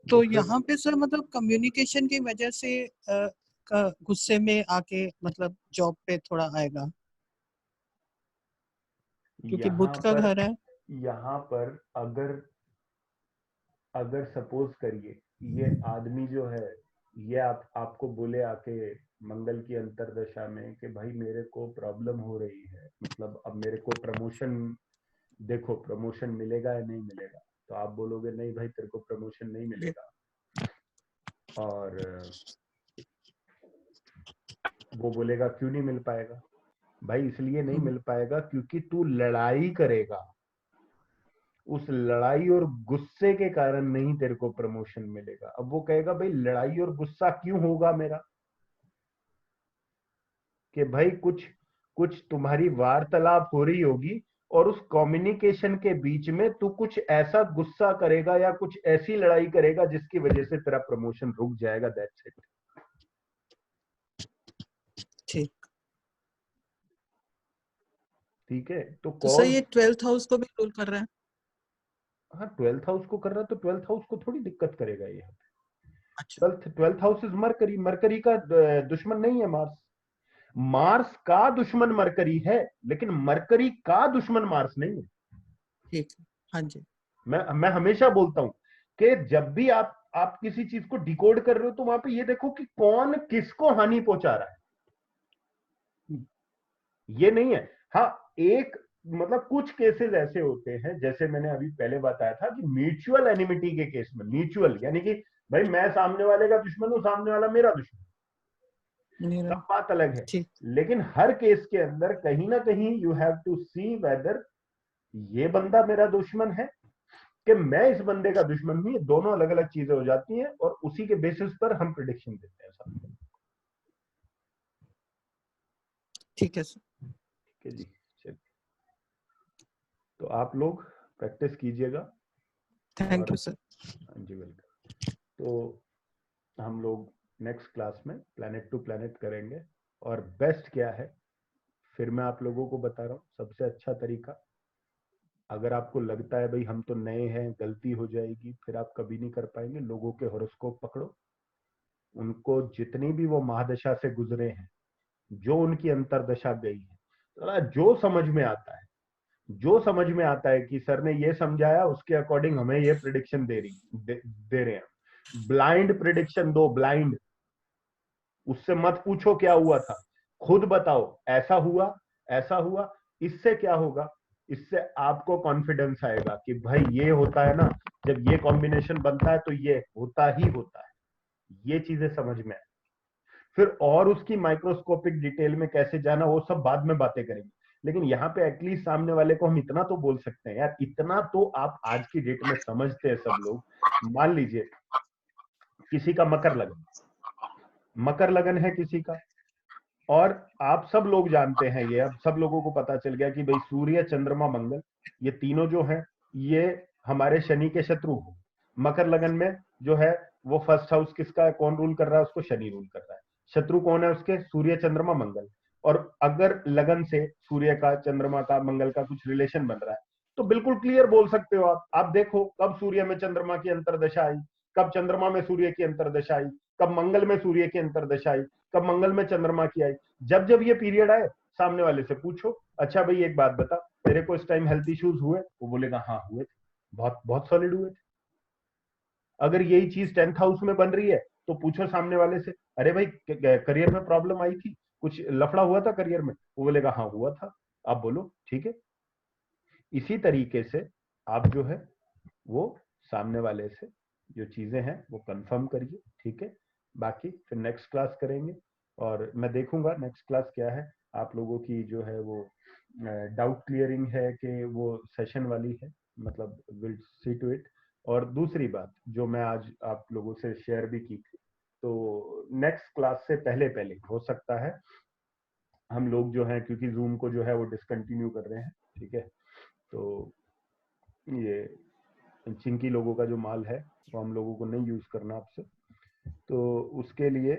तो यहाँ पे सर मतलब कम्युनिकेशन की वजह से गुस्से में आके मतलब जॉब पे थोड़ा आएगा, क्योंकि बुध का घर है। यहाँ पर अगर सपोज करिए ये आदमी जो है ये आपको बोले आके मंगल की अंतरदशा में कि भाई मेरे को प्रॉब्लम हो रही है, मतलब अब मेरे को प्रमोशन, देखो प्रमोशन मिलेगा या नहीं मिलेगा, तो आप बोलोगे नहीं भाई तेरे को प्रमोशन नहीं मिलेगा, और वो बोलेगा क्यों नहीं मिल पाएगा? भाई इसलिए नहीं मिल पाएगा क्योंकि तू लड़ाई करेगा, उस लड़ाई और गुस्से के कारण नहीं तेरे को प्रमोशन मिलेगा। अब वो कहेगा भाई लड़ाई और गुस्सा क्यों होगा मेरा, कि भाई कुछ तुम्हारी वार्तालाप हो रही होगी और उस कम्युनिकेशन के बीच में तू कुछ ऐसा गुस्सा करेगा या कुछ ऐसी लड़ाई करेगा जिसकी वजह से तेरा प्रमोशन रुक जाएगा। That's it. ठीक है, तो सर ये 12th हाउस को भी रूल कर रहा है। हाँ 12th हाउस को कर रहा है, तो 12th हाउस को थोड़ी दिक्कत करेगा ये। 12th house is mercury, mercury का दुश्मन नहीं है मार्स, मार्स का दुश्मन मरकरी है, लेकिन मरकरी का दुश्मन मार्स नहीं है। ठीक है, हाँ जी। मैं हमेशा बोलता हूं कि जब भी आप किसी चीज को डिकोड कर रहे हो तो वहां पे ये देखो कि कौन किसको हानि पहुंचा रहा है, ये नहीं है। हाँ एक मतलब कुछ केसेस ऐसे होते हैं, जैसे मैंने अभी पहले बताया था कि म्यूचुअल एनिमिटी के केस में, म्यूचुअल यानी कि भाई मैं सामने वाले का दुश्मन हूं, सामने वाला मेरा दुश्मन, सब बात अलग है। लेकिन हर केस के अंदर कहीं ना कहीं you have to see whether ये बंदा मेरा दुश्मन है कि मैं इस बंदे का दुश्मन हूं, ये दोनों अलग अलग चीजें हो जाती हैं और उसी के बेसिस पर हम प्रिडिक्शन देते हैं सब। ठीक है सर। ठीक है जी, चलिए तो आप लोग प्रैक्टिस कीजिएगा। Thank you sir. हाँ जी वेलकम। तो हम लोग नेक्स्ट क्लास में प्लैनेट टू प्लैनेट करेंगे, और बेस्ट क्या है फिर मैं आप लोगों को बता रहा हूँ, सबसे अच्छा तरीका, अगर आपको लगता है भाई हम तो नए हैं गलती हो जाएगी, फिर आप कभी नहीं कर पाएंगे, लोगों के हॉरोस्कोप पकड़ो, उनको जितनी भी वो महादशा से गुजरे हैं, जो उनकी अंतरदशा गई है, जो समझ में आता है, जो समझ में आता है कि सर ने ये समझाया उसके अकॉर्डिंग हमें ये प्रिडिक्शन दे रहे हैं, ब्लाइंड प्रिडिक्शन दो, ब्लाइंड, उससे मत पूछो क्या हुआ था, खुद बताओ ऐसा हुआ ऐसा हुआ, इससे क्या होगा, इससे आपको कॉन्फिडेंस आएगा कि भाई ये होता है ना, जब ये कॉम्बिनेशन बनता है तो ये होता ही होता है, ये चीजें समझ में आए। फिर और उसकी माइक्रोस्कोपिक डिटेल में कैसे जाना वो सब बाद में बातें करेंगे, लेकिन यहाँ पे एटलीस्ट सामने वाले को हम इतना तो बोल सकते हैं यार, इतना तो आप आज की डेट में समझते हैं सब लोग। मान लीजिए किसी का मकर लगन है किसी का, और आप सब लोग जानते हैं, ये अब सब लोगों को पता चल गया कि भाई सूर्य चंद्रमा मंगल ये तीनों जो हैं ये हमारे शनि के शत्रु हो। मकर लगन में जो है वो फर्स्ट हाउस किसका है, कौन रूल कर रहा है उसको, शनि रूल कर रहा है। शत्रु कौन है उसके, सूर्य चंद्रमा मंगल। और अगर लगन से सूर्य का चंद्रमा का मंगल का कुछ रिलेशन बन रहा है तो बिल्कुल क्लियर बोल सकते हो आप देखो कब सूर्य में चंद्रमा की अंतरदशा आई, कब चंद्रमा में सूर्य की अंतरदशा आई, कब मंगल में सूर्य की अंतरदशा आई, कब मंगल में चंद्रमा की आई। जब जब ये पीरियड आए सामने वाले से पूछो, अच्छा भाई एक बात बता तेरे को इस टाइम हेल्थ इश्यूज हुए, वो बोलेगा हाँ हुए थे, बहुत बहुत सॉलिड हुए थे। अगर यही चीज 10th हाउस में बन रही है तो पूछो सामने वाले से, अरे भाई करियर में प्रॉब्लम आई थी, कुछ लफड़ा हुआ था करियर में, वो बोलेगा हाँ हुआ था, आप बोलो ठीक है। इसी तरीके से आप जो है वो सामने वाले से जो चीजें हैं वो कंफर्म करिए, ठीक है। बाकी फिर नेक्स्ट क्लास करेंगे, और मैं देखूंगा नेक्स्ट क्लास क्या है, आप लोगों की जो है वो डाउट क्लियरिंग है कि वो सेशन वाली है, मतलब विल सी टू इट। और दूसरी बात जो मैं आज आप लोगों से शेयर भी की थी, तो नेक्स्ट क्लास से पहले पहले हो सकता है हम लोग जो है क्योंकि जूम को जो है वो डिसकंटिन्यू कर रहे हैं, ठीक है, तो ये चिंकी लोगों का जो माल है वो हम लोगों को नहीं यूज करना आपसे, तो उसके लिए